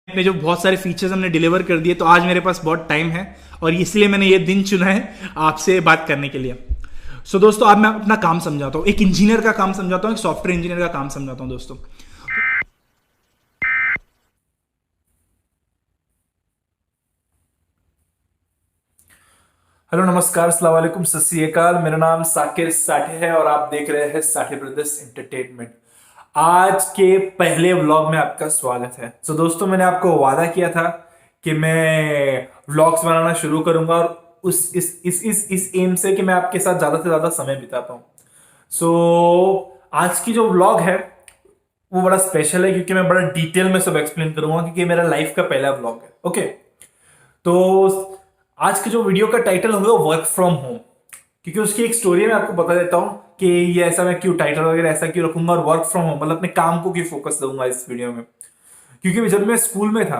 अपने जो बहुत सारे फीचर्स हमने डिलीवर कर दिए, तो आज मेरे पास बहुत टाइम है और इसलिए मैंने ये दिन चुना है आपसे बात करने के लिए। दोस्तों, अब मैं अपना काम समझाता हूँ, एक इंजीनियर का काम समझाता हूँ, एक सॉफ्टवेयर इंजीनियर का काम समझाता हूँ दोस्तों। हेलो, नमस्कार, अस्सलाम वालेकुम, सत श्री अकाल। मेरा नाम साकिर साठे है और आप देख रहे हैं साठे ब्रदर्स एंटरटेनमेंट। आज के पहले व्लॉग में आपका स्वागत है। दोस्तों, मैंने आपको वादा किया था कि मैं व्लॉग्स बनाना शुरू करूंगा और उस इस एम से कि मैं आपके साथ ज्यादा से ज्यादा समय बिता पाऊं। आज की जो व्लॉग है वो बड़ा स्पेशल है क्योंकि मैं बड़ा डिटेल में सब एक्सप्लेन करूंगा क्योंकि मेरा लाइफ का पहला व्लॉग है। ओके, तो आज के जो वीडियो का टाइटल होगा वो वर्क फ्रॉम होम, क्योंकि उसकी एक स्टोरी मैं आपको बता देता हूँ कि ये ऐसा मैं क्यों टाइटल वगैरह ऐसा क्यों रखूंगा और वर्क फ्रॉम होम मतलब अपने काम को क्यों फोकस दूंगा इस वीडियो में। क्योंकि जब मैं स्कूल में था,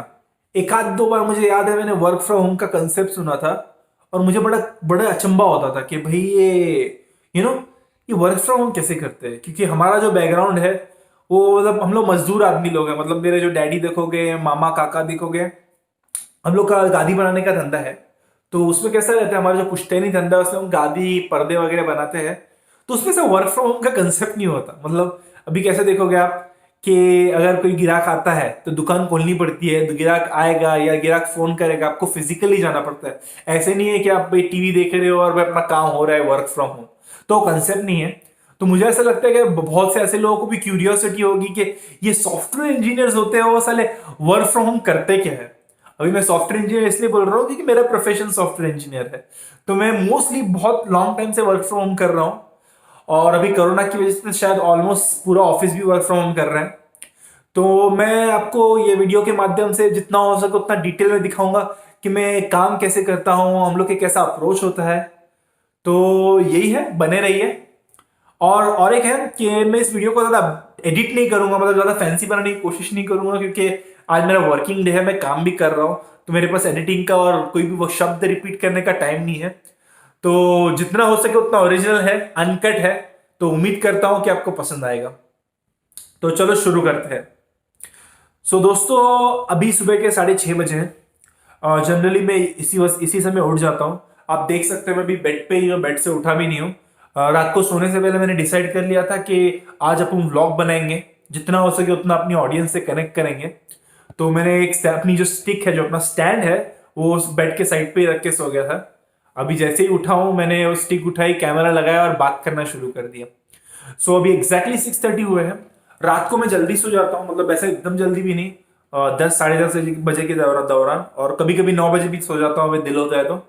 एक आध दो बार मुझे याद है मैंने वर्क फ्रॉम होम का कंसेप्ट सुना था और मुझे बड़ा बड़ा अचंभा होता था कि भाई यू नो ये वर्क फ्रॉम होम कैसे करते हैं, क्योंकि हमारा जो बैकग्राउंड है वो मतलब हम लोग मजदूर आदमी लोग हैं। मतलब मेरे जो डैडी देखोगे, मामा काका देखोगे, हम लोग का गादी बनाने का धंधा है। तो उसमें कैसा रहता है, हमारा जो पुश्तैनी धंधा है उसमें हम गादी पर्दे वगैरह बनाते हैं। तो उसमें से वर्क फ्रॉम होम का कंसेप्ट नहीं होता। मतलब अभी कैसे देखोगे आप कि अगर कोई गिराक आता है तो दुकान खोलनी पड़ती है, तो गिराक आएगा या गिराक फोन करेगा, आपको फिजिकली जाना पड़ता है। ऐसे नहीं है कि आप भाई टीवी देख रहे हो और भाई अपना काम हो रहा है वर्क फ्रॉम होम। तो कंसेप्ट नहीं है। तो मुझे ऐसा लगता है कि बहुत से ऐसे लोगों को भी क्यूरियोसिटी होगी कि ये सॉफ्टवेयर इंजीनियर्स होते हैं वो साले वर्क फ्रॉम होम करते क्या है। अभी मैं सॉफ्टवेयर इंजीनियर इसलिए बोल रहा हूँ क्योंकि मेरा प्रोफेशन सॉफ्टवेयर इंजीनियर है। तो मैं मोस्टली बहुत लॉन्ग टाइम से वर्क फ्रॉम होम कर रहा हूँ और अभी कोरोना की वजह से शायद ऑलमोस्ट पूरा ऑफिस भी वर्क फ्रॉम होम कर रहे हैं। तो मैं आपको ये वीडियो के माध्यम से जितना हो सके उतना डिटेल में दिखाऊंगा कि मैं काम कैसे करता हूँ, हम लोग के कैसा अप्रोच होता है। तो यही है, बने रहिए। और एक है कि मैं इस वीडियो को ज्यादा एडिट नहीं करूंगा, मतलब ज्यादा फैंसी बनाने की कोशिश नहीं करूंगा क्योंकि आज मेरा वर्किंग डे है, मैं काम भी कर रहा हूं। तो मेरे पास एडिटिंग का और कोई भी वो शब्द रिपीट करने का टाइम नहीं है। तो जितना हो सके उतना ओरिजिनल है, अनकट है। तो उम्मीद करता हूं कि आपको पसंद आएगा। तो चलो शुरू करते हैं। दोस्तों, अभी सुबह के 6:30 बजे हैं। जनरली मैं इसी समय उठ जाता हूँ। आप देख सकते हैं मैं अभी बेड पे ही हूँ, बेड से उठा भी नहीं हूँ। रात को सोने से पहले मैंने डिसाइड कर लिया था कि आज अपन व्लॉग बनाएंगे, जितना हो सके उतना अपनी ऑडियंस से कनेक्ट करेंगे। तो मैंने अपनी जो स्टिक है, जो अपना स्टैंड है, वो उस बेड के साइड पे ही रख के सो गया था। अभी जैसे ही उठा हूँ मैंने वो स्टिक उठाई, कैमरा लगाया और बात करना शुरू कर दिया। अभी एग्जैक्टली 6:30 हुए हैं। रात को मैं जल्दी सो जाता हूँ, मतलब ऐसे एकदम जल्दी भी नहीं। 10 साढ़े 10 बजे के दौरान और कभी कभी 9 बजे भी सो जाता हूँ, अगर दिल होता है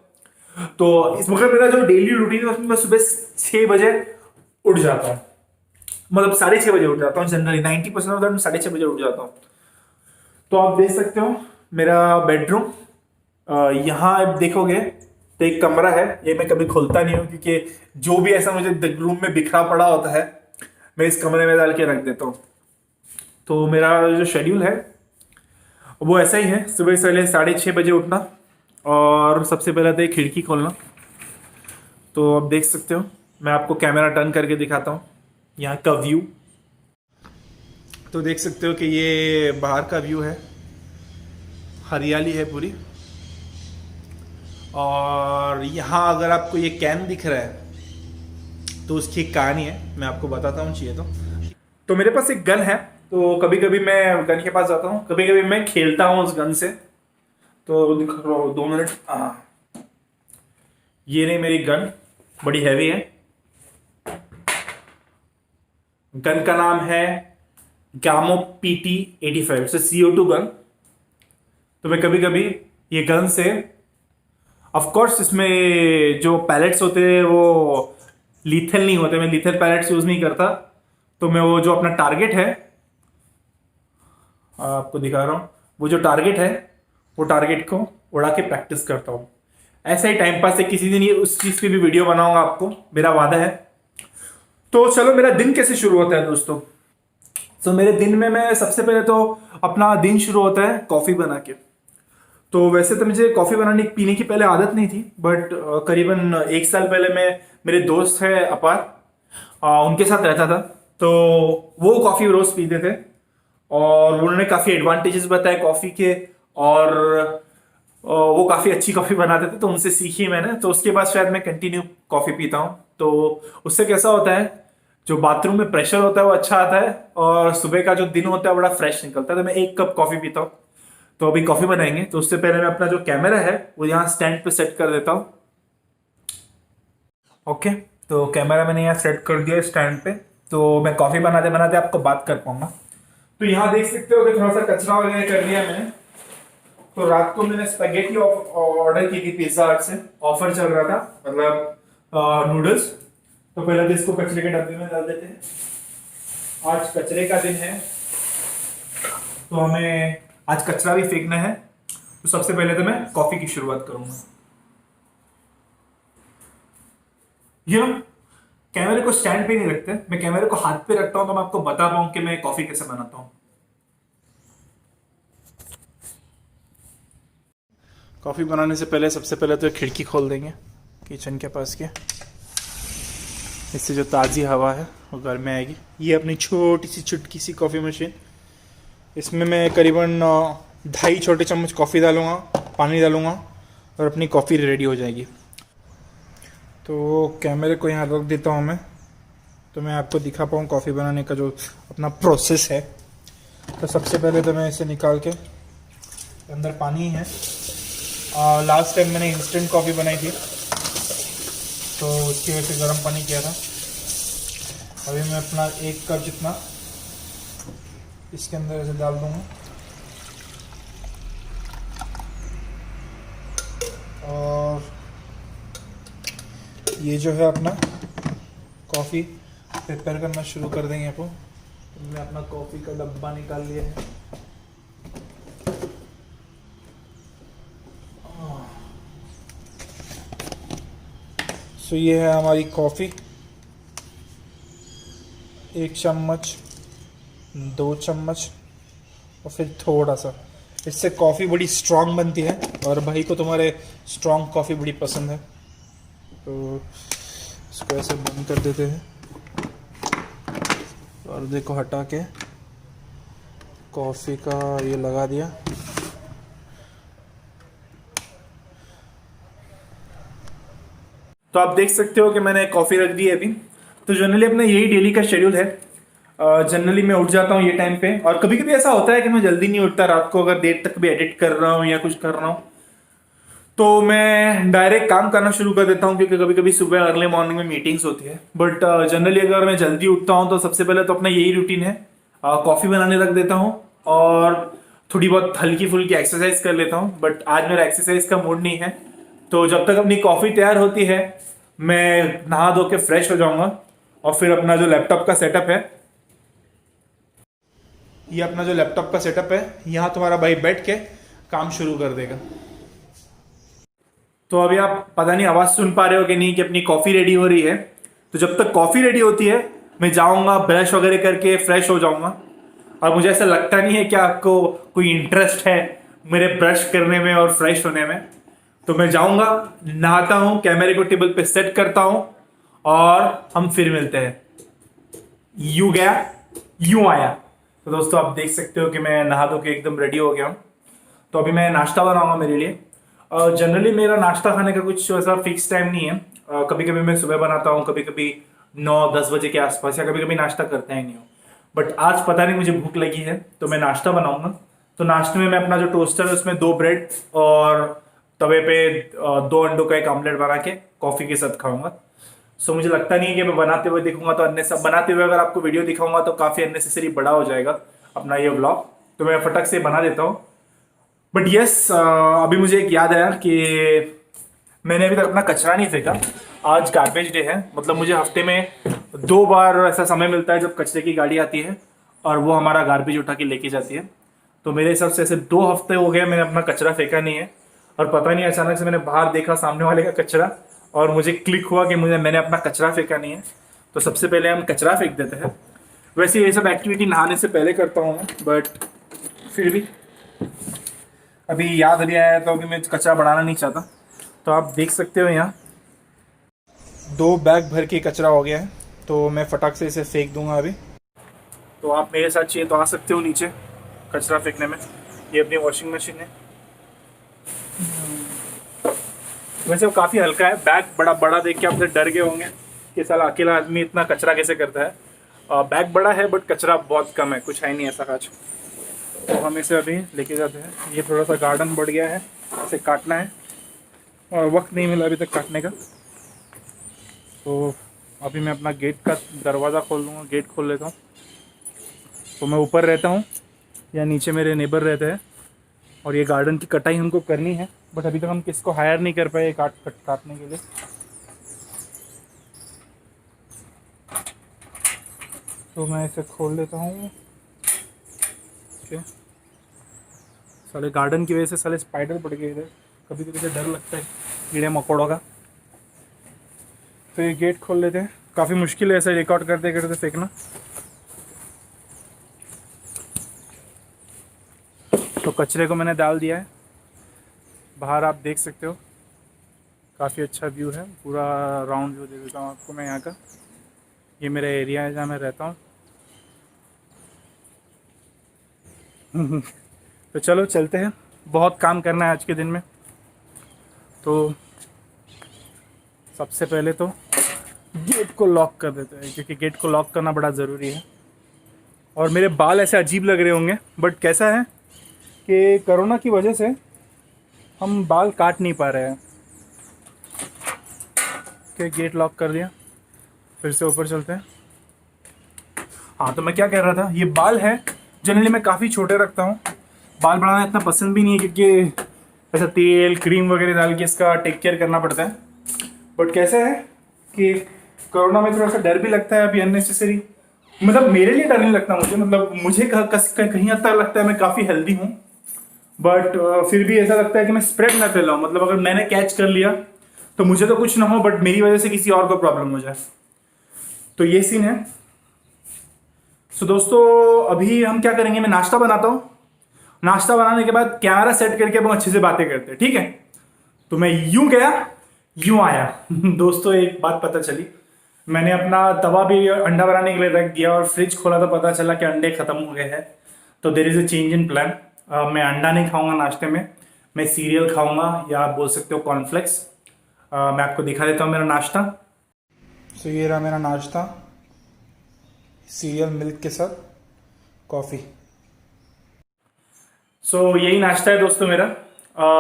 तो इस वक्त मेरा जो डेली रूटीन है उसमें मैं सुबह 6 बजे उठ जाता हूँ। मतलब 6:30 बजे उठ जाता हूँ। जनरली 90% ऑफ द 6:30 बजे उठ जाता हूँ। तो आप देख सकते हो मेरा बेडरूम। यहाँ आप देखोगे तो एक कमरा है, ये मैं कभी खोलता नहीं हूँ क्योंकि जो भी ऐसा मुझे रूम में बिखरा पड़ा होता है मैं इस कमरे में डाल के रख देता हूँ। तो मेरा जो शेड्यूल है वो ऐसा ही है, सुबह से पहले 6:30 बजे उठना और सबसे पहले तो एक खिड़की खोलना। तो आप देख सकते हो, मैं आपको कैमरा टर्न करके दिखाता हूँ यहाँ का व्यू। तो देख सकते हो कि ये बाहर का व्यू है, हरियाली है पूरी। और यहाँ अगर आपको ये कैन दिख रहा है तो उसकी एक कहानी है, मैं आपको बताता हूँ चाहिए तो मेरे पास एक गन है। तो कभी कभी मैं गन के पास जाता हूँ, कभी कभी मैं खेलता हूँ उस गन से। तो दिखा रहा हूँ, 2 मिनट। ये नहीं मेरी गन, बड़ी हैवी है। गन का नाम है गामो PT-85 से CO2 गन। तो मैं कभी कभी ये गन से, ऑफ कोर्स इसमें जो पैलेट्स होते हैं वो लीथल नहीं होते, मैं लीथल पैलेट्स यूज नहीं करता। तो मैं वो जो अपना टारगेट है आपको दिखा रहा हूँ, वो जो टारगेट है वो टारगेट को उड़ा के प्रैक्टिस करता हूँ। ऐसा ही टाइम पास है, किसी दिन ये उस चीज की भी वीडियो बनाऊंगा आपको, मेरा वादा है। तो चलो मेरा दिन कैसे शुरू होता है दोस्तों। मेरे दिन में मैं सबसे पहले तो अपना दिन शुरू होता है कॉफी बना के। तो वैसे तो मुझे कॉफी बनाने पीने की पहले आदत नहीं थी, बट करीबन 1 साल पहले मैं, मेरे दोस्त है अपार, उनके साथ रहता था। तो वो कॉफी रोज पीते थे। और उन्होंने काफ़ी एडवांटेजेस बताए कॉफ़ी के, और वो काफ़ी अच्छी कॉफ़ी बनाते थे, तो उनसे सीखी मैंने। तो उसके बाद शायद मैं कंटिन्यू कॉफ़ी पीता हूँ। तो उससे कैसा होता है, जो बाथरूम में प्रेशर होता है वो अच्छा आता है, और सुबह का जो दिन होता है बड़ा फ्रेश निकलता है। तो मैं 1 कप कॉफ़ी पीता हूँ। तो अभी कॉफ़ी बनाएंगे, तो उससे पहले मैं अपना जो कैमरा है वो यहाँ स्टैंड पे सेट कर देता हूँ। ओके, तो कैमरा मैंने यहाँ सेट कर दिया स्टैंड पे, तो मैं कॉफ़ी बनाते बनाते आपको बात कर पाऊंगा। तो यहाँ देख सकते हो कि थोड़ा सा कचरा वगैरह कर लिया मैंने। तो रात को मैंने स्पैगेटी ऑर्डर की थी पिज्जा हट से, ऑफर चल रहा था, मतलब नूडल्स। तो पहले तो इसको कचरे के डब्बे में डाल देते हैं। आज कचरे का दिन है, तो हमें आज कचरा भी फेंकना है। तो सबसे पहले तो मैं कॉफी की शुरुआत करूंगा। ये ना, कैमरे को स्टैंड पे नहीं रखते, मैं कैमरे को हाथ पे रखता हूं, तो मैं आपको बता पाऊं कि मैं कॉफी कैसे बनाता हूं। कॉफी बनाने से पहले सबसे पहले तो खिड़की खोल देंगे किचन के पास के, इससे जो ताज़ी हवा है वो घर में आएगी। ये अपनी छोटी सी चुटकी सी कॉफ़ी मशीन, इसमें मैं करीबन 2.5 छोटे चम्मच कॉफ़ी डालूँगा, पानी डालूँगा, और अपनी कॉफ़ी रेडी हो जाएगी। तो कैमरे को यहाँ रख देता हूँ मैं, तो मैं आपको दिखा पाऊँ कॉफ़ी बनाने का जो अपना प्रोसेस है। तो सबसे पहले तो मैं इसे निकाल के, अंदर पानी है। लास्ट टाइम मैंने इंस्टेंट कॉफ़ी बनाई थी, तो उसकी वजह से गर्म पानी किया था। अभी मैं अपना 1 कप जितना इसके अंदर ऐसे डाल दूँगा, और ये जो है अपना कॉफ़ी प्रिपेयर करना शुरू कर देंगे। आपको मैंने अपना कॉफ़ी का डब्बा निकाल लिया है। सो ये है हमारी कॉफ़ी, 1 चम्मच, 2 चम्मच, और फिर थोड़ा सा। इससे कॉफ़ी बड़ी स्ट्रॉन्ग बनती है, और भाई को तुम्हारे स्ट्रॉन्ग कॉफ़ी बड़ी पसंद है। तो इसको ऐसे बंद कर देते हैं, और देखो हटा के कॉफ़ी का ये लगा दिया। तो आप देख सकते हो कि मैंने कॉफ़ी रख दी है अभी। तो जनरली अपना यही डेली का शेड्यूल है। जनरली मैं उठ जाता हूँ ये टाइम पे, और कभी कभी ऐसा होता है कि मैं जल्दी नहीं उठता रात को, अगर देर तक भी एडिट कर रहा हूँ या कुछ कर रहा हूँ, तो मैं डायरेक्ट काम करना शुरू कर देता हूँ, क्योंकि कभी कभी सुबह अर्ली मॉर्निंग में मीटिंग्स होती है। बट जनरली अगर मैं जल्दी उठता हूँ तो सबसे पहले तो अपना यही रूटीन है, कॉफ़ी बनाने रख देता हूँ, और थोड़ी बहुत हल्की फुल्की एक्सरसाइज कर लेता हूँ। बट आज मेरा एक्सरसाइज का मूड नहीं है, तो जब तक अपनी कॉफ़ी तैयार होती है मैं नहा धो के फ्रेश हो जाऊंगा, और फिर अपना जो लैपटॉप का सेटअप है, ये अपना जो लैपटॉप का सेटअप है, यहाँ तुम्हारा भाई बैठ के काम शुरू कर देगा। तो अभी आप पता नहीं आवाज़ सुन पा रहे हो कि नहीं कि अपनी कॉफ़ी रेडी हो रही है। तो जब तक कॉफ़ी रेडी होती है मैं जाऊंगा ब्रश वगैरह करके फ्रेश हो जाऊंगा। और मुझे ऐसा लगता नहीं है कि आपको कोई इंटरेस्ट है मेरे ब्रश करने में और फ्रेश होने में। तो मैं जाऊंगा, नहाता हूँ, कैमरे को टेबल पे सेट करता हूँ, और हम फिर मिलते हैं। यूं गया यूं आया। तो दोस्तों आप देख सकते हो कि मैं नहा धो के एकदम रेडी हो गया हूँ। तो अभी मैं नाश्ता बनाऊंगा मेरे लिए। जनरली मेरा नाश्ता खाने का कुछ ऐसा फिक्स टाइम नहीं है। कभी कभी मैं सुबह बनाता हूँ, कभी कभी 9-10 बजे के आसपास, या कभी कभी नाश्ता करता ही नहीं हूँ। बट आज पता नहीं मुझे भूख लगी है, तो मैं नाश्ता बनाऊंगा। तो नाश्ते में मैं अपना जो टोस्टर है उसमें 2 ब्रेड और तवे पे 2 अंडों का एक ऑमलेट बना के कॉफ़ी के साथ खाऊंगा। सो मुझे लगता नहीं है कि मैं बनाते हुए दिखूंगा, तो अन्य सब बनाते हुए अगर आपको वीडियो दिखाऊंगा तो काफ़ी अननेसेसरी बड़ा हो जाएगा अपना ये व्लॉग। तो मैं फटक से बना देता हूँ। बट यस, अभी मुझे एक याद आया कि मैंने अभी तक अपना कचरा नहीं फेंका। आज गार्बेज डे है, मतलब मुझे हफ्ते में 2 बार ऐसा समय मिलता है जब कचरे की गाड़ी आती है और वो हमारा गार्बेज उठा के लेके जाती है। तो मेरे हिसाब से ऐसे 2 हफ्ते हो गए मैंने अपना कचरा फेंका नहीं है। और पता नहीं अचानक से मैंने बाहर देखा सामने वाले का कचरा, और मुझे क्लिक हुआ कि मैंने अपना कचरा फेंका नहीं है। तो सबसे पहले हम कचरा फेंक देते हैं। वैसे ये सब एक्टिविटी नहाने से पहले करता हूँ मैं, बट फिर भी अभी याद अभी आया, तो अभी मैं कचरा बढ़ाना नहीं चाहता। तो आप देख सकते हो यहाँ 2 बैग भर के कचरा हो गया है, तो मैं फटाक से इसे फेंक दूंगा अभी। तो आप मेरे साथ चाहिए तो आ सकते हो नीचे कचरा फेंकने में। ये अपनी वॉशिंग मशीन है। वैसे वो काफ़ी हल्का है। बैग बड़ा बड़ा देख के आप डर गए होंगे कि साला अकेला आदमी इतना कचरा कैसे करता है। बैग बड़ा है बट कचरा बहुत कम है, कुछ है नहीं ऐसा काज। तो हम इसे अभी लेके जाते हैं। ये थोड़ा सा गार्डन बढ़ गया है, इसे काटना है और वक्त नहीं मिला अभी तक काटने का। तो अभी मैं अपना गेट का दरवाज़ा खोल लूँगा, गेट खोल लेता हूँ। तो मैं ऊपर रहता हूँ या नीचे मेरे नेबर रहते हैं और ये गार्डन की कटाई हमको करनी है, बट अभी तक हम किसको हायर नहीं कर पाए काटने के लिए। तो मैं इसे खोल लेता हूँ। ओके, साले गार्डन की वजह से साले स्पाइडर पड़ गए इधर, कभी कभी डर लगता है कीड़े मकोड़ों का। तो ये गेट खोल लेते हैं। काफ़ी मुश्किल है ऐसा रिकॉर्ड करते करते फेंकना। तो कचरे को मैंने डाल दिया है बाहर, आप देख सकते हो काफ़ी अच्छा व्यू है। पूरा राउंड व्यू दे देता हूँ आपको मैं यहाँ का। ये मेरा एरिया है जहाँ मैं रहता हूँ। तो चलो चलते हैं, बहुत काम करना है आज के दिन में। तो सबसे पहले तो गेट को लॉक कर देते हैं, क्योंकि गेट को लॉक करना बड़ा ज़रूरी है। और मेरे बाल ऐसे अजीब लग रहे होंगे, बट कैसा है कि कोरोना की वजह से हम बाल काट नहीं पा रहे हैं। ओके, गेट लॉक कर दिया, फिर से ऊपर चलते हैं। हाँ, तो मैं क्या कह रहा था, ये बाल है जनरली मैं काफ़ी छोटे रखता हूँ। बाल बढ़ाना इतना पसंद भी नहीं है, क्योंकि ऐसा तेल क्रीम वगैरह डाल के इसका टेक केयर करना पड़ता है। बट कैसा है कि कोरोना में थोड़ा सा डर भी लगता है अभी अननेसेसरी। मतलब मेरे लिए डर नहीं लगता मुझे, मतलब मुझे कहीं हद तक लगता है मैं काफ़ी हेल्दी हूँ, बट फिर भी ऐसा लगता है कि मैं स्प्रेड ना फैलाऊँ। मतलब अगर मैंने कैच कर लिया तो मुझे तो कुछ ना हो, बट मेरी वजह से किसी और को प्रॉब्लम हो जाए। तो ये सीन है। सो दोस्तों, अभी हम क्या करेंगे, मैं नाश्ता बनाता हूँ। नाश्ता बनाने के बाद कैमरा सेट करके हम अच्छे से बातें करते हैं, ठीक है। तो मैं यूं गया यूं आया। दोस्तों, एक बात पता चली, मैंने अपना तवा भी अंडा बनाने के लिए रख दिया और फ्रिज खोला तो पता चला कि अंडे खत्म हो गए हैं। तो there is a change in plan. मैं अंडा नहीं खाऊंगा नाश्ते में, मैं सीरियल खाऊंगा, या आप बोल सकते हो कॉर्नफ्लेक्स। मैं आपको दिखा देता हूँ मेरा नाश्ता। तो ये रहा मेरा नाश्ता, सीरियल मिल्क के साथ कॉफ़ी। सो यही नाश्ता है दोस्तों मेरा।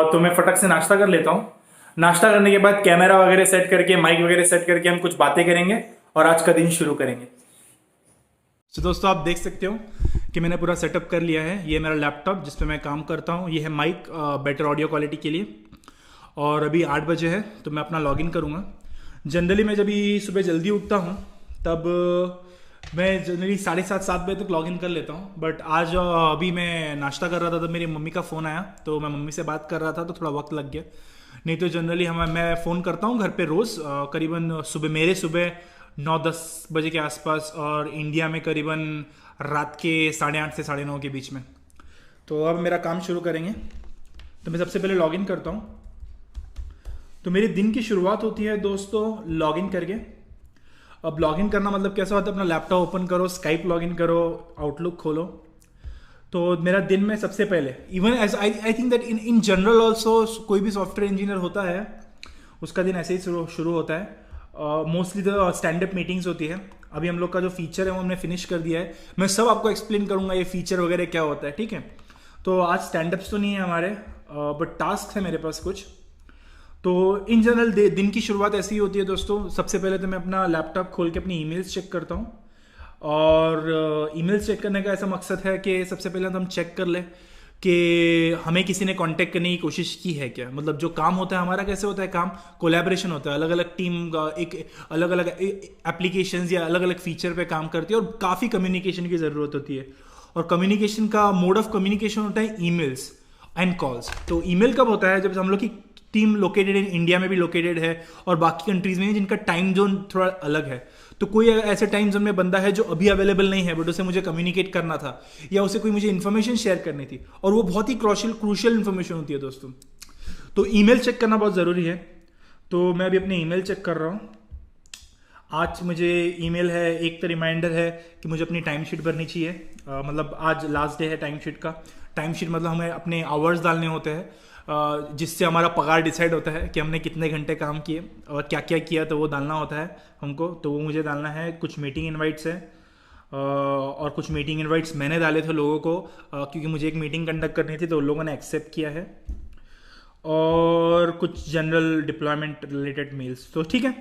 तो मैं फटक से नाश्ता कर लेता हूँ। नाश्ता करने के बाद कैमरा वगैरह सेट करके, माइक वगैरह सेट करके हम कुछ बातें करेंगे और आज का दिन शुरू करेंगे। तो दोस्तों, आप देख सकते हो कि मैंने पूरा सेटअप कर लिया है। ये मेरा लैपटॉप जिस पे मैं काम करता हूँ, ये है माइक बेटर ऑडियो क्वालिटी के लिए। और अभी 8 बजे है तो मैं अपना लॉगिन करूँगा। जनरली मैं जब भी सुबह जल्दी उठता हूँ तब मैं जनरली 7:30-7 बजे तक लॉगिन कर लेता हूँ। बट आज अभी मैं नाश्ता कर रहा था तब मेरी मम्मी का फ़ोन आया, तो मैं मम्मी से बात कर रहा था तो थोड़ा वक्त लग गया। नहीं तो जनरली मैं फ़ोन करता हूँ घर पे रोज़ करीबन सुबह 9-10 बजे के आसपास, और इंडिया में करीबन रात के 8:30 से 9:30 के बीच में। तो अब मेरा काम शुरू करेंगे। तो मैं सबसे पहले लॉगिन करता हूँ। तो मेरे दिन की शुरुआत होती है दोस्तों लॉगिन करके। अब लॉगिन करना मतलब कैसा होता है, अपना लैपटॉप ओपन करो, स्काइप लॉगिन करो, आउटलुक खोलो। तो मेरा दिन में सबसे पहले, even as I think that in general also कोई भी सॉफ्टवेयर इंजीनियर होता है उसका दिन ऐसे ही शुरू होता है। मोस्टली तो स्टैंड अप मीटिंग्स होती है। अभी हम लोग का जो फीचर है वो हमने फिनिश कर दिया है। मैं सब आपको एक्सप्लेन करूंगा ये फीचर वगैरह क्या होता है, ठीक है। तो आज स्टैंड अप्स तो नहीं है हमारे, बट टास्क है मेरे पास कुछ। तो इन जनरल दिन की शुरुआत ऐसी ही होती है दोस्तों। सबसे पहले तो मैं अपना लैपटॉप खोल के अपनी ईमेल्स चेक करता हूँ। और ईमेल्स चेक करने का ऐसा मकसद है कि सबसे पहले तो हम चेक कर लें कि हमें किसी ने कांटेक्ट करने की कोशिश की है क्या। मतलब जो काम होता है हमारा, कैसे होता है काम, कोलैबोरेशन होता है। अलग अलग टीम का एक अलग अलग एप्लीकेशंस या अलग अलग फीचर पे काम करती है और काफ़ी कम्युनिकेशन की ज़रूरत होती है। और कम्युनिकेशन का मोड ऑफ कम्युनिकेशन होता है ईमेल्स एंड कॉल्स। तो ईमेल कब होता है, जब हम लोग की टीम लोकेटेड इन इंडिया में भी लोकेटेड है और बाकी कंट्रीज में जिनका टाइम जोन थोड़ा अलग है। तो कोई ऐसे टाइम जोन में बंदा है जो अभी अवेलेबल नहीं है, बट उसे मुझे कम्युनिकेट करना था या उसे कोई मुझे इन्फॉर्मेशन शेयर करनी थी, और वो बहुत ही क्रूशियल इन्फॉर्मेशन होती है दोस्तों। तो ईमेल चेक करना बहुत ज़रूरी है। तो मैं अभी अपने ईमेल चेक कर रहा हूँ। आज मुझे ईमेल है, एक तो रिमाइंडर है कि मुझे अपनी टाइम शीट भरनी चाहिए। मतलब आज लास्ट डे है टाइम शीट का। टाइम शीट मतलब हमें अपने आवर्स डालने होते हैं, जिससे हमारा पगार डिसाइड होता है कि हमने कितने घंटे काम किए और क्या क्या किया, तो वो डालना होता है हमको। तो वो मुझे डालना है। कुछ मीटिंग इन्वाइट्स है और कुछ मीटिंग इन्वाइट्स मैंने डाले थे लोगों को, क्योंकि मुझे एक मीटिंग कंडक्ट करनी थी तो उन लोगों ने एक्सेप्ट किया है। और कुछ जनरल डिप्लॉयमेंट रिलेटेड मेल्स। तो ठीक है,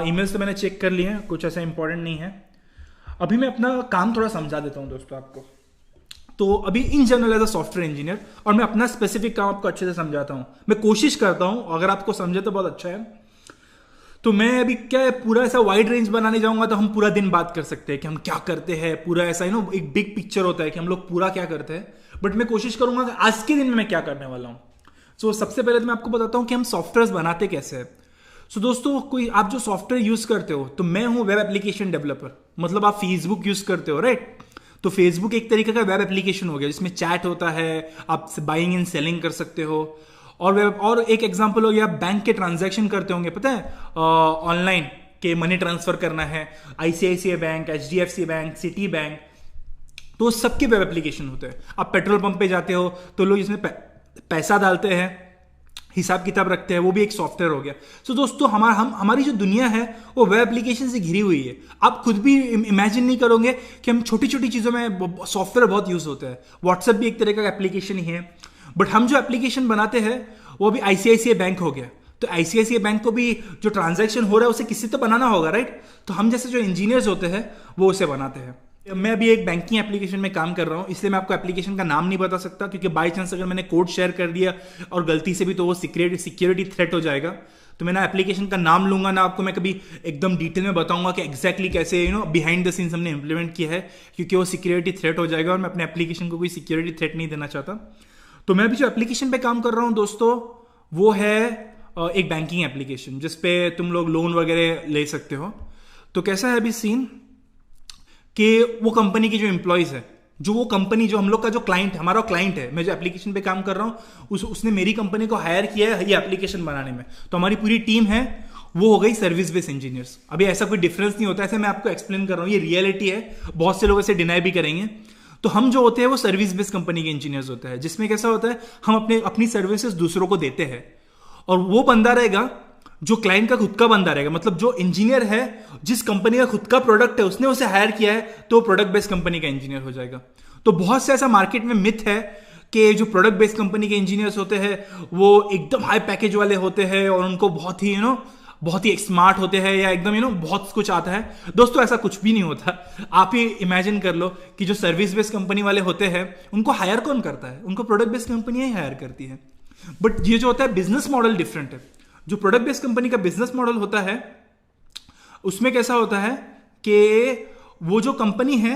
ईमेल्स तो मैंने चेक कर लिए हैं, कुछ ऐसा इंपॉर्टेंट नहीं है। अभी मैं अपना काम थोड़ा समझा देता हूँ दोस्तों आपको। तो अभी in general as a software engineer, और मैं अपना स्पेसिफिक काम आपको अच्छे से समझाता हूँ। मैं कोशिश करता हूँ, अगर आपको समझे तो बहुत अच्छा है। तो मैं अभी क्या है, पूरा ऐसा वाइड रेंज बनाने जाऊंगा तो हम पूरा दिन बात कर सकते हैं कि हम क्या करते हैं। पूरा ऐसा एक बिग पिक्चर होता है कि हम लोग पूरा क्या करते हैं। बट मैं कोशिश करूंगा कि आज के दिन में मैं क्या करने वाला हूँ। सो सबसे पहले तो मैं आपको बताता हूँ कि हम सॉफ्टवेयर बनाते कैसे हैं। सो दोस्तों, कोई आप जो सॉफ्टवेयर यूज करते हो, तो मैं हूं वेब एप्लीकेशन डेवलपर। मतलब आप फेसबुक यूज करते हो, राइट? तो फेसबुक एक तरीके का वेब एप्लीकेशन हो गया जिसमें चैट होता है, आप बाइंग एंड सेलिंग कर सकते हो। और एक एग्जांपल हो गया, बैंक के ट्रांजैक्शन करते होंगे, पता है, ऑनलाइन के मनी ट्रांसफर करना है, ICICI bank, HDFC bank, city bank, तो सबके वेब एप्लीकेशन होते हैं। आप पेट्रोल पंप पे जाते हो तो लोग इसमें पैसा डालते हैं, हिसाब किताब रखते हैं, वो भी एक सॉफ्टवेयर हो गया। सो दोस्तों, हमारी जो दुनिया है वो वेब एप्लीकेशन से घिरी हुई है। आप खुद भी इमेजिन नहीं करोगे कि हम छोटी छोटी चीज़ों में सॉफ्टवेयर बहुत यूज होता है। व्हाट्सएप भी एक तरह का एप्लीकेशन ही है। बट हम जो एप्लीकेशन बनाते हैं वो भी आईसीआईसीआई बैंक हो गया। तो आईसीआईसीआई बैंक को भी जो ट्रांजैक्शन हो रहा है उसे किसी तो बनाना होगा, राइट? तो हम जैसे जो इंजीनियर्स होते हैं वो उसे बनाते हैं। मैं अभी एक बैंकिंग एप्लीकेशन में काम कर रहा हूं, इसलिए मैं आपको एप्लीकेशन का नाम नहीं बता सकता, क्योंकि बाय चांस अगर मैंने कोड शेयर कर दिया और गलती से भी, तो वो सिक्योरिटी थ्रेट हो जाएगा। तो मैं ना एप्लीकेशन का नाम लूंगा, ना आपको मैं कभी एकदम डिटेल में बताऊंगा कि एग्जैक्टली कैसे बिहाइंड द सीन्स हमने इंप्लीमेंट किया है, क्योंकि वो सिक्योरिटी थ्रेट हो जाएगा और मैं अपने एप्लीकेशन को कोई सिक्योरिटी थ्रेट नहीं देना चाहता। तो मैं अभी जो एप्लीकेशन पे काम कर रहा हूं दोस्तों, वो है एक बैंकिंग एप्लीकेशन जिसपे तुम लोग लोन वगैरह ले सकते हो। तो कैसा है अभी सीन कि वो कंपनी की जो एम्प्लॉयज है, जो वो कंपनी, जो हम लोग का जो क्लाइंट है, हमारा क्लाइंट है, मैं जो एप्लीकेशन पे काम कर रहा हूँ, उसने मेरी कंपनी को हायर किया है ये एप्लीकेशन बनाने में। तो हमारी पूरी टीम है वो हो गई सर्विस बेस्ड इंजीनियर्स। अभी ऐसा कोई डिफरेंस नहीं होता, ऐसे मैं आपको एक्सप्लेन कर रहा हूँ, ये रियलिटी है। बहुत से लोग ऐसे डिनाई भी करेंगे। तो हम जो होते हैं वो सर्विस बेस्ड कंपनी के इंजीनियर्स होते हैं, जिसमें कैसा होता है, हम अपनी सर्विसेज दूसरों को देते हैं, और वो बंदा रहेगा जो क्लाइंट का खुद का बंदा रहेगा। मतलब जो इंजीनियर है, जिस कंपनी का खुद का प्रोडक्ट है, उसने उसे हायर किया है, तो प्रोडक्ट बेस्ड कंपनी का इंजीनियर हो जाएगा। तो बहुत से ऐसा मार्केट में मिथ है कि जो प्रोडक्ट बेस्ड कंपनी के इंजीनियर्स होते हैं वो एकदम हाई पैकेज वाले होते हैं और उनको बहुत ही स्मार्ट होते हैं, या एकदम बहुत कुछ आता है। दोस्तों, ऐसा कुछ भी नहीं होता। आप ही इमेजिन कर लो कि जो सर्विस बेस्ड कंपनी वाले होते हैं उनको हायर कौन करता है? उनको प्रोडक्ट बेस्ड कंपनियां ही हायर करती है। बट ये जो होता है बिजनेस मॉडल डिफरेंट है। जो प्रोडक्ट बेस्ड कंपनी का बिजनेस मॉडल होता है उसमें कैसा होता है कि वो जो कंपनी है,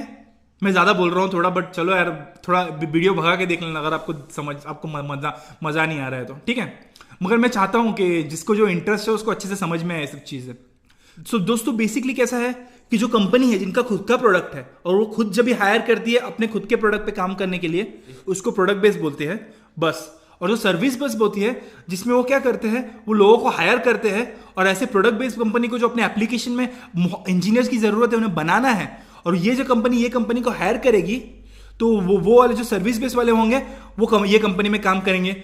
मैं ज्यादा बोल रहा हूं थोड़ा, बट चलो यार, थोड़ा वीडियो भगा के देख लेना अगर आपको मजा नहीं आ रहा है तो, ठीक है? मगर मैं चाहता हूं कि जिसको जो इंटरेस्ट है उसको अच्छे से समझ में आए सब चीजें। सो दोस्तों, बेसिकली कैसा है कि जो कंपनी है जिनका खुद का प्रोडक्ट है और वो खुद जब भी हायर करती है अपने खुद के प्रोडक्ट पे काम करने के लिए, उसको प्रोडक्ट बेस्ड बोलते हैं बस। और जो सर्विस बेस्ड होती है, जिसमें वो क्या करते हैं, वो लोगों को हायर करते हैं, और ऐसे प्रोडक्ट बेस्ड कंपनी को जो अपने एप्लीकेशन में इंजीनियर्स की जरूरत है उन्हें बनाना है, और ये कंपनी को हायर करेगी, तो वो वाले जो सर्विस बेस्ड वाले होंगे वो ये कंपनी में काम करेंगे।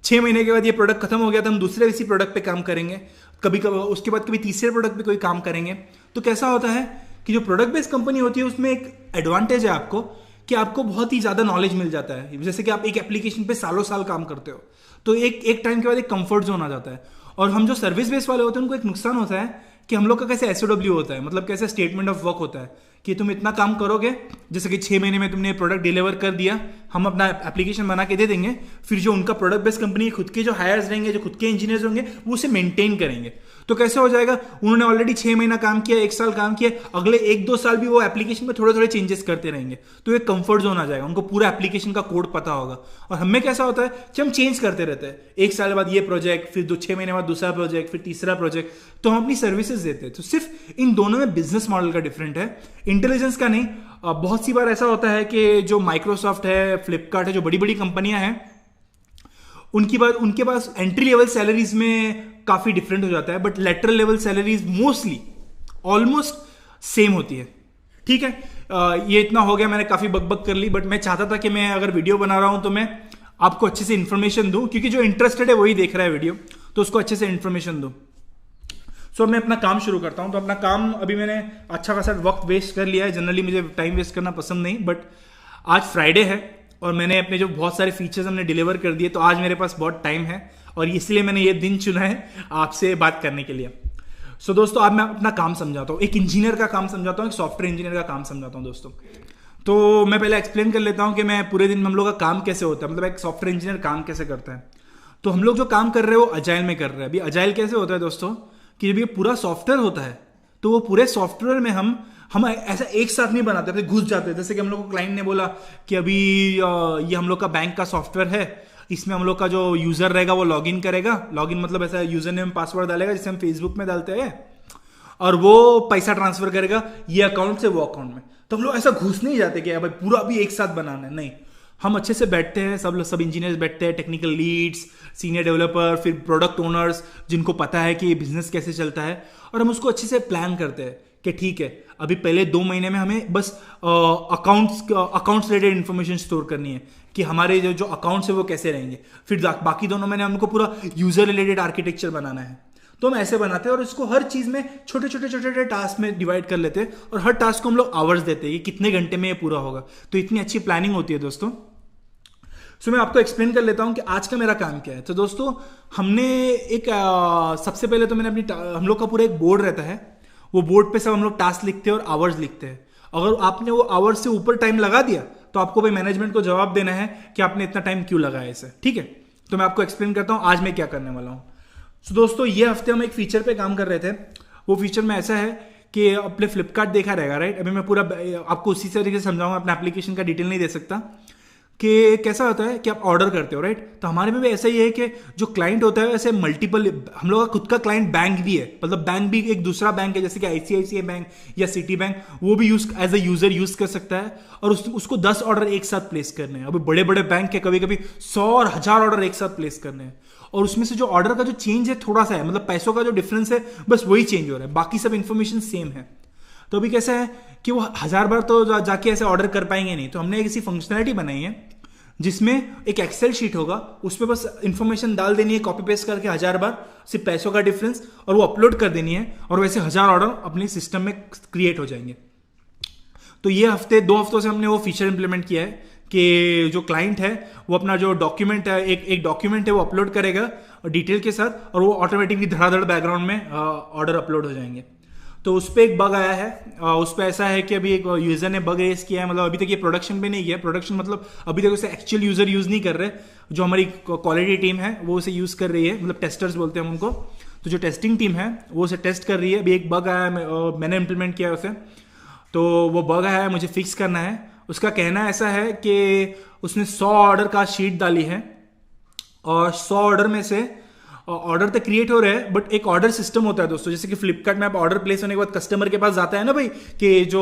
6 महीने के बाद ये प्रोडक्ट खत्म हो गया तो हम दूसरे इसी प्रोडक्ट पे काम करेंगे, कभी उसके बाद कभी तीसरे प्रोडक्ट पे कोई काम करेंगे। तो कैसा होता है कि जो प्रोडक्ट बेस्ड कंपनी होती है उसमें एक एडवांटेज है आपको कि आपको बहुत ही ज्यादा नॉलेज मिल जाता है। जैसे कि आप एक एप्लीकेशन पे सालों साल काम करते हो, तो एक टाइम के बाद एक कंफर्ट जोन आ जाता है। और हम जो सर्विस बेस्ड वाले होते हैं उनको एक नुकसान होता है कि हम लोग का कैसे एसओडब्ल्यू होता है, मतलब कैसे स्टेटमेंट ऑफ वर्क होता है कि तुम इतना काम करोगे, जैसे कि 6 महीने में तुमने प्रोडक्ट डिलीवर कर दिया, हम अपना एप्लीकेशन बना के दे देंगे, फिर जो उनका प्रोडक्ट बेस्ड कंपनी खुद के जो हायर्स रहेंगे, जो खुद के इंजीनियर्स होंगे, वो उसे मेंटेन करेंगे। तो कैसे हो जाएगा, उन्होंने ऑलरेडी 6 महीना काम किया, 1 साल काम किया, अगले 1-2 साल भी वो एप्लीकेशन में थोड़े थोड़े चेंजेस करते रहेंगे, तो एक कंफर्ट जोन आ जाएगा, उनको पूरा एप्लीकेशन का कोड पता होगा। और हमें कैसा होता है कि हम चेंज करते रहते हैं, 1 साल बाद ये प्रोजेक्ट, फिर 6 महीने बाद दूसरा प्रोजेक्ट, फिर तीसरा प्रोजेक्ट, तो हम अपनी सर्विसेज देते हैं। तो सिर्फ इन दोनों में बिजनेस मॉडल का डिफरेंट है, इंटेलिजेंस का नहीं। बहुत सी बार ऐसा होता है कि जो माइक्रोसॉफ्ट है, फ्लिपकार्ट है, जो बड़ी बड़ी कंपनियां हैं, उनके पास एंट्री लेवल सैलरीज में काफी डिफरेंट हो जाता है, but lateral level salaries mostly almost same होती है। ठीक है, ये इतना हो गया, मैंने काफ़ी बकबक कर ली, बट मैं चाहता था कि मैं अगर वीडियो बना रहा हूँ तो मैं आपको अच्छे से इन्फॉर्मेशन दूँ, क्योंकि जो इंटरेस्टेड है वही देख रहा है वीडियो, तो उसको अच्छे से इन्फॉर्मेशन दूँ। सो मैं अपना काम शुरू करता हूँ। तो अपना काम अभी मैंने अच्छा खासा वक्त वेस्ट कर लिया है। जनरली मुझे टाइम वेस्ट करना पसंद नहीं, बट आज फ्राइडे है और मैंने अपने जो बहुत सारे फीचर्स हमने डिलीवर कर दिए, तो आज मेरे पास बहुत टाइम है और इसलिए मैंने ये दिन चुना है आपसे बात करने के लिए। सो दोस्तों, अब मैं अपना काम समझाता हूँ, एक इंजीनियर का काम समझाता हूँ, एक सॉफ्टवेयर इंजीनियर का काम समझाता हूँ दोस्तों। तो मैं पहले एक्सप्लेन कर लेता हूँ कि मैं पूरे दिन हम लोग का काम कैसे होता है, मतलब एक सॉफ्टवेयर इंजीनियर काम कैसे करता है। तो हम लोग जो काम कर रहे हैं वो अजाइल में कर रहे हैं। अभी अजाइल कैसे होता है दोस्तों, कि जब ये पूरा सॉफ्टवेयर होता है तो वो पूरे सॉफ्टवेयर में हम ऐसा एक साथ नहीं बनाते थे, घुस जाते। जैसे कि हम लोग को क्लाइंट ने बोला कि अभी ये हम लोग का बैंक का सॉफ्टवेयर है, इसमें हम लोग का जो यूजर रहेगा वो लॉगिन करेगा। लॉगिन मतलब ऐसा यूजर नेम पासवर्ड डालेगा जैसे हम फेसबुक में डालते हैं, और वो पैसा ट्रांसफर करेगा ये अकाउंट से वो अकाउंट में। तो हम लोग ऐसा घुस नहीं जाते कि भाई पूरा अभी एक साथ बनाना है, नहीं। हम अच्छे से बैठते हैं, सब इंजीनियर्स बैठते हैं, टेक्निकल लीड्स, सीनियर डेवलपर, फिर प्रोडक्ट ओनर्स जिनको पता है कि बिजनेस कैसे चलता है, और हम उसको अच्छे से प्लान करते हैं कि ठीक है अभी पहले 2 महीने में हमें बस अकाउंट्स रिलेटेड इन्फॉर्मेशन स्टोर करनी है कि हमारे जो अकाउंट्स है वो कैसे रहेंगे। फिर बाकी 2 महीने हमको पूरा यूजर रिलेटेड आर्किटेक्चर बनाना है। तो हम ऐसे बनाते हैं और इसको हर चीज में छोटे छोटे टास्क में डिवाइड कर लेते हैं, और हर टास्क को हम लोग आवर्स देते हैं कि कितने घंटे में ये पूरा होगा। तो इतनी अच्छी प्लानिंग होती है दोस्तों। सो मैं आपको एक्सप्लेन कर लेता हूं कि आज का मेरा काम क्या है। तो दोस्तों, हमने एक सबसे पहले तो मैंने हम लोग का पूरा एक बोर्ड रहता है, वो बोर्ड पे सब हम लोग टास्क लिखते हैं और आवर्स लिखते हैं। अगर आपने वो आवर्स से ऊपर टाइम लगा दिया तो आपको भाई मैनेजमेंट को जवाब देना है कि आपने इतना टाइम क्यों लगाया इसे। ठीक है, तो मैं आपको एक्सप्लेन करता हूं आज मैं क्या करने वाला हूं। सो दोस्तों, ये हफ्ते हम एक फीचर पे काम कर रहे थे। वो फीचर में ऐसा है कि अपने फ्लिपकार्ट देखा रहेगा, राइट। अभी मैं पूरा आपको उसी तरीके से समझाऊंगा, अपने एप्लीकेशन का डिटेल नहीं दे सकता। कि कैसा होता है कि आप ऑर्डर करते हो, राइट। तो हमारे में भी ऐसा ही है कि जो क्लाइंट होता है ऐसे मल्टीपल, हम लोग का खुद का क्लाइंट बैंक भी है, मतलब बैंक भी एक दूसरा बैंक है, जैसे कि आईसीआईसीआई बैंक या सिटी बैंक, वो भी use as a user use कर सकता है, और उसको 10 ऑर्डर एक साथ प्लेस करने हैं। अभी बड़े बड़े बैंक के कभी कभी 100 और 1000 ऑर्डर एक साथ प्लेस करने हैं, और उसमें से जो ऑर्डर का जो चेंज है थोड़ा सा है, मतलब पैसों का जो डिफरेंस है बस वही चेंज हो रहा है, बाकी सब इंफॉर्मेशन सेम है। तो अभी कैसा है कि वो 1000 बार तो जाके ऐसे ऑर्डर कर पाएंगे नहीं। तो हमने एक ऐसी फंक्शनलिटी बनाई है जिसमें एक एक्सेल शीट होगा, उसमें बस इंफॉर्मेशन डाल देनी है कॉपी पेस्ट करके 1000 बार, सिर्फ पैसों का डिफरेंस, और वो अपलोड कर देनी है, और वैसे 1000 ऑर्डर अपने सिस्टम में क्रिएट हो जाएंगे। तो ये 2 हफ्तों से हमने वो फीचर इंप्लीमेंट किया है कि जो क्लाइंट है वो अपना जो डॉक्यूमेंट है, एक डॉक्यूमेंट है वो अपलोड करेगा डिटेल के साथ, और वो ऑटोमेटिकली धड़ाधड़ बैकग्राउंड में ऑर्डर अपलोड हो जाएंगे। तो उस पर एक बग आया है, उस पर ऐसा है कि अभी एक यूजर ने बग रेस किया है, मतलब अभी तक ये प्रोडक्शन पे नहीं किया। प्रोडक्शन मतलब अभी तक उसे एक्चुअल यूजर यूज नहीं कर रहे, जो हमारी क्वालिटी टीम है वो उसे यूज कर रही है, मतलब टेस्टर्स बोलते हैं हम उनको। तो जो टेस्टिंग टीम है वो उसे टेस्ट कर रही है। अभी एक बग आया, मैंने इंप्लीमेंट किया उसे, तो वो बग आया है, मुझे फिक्स करना है। उसका कहना ऐसा है कि उसने 100 ऑर्डर का शीट डाली है, और 100 ऑर्डर में से ऑर्डर तो क्रिएट हो रहे हैं, बट एक ऑर्डर सिस्टम होता है दोस्तों। जैसे कि फ्लिपकार्ट में आप ऑर्डर प्लेस होने के बाद कस्टमर के पास जाता है ना भाई, कि जो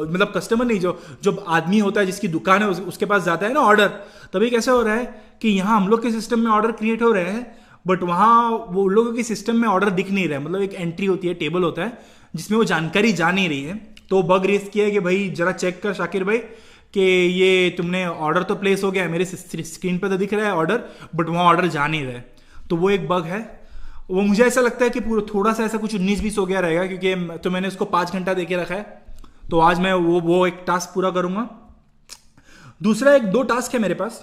मतलब कस्टमर नहीं, जो आदमी होता है जिसकी दुकान है उसके पास जाता है ना ऑर्डर। तभी कैसे हो रहा है कि यहाँ हम लोग के सिस्टम में ऑर्डर क्रिएट हो रहे हैं, बट वहाँ वो लोगों के सिस्टम में ऑर्डर दिख नहीं रहा है। मतलब एक एंट्री होती है, टेबल होता है जिसमें वो जानकारी जा नहीं रही है। तो बग रेस किया है कि भाई जरा चेक कर शाकिर भाई कि ये तुमने ऑर्डर तो प्लेस हो गया है, मेरे स्क्रीन पर तो दिख रहा है ऑर्डर, बट वहाँ ऑर्डर जा नहीं रहा है। तो वो एक बग है। वो मुझे ऐसा लगता है कि पूरा थोड़ा सा ऐसा कुछ 19-20 हो गया रहेगा, क्योंकि तो मैंने उसको 5 घंटा देके रखा है। तो आज मैं वो एक टास्क पूरा करूंगा। दूसरा 2 टास्क है मेरे पास।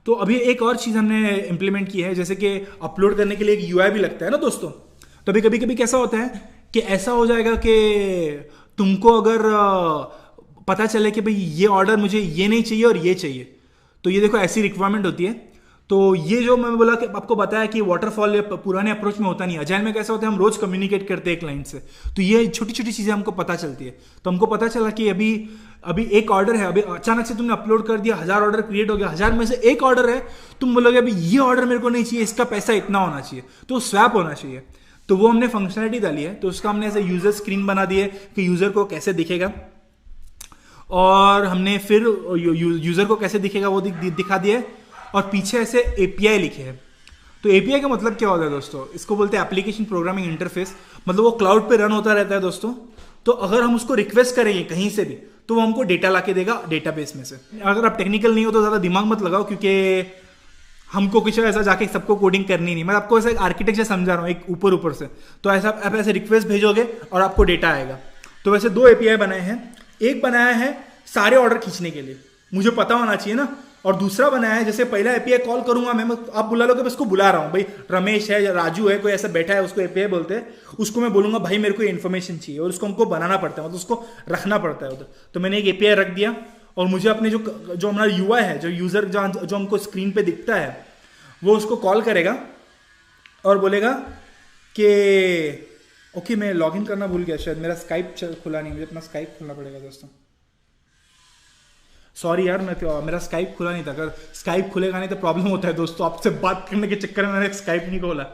तो अभी एक और चीज हमने इंप्लीमेंट की है, जैसे कि अपलोड करने के लिए एक यूआई भी लगता है ना दोस्तों। तो अभी कभी कैसा होता है कि ऐसा हो जाएगा कि तुमको अगर पता चले कि भाई ये ऑर्डर मुझे ये नहीं चाहिए और ये चाहिए, तो ये देखो ऐसी रिक्वायरमेंट होती है। तो ये जो मैं बोला कि आपको बताया कि वाटरफॉल पुराने अप्रोच में होता नहीं, अजाइल में कैसा होता है हम रोज कम्युनिकेट करते हैं क्लाइंट से, तो ये छोटी छोटी चीजें हमको पता चलती है। तो हमको पता चला कि अभी एक ऑर्डर है, अभी अचानक से तुमने अपलोड कर दिया, 1000 ऑर्डर क्रिएट हो गया, 1000 में से एक ऑर्डर है, तुम बोलोगे अभी ये ऑर्डर मेरे को नहीं चाहिए, इसका पैसा इतना होना चाहिए, तो स्वैप होना चाहिए। तो वो हमने फंक्शनलिटी डाली है। तो उसका हमने ऐसे यूजर स्क्रीन बना दी है कि यूजर को कैसे दिखेगा, और हमने फिर यूजर को कैसे दिखेगा वो दिखा दिया है, और पीछे ऐसे एपीआई लिखे हैं। तो एपीआई का मतलब क्या होता है दोस्तों, इसको बोलते हैं एप्लीकेशन प्रोग्रामिंग इंटरफेस। मतलब वो क्लाउड पे रन होता रहता है दोस्तों, तो अगर हम उसको रिक्वेस्ट करेंगे कहीं से भी तो वो हमको डेटा ला के देगा डेटाबेस में से। अगर आप टेक्निकल नहीं हो तो ज़्यादा दिमाग मत लगाओ, क्योंकि हमको कुछ ऐसा जाके सबको कोडिंग करनी नहीं। मैं आपको ऐसा एक आर्किटेक्चर समझा रहा हूँ एक ऊपर ऊपर से। तो ऐसा आप ऐसे रिक्वेस्ट भेजोगे और आपको डेटा आएगा। तो वैसे 2 API बनाए हैं। एक बनाया है सारे ऑर्डर खींचने के लिए, मुझे पता होना चाहिए ना, और दूसरा बनाया है जैसे पहला API कॉल करूंगा मैं, आप बुला लो कि मैं उसको बुला रहा हूँ, भाई रमेश है या राजू है, कोई ऐसा बैठा है, उसको API बोलते हैं, उसको मैं बोलूंगा भाई मेरे को इन्फॉर्मेशन चाहिए, और उसको हमको बनाना पड़ता है, मतलब उसको रखना पड़ता है उधर। तो मैंने एक API रख दिया और मुझे अपने जो हमारा UI है, जो यूजर जो हमको स्क्रीन पे दिखता है, वो उसको कॉल करेगा और बोलेगा कि ओके मैं लॉगिन करना भूल गया, शायद मेरा स्काइप खुला नहीं, मुझे अपना स्काइप खोलना पड़ेगा दोस्तों। सॉरी यार, मेरा स्काइप खुला नहीं था। अगर स्काइप खुलेगा नहीं तो प्रॉब्लम होता है दोस्तों, आपसे बात करने के चक्कर में मैंने स्काइप नहीं खोला।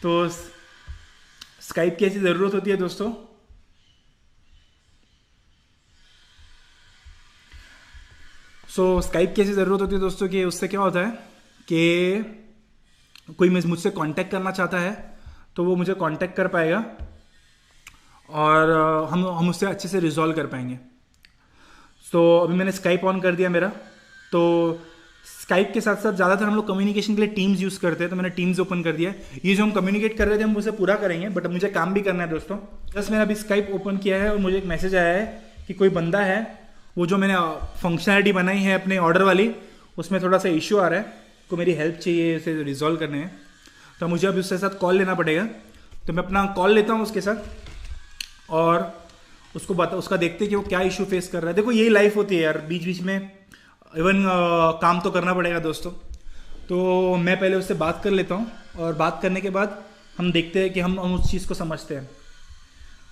तो स्काइप की ऐसी ज़रूरत होती है दोस्तों। स्काइप की ऐसी ज़रूरत होती है दोस्तों कि उससे क्या होता है कि कोई मुझसे कांटेक्ट करना चाहता है तो वो मुझे कांटेक्ट कर पाएगा और हम उससे अच्छे से रिजॉल्व कर पाएंगे। तो अभी मैंने स्काइप ऑन कर दिया मेरा। तो स्काइप के साथ साथ ज़्यादातर हम लोग कम्युनिकेशन के लिए टीम्स यूज़ करते हैं, तो मैंने टीम्स ओपन कर दिया है। ये जो हम कम्युनिकेट कर रहे थे हम उसे पूरा करेंगे, बट अब मुझे काम भी करना है दोस्तों। बस मैंने अभी स्काइप ओपन किया है और मुझे एक मैसेज आया है कि कोई बंदा है, वो जो मैंने फंक्शनलिटी बनाई है अपने ऑर्डर वाली, उसमें थोड़ा सा इशू आ रहा है, को मेरी हेल्प चाहिए इसे रिजॉल्व करने में। तो मुझे अभी उसके साथ कॉल लेना पड़ेगा। तो मैं अपना कॉल लेता हूँ उसके साथ और उसका देखते हैं कि वो क्या इशू फेस कर रहा है। देखो यही लाइफ होती है यार, बीच बीच में इवन काम तो करना पड़ेगा दोस्तों। तो मैं पहले उससे बात कर लेता हूँ और बात करने के बाद हम देखते हैं कि हम उस चीज़ को समझते हैं।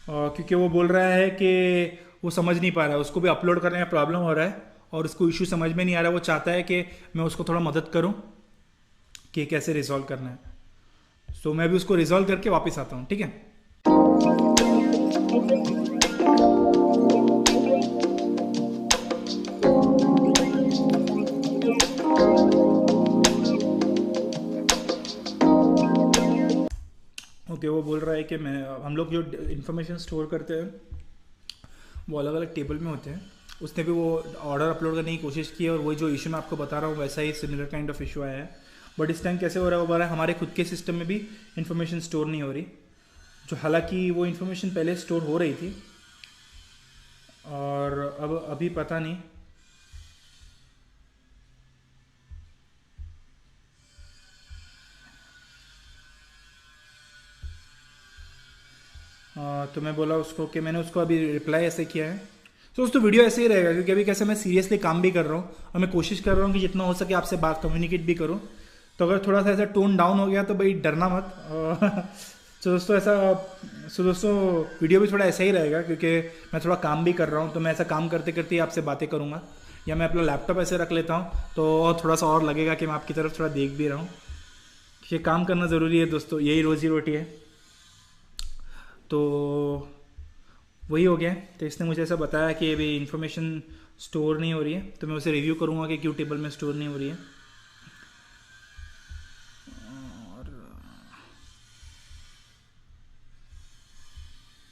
क्योंकि वो बोल रहा है कि वो समझ नहीं पा रहा है, उसको भी अपलोड करने में प्रॉब्लम हो रहा है और उसको इशू समझ में नहीं आ रहा है। वो चाहता है कि मैं उसको थोड़ा मदद करूँ कि कैसे रिजॉल्व करना है। तो मैं भी उसको रिजॉल्व करके वापस आता हूँ, ठीक है। ओके, वो बोल रहा है कि हम लोग जो इन्फॉर्मेशन स्टोर करते हैं वो अलग अलग टेबल में होते हैं। उसने भी वो ऑर्डर अपलोड करने की कोशिश की है और वही जो इशू मैं आपको बता रहा हूँ वैसा ही सिमिलर काइंड ऑफ इशू आया है। बट इस टाइम कैसे हो रहा है वो बोल रहा है हमारे खुद के सिस्टम में भी इन्फॉर्मेशन स्टोर नहीं हो रही, जो हालांकि वो इन्फॉर्मेशन पहले स्टोर हो रही थी और अब अभी पता नहीं। तो मैं बोला उसको कि मैंने उसको अभी रिप्लाई ऐसे किया है। तो दोस्तों वीडियो ऐसे ही रहेगा क्योंकि अभी कैसे मैं सीरियसली काम भी कर रहा हूँ और मैं कोशिश कर रहा हूँ कि जितना हो सके आपसे बात कम्युनिकेट भी करूँ। तो अगर थोड़ा सा ऐसा टोन डाउन हो गया तो भाई डरना मत। तो दोस्तों वीडियो भी थोड़ा ऐसा ही रहेगा क्योंकि मैं थोड़ा काम भी कर रहा हूँ। तो मैं ऐसा काम करते करते ही आपसे बातें करूँगा, या मैं अपना लैपटॉप ऐसे रख लेता हूँ तो और थोड़ा सा और लगेगा कि मैं आपकी तरफ थोड़ा देख भी रहा हूँ। ये काम करना ज़रूरी है दोस्तों, यही रोज़ी रोटी है। तो वही हो गया। तो इसने मुझे ऐसा बताया कि अभी इन्फॉर्मेशन स्टोर नहीं हो रही है, तो मैं उसे रिव्यू करूँगा कि क्यों टेबल में स्टोर नहीं हो रही है। और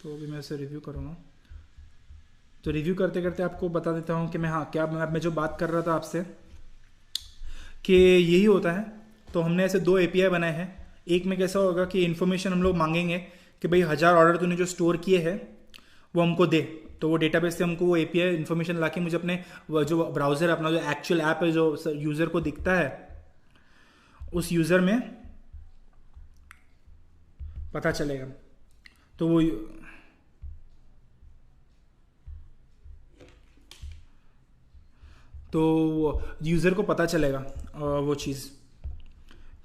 तो अभी मैं उसे रिव्यू करूँगा। तो रिव्यू करते करते आपको बता देता हूँ कि मैं जो बात कर रहा था आपसे कि यही होता है। तो हमने ऐसे 2 API बनाए हैं। एक में कैसा होगा कि इन्फॉर्मेशन हम लोग मांगेंगे कि भाई 1000 ऑर्डर तूने जो स्टोर किए हैं वो हमको दे, तो वो डेटाबेस से हमको वो API इन्फॉर्मेशन लाके मुझे अपने जो ब्राउज़र अपना जो एक्चुअल ऐप है जो यूज़र को दिखता है उस यूज़र में पता चलेगा। तो वो यूज़र को पता चलेगा वो चीज़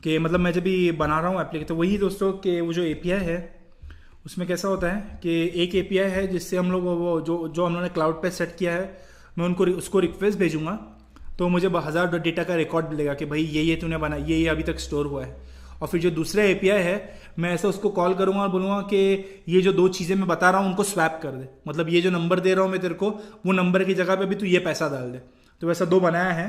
कि मतलब मैं जब भी बना रहा हूँ एप्लीकेशन। तो वही दोस्तों कि वो जो API है उसमें कैसा होता है कि एक API है जिससे हम लोग वो जो हम लोगों ने क्लाउड पे सेट किया है, मैं उसको रिक्वेस्ट भेजूंगा तो मुझे 1000 डेटा का रिकॉर्ड मिलेगा कि भाई ये तूने बना, ये अभी तक स्टोर हुआ है। और फिर जो दूसरा API है मैं ऐसा उसको कॉल करूंगा और बोलूँगा कि ये जो 2 चीज़ें मैं बता रहा हूँ उनको स्वैप कर दे, मतलब ये जो नंबर दे रहा हूँ मैं तेरे को वो नंबर की जगह पे भी तू ये पैसा डाल दे। तो वैसा 2 बनाया है।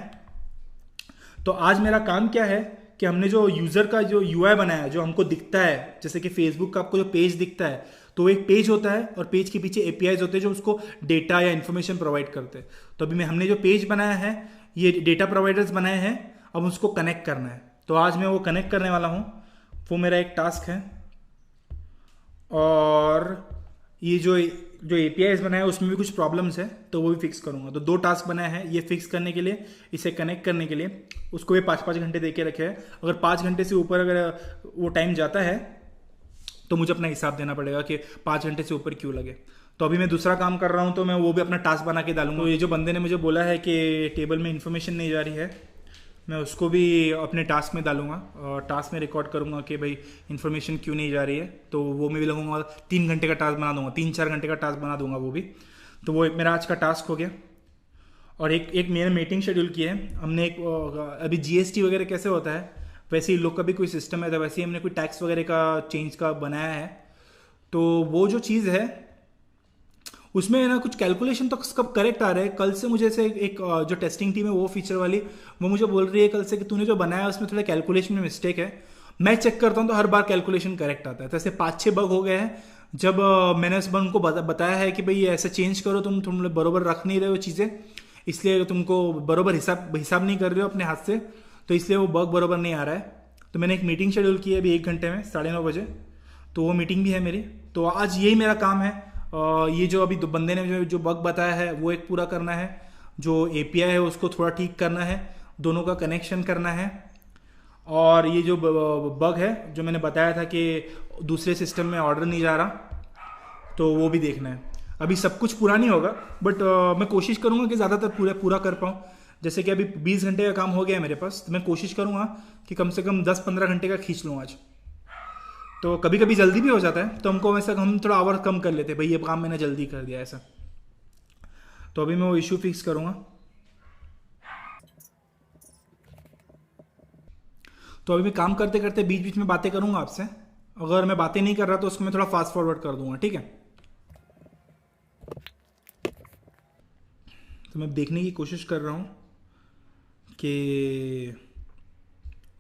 तो आज मेरा काम क्या है कि हमने जो यूज़र का जो UI बनाया है जो हमको दिखता है, जैसे कि फेसबुक का आपको जो पेज दिखता है तो एक पेज होता है और पेज के पीछे एपीआईज होते हैं जो उसको डेटा या इन्फॉर्मेशन प्रोवाइड करते हैं। तो अभी हमने जो पेज बनाया है ये डेटा प्रोवाइडर्स बनाए हैं, अब उसको कनेक्ट करना है। तो आज मैं वो कनेक्ट करने वाला हूँ, वो मेरा एक टास्क है। और ये जो एपीआईज बनाया है उसमें भी कुछ प्रॉब्लम्स है तो वो भी फिक्स करूँगा। तो 2 टास्क बनाए हैं, ये फिक्स करने के लिए, इसे कनेक्ट करने के लिए। उसको भी 5-5 घंटे दे के रखे हैं। अगर 5 घंटे से ऊपर अगर वो टाइम जाता है तो मुझे अपना हिसाब देना पड़ेगा कि 5 घंटे से ऊपर क्यों लगे। तो अभी मैं दूसरा काम कर रहा हूँ, तो मैं वो भी अपना टास्क बना के डालूंगा। तो ये जो बंदे ने मुझे बोला है कि टेबल में इन्फॉर्मेशन नहीं जा रही है, मैं उसको भी अपने टास्क में डालूंगा और टास्क में रिकॉर्ड करूंगा कि भाई इन्फॉर्मेशन क्यों नहीं जा रही है। तो वो मैं भी लगूंगा 3 घंटे का टास्क बना दूंगा, 3-4 घंटे का टास्क बना दूंगा वो भी। तो वो एक मेरा आज का टास्क हो गया। और एक मैंने मीटिंग शेड्यूल की है हमने। एक अभी जीएसटी वगैरह कैसे होता है वैसे ही लोग का भी कोई सिस्टम है, तो वैसे ही हमने कोई टैक्स वगैरह का चेंज का बनाया है। तो वो जो चीज़ है उसमें ना कुछ कैलकुलेशन तो कब करेक्ट आ रहा है। कल से मुझे से एक जो टेस्टिंग टीम है वो फीचर वाली, वो मुझे बोल रही है कल से कि तूने जो बनाया उसमें थोड़ा कैलकुलेशन में मिस्टेक है। मैं चेक करता हूँ तो हर बार कैलकुलेशन करेक्ट आता है। तो ऐसे 5-6 बग हो गए हैं। जब मैंने उस बग को बताया है कि भाई ये ऐसे चेंज करो, तुम बरोबर रख नहीं रहे हो चीज़ें, इसलिए तुमको बरोबर हिसाब नहीं कर रहे हो अपने हाथ से, तो इसलिए वो बग बरोबर नहीं आ रहा है। तो मैंने एक मीटिंग शेड्यूल की है अभी 1 घंटे में 9:30 बजे। तो वो मीटिंग भी है मेरी। तो आज यही मेरा काम है। ये जो अभी बंदे ने जो बग बताया है वो एक पूरा करना है, जो एपीआई है उसको थोड़ा ठीक करना है, दोनों का कनेक्शन करना है। और ये जो बग है जो मैंने बताया था कि दूसरे सिस्टम में ऑर्डर नहीं जा रहा, तो वो भी देखना है। अभी सब कुछ पूरा नहीं होगा बट मैं कोशिश करूँगा कि ज़्यादातर पूरा कर पाऊँ। जैसे कि अभी 20 घंटे का काम हो गया है मेरे पास, तो मैं कोशिश करूँगा कि कम से कम 10-15 घंटे का खींच लूँ आज। तो कभी कभी जल्दी भी हो जाता है, तो हमको वैसा हम थोड़ा आवर कम कर लेते हैं, भाई ये काम मैंने जल्दी कर दिया ऐसा। तो अभी मैं वो इशू फिक्स करूँगा। तो अभी मैं काम करते करते बीच बीच में बातें करूँगा आपसे। अगर मैं बातें नहीं कर रहा तो उसको मैं थोड़ा फास्ट फॉरवर्ड कर दूंगा, ठीक है। तो मैं देखने की कोशिश कर रहा हूँ कि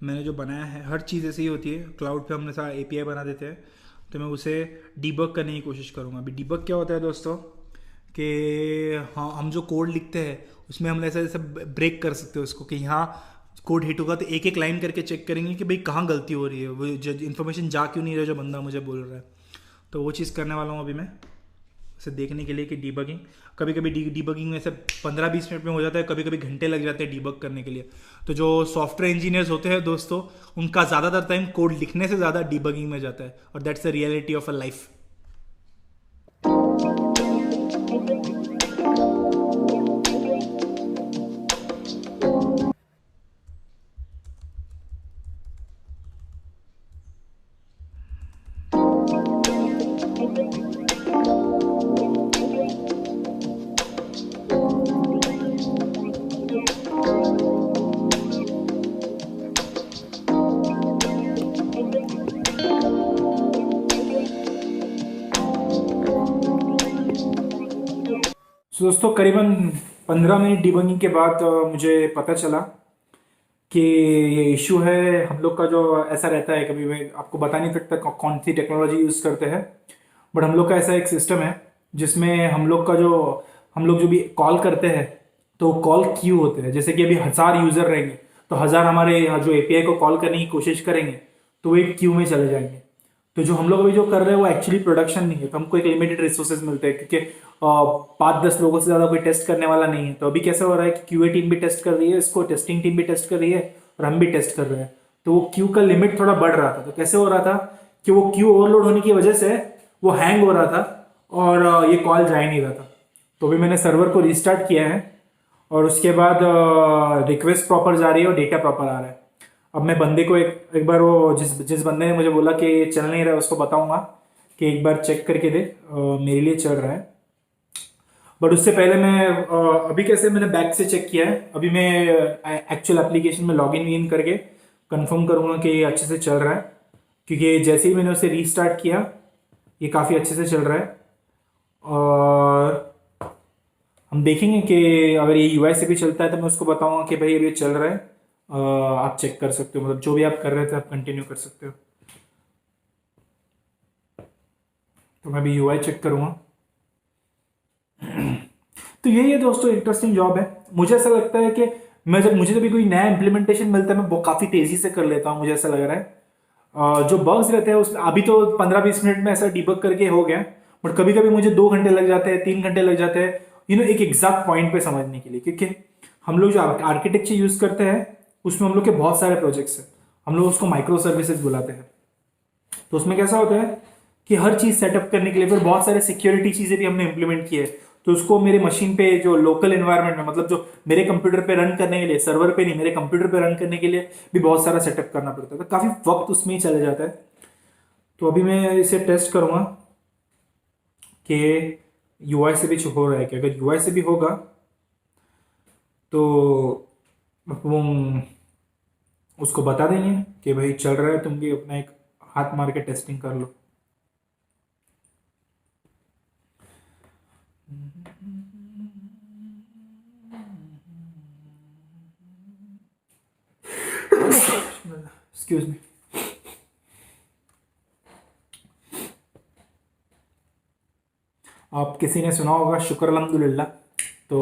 मैंने जो बनाया है हर चीज़ ऐसे ही होती है। क्लाउड पे हम सारा एपीआई बना देते हैं, तो मैं उसे डीबग करने की कोशिश करूँगा। अभी डीबग क्या होता है दोस्तों कि हाँ, हम जो कोड लिखते हैं उसमें हम ऐसा ऐसा ब्रेक कर सकते हैं उसको कि यहाँ कोड हिट होगा तो एक एक लाइन करके चेक करेंगे कि भाई कहाँ गलती हो रही है, वो जो इन्फॉर्मेशन जा क्यों नहीं रहा जो बंदा मुझे बोल रहा है। तो वो चीज़ करने वाला हूँ अभी मैं, उसे देखने के लिए कि डीबगिंग कभी कभी डीबगिंग में से 15-20 मिनट में हो जाता है, कभी कभी घंटे लग जाते हैं डीबग करने के लिए। तो जो सॉफ्टवेयर इंजीनियर्स होते हैं दोस्तों, उनका ज़्यादातर टाइम कोड लिखने से ज़्यादा डीबगिंग में जाता है, और that's the reality of a life. तो दोस्तों करीबन 15 मिनट डिबगिंग के बाद मुझे पता चला कि ये इशू है हम लोग का। जो ऐसा रहता है, कभी मैं आपको बता नहीं सकता कौन सी टेक्नोलॉजी यूज़ करते हैं, बट हम लोग का ऐसा एक सिस्टम है जिसमें हम लोग जो भी कॉल करते हैं तो कॉल क्यू होते हैं। जैसे कि अभी 1000 यूज़र रहेंगे तो 1000 हमारे यहाँ जो एपीआई को कॉल करने की कोशिश करेंगे तो वो एक क्यू में चले जाएंगे। तो जो हम लोग अभी जो कर रहे हैं वो एक्चुअली प्रोडक्शन नहीं है, तो हमको एक लिमिटेड रिसोर्सेज मिलते हैं क्योंकि 5-10 लोगों से ज़्यादा कोई टेस्ट करने वाला नहीं है। तो अभी कैसे हो रहा है कि क्यूए टीम भी टेस्ट कर रही है इसको, टेस्टिंग टीम भी टेस्ट कर रही है और हम भी टेस्ट कर रहे हैं। तो वो क्यू का लिमिट थोड़ा बढ़ रहा था। तो कैसे हो रहा था कि वो क्यू ओवरलोड होने की वजह से वो हैंग हो रहा था और ये कॉल जा ही नहीं रहा था। तो अभी मैंने सर्वर को रिस्टार्ट किया है और उसके बाद रिक्वेस्ट प्रॉपर जा रही है और डेटा प्रॉपर आ रहा है। अब मैं बंदे को एक बार वो जिस बंदे ने मुझे बोला कि चल नहीं रहा है उसको बताऊंगा कि एक बार चेक करके दे मेरे लिए चल रहा है। बट उससे पहले मैं अभी कैसे मैंने बैक से चेक किया है। अभी मैं एक्चुअल एप्लीकेशन में लॉगिन इन करके कंफर्म करूंगा कि ये अच्छे से चल रहा है, क्योंकि जैसे ही मैंने उसे रीस्टार्ट किया ये काफ़ी अच्छे से चल रहा है। और हम देखेंगे कि अगर ये यूआई से भी चलता है तो मैं उसको बताऊंगा कि भाई अभी चल रहा है, आप चेक कर सकते हो, मतलब जो भी आप कर रहे थे आप कंटिन्यू कर सकते हो। तो मैं भी यूआई चेक करूँगा। तो यही है दोस्तों, इंटरेस्टिंग जॉब है। मुझे ऐसा लगता है कि मुझे जब भी कोई नया इंप्लीमेंटेशन मिलता है मैं वो काफ़ी तेज़ी से कर लेता हूँ, मुझे ऐसा लग रहा है। जो बग्स रहते हैं उसमें अभी तो 15-20 मिनट में ऐसा डिबग करके हो गया, बट कभी कभी मुझे 2 घंटे लग जाते हैं, 3 घंटे लग जाते हैं, एक एग्जैक्ट पॉइंट पे समझने के लिए। क्योंकि हम लोग जो आर्किटेक्चर यूज करते हैं उसमें हम लोग के बहुत सारे प्रोजेक्ट्स हैं, हम लोग उसको माइक्रो सर्विसेज बुलाते हैं। तो उसमें कैसा होता है कि हर चीज़ सेटअप करने के लिए फिर बहुत सारे सिक्योरिटी चीज़ें भी हमने इंप्लीमेंट की है। तो उसको मेरे मशीन पे जो लोकल एनवायरनमेंट में, मतलब जो मेरे कंप्यूटर पे रन करने के लिए, सर्वर पे नहीं मेरे कंप्यूटर पे रन करने के लिए भी बहुत सारा सेटअप करना पड़ता है, तो काफ़ी वक्त उसमें ही चले जाता है। तो अभी मैं इसे टेस्ट करूँगा कि यूआई से भी हो रहा है कि अगर यूआई से भी होगा तो हम उसको बता देंगे कि भाई चल रहा है, तुम भी अपना एक हाथ मार के टेस्टिंग कर लो। Excuse me. आप किसी ने सुना होगा शुक्र अल्हम्दुलिल्लाह। तो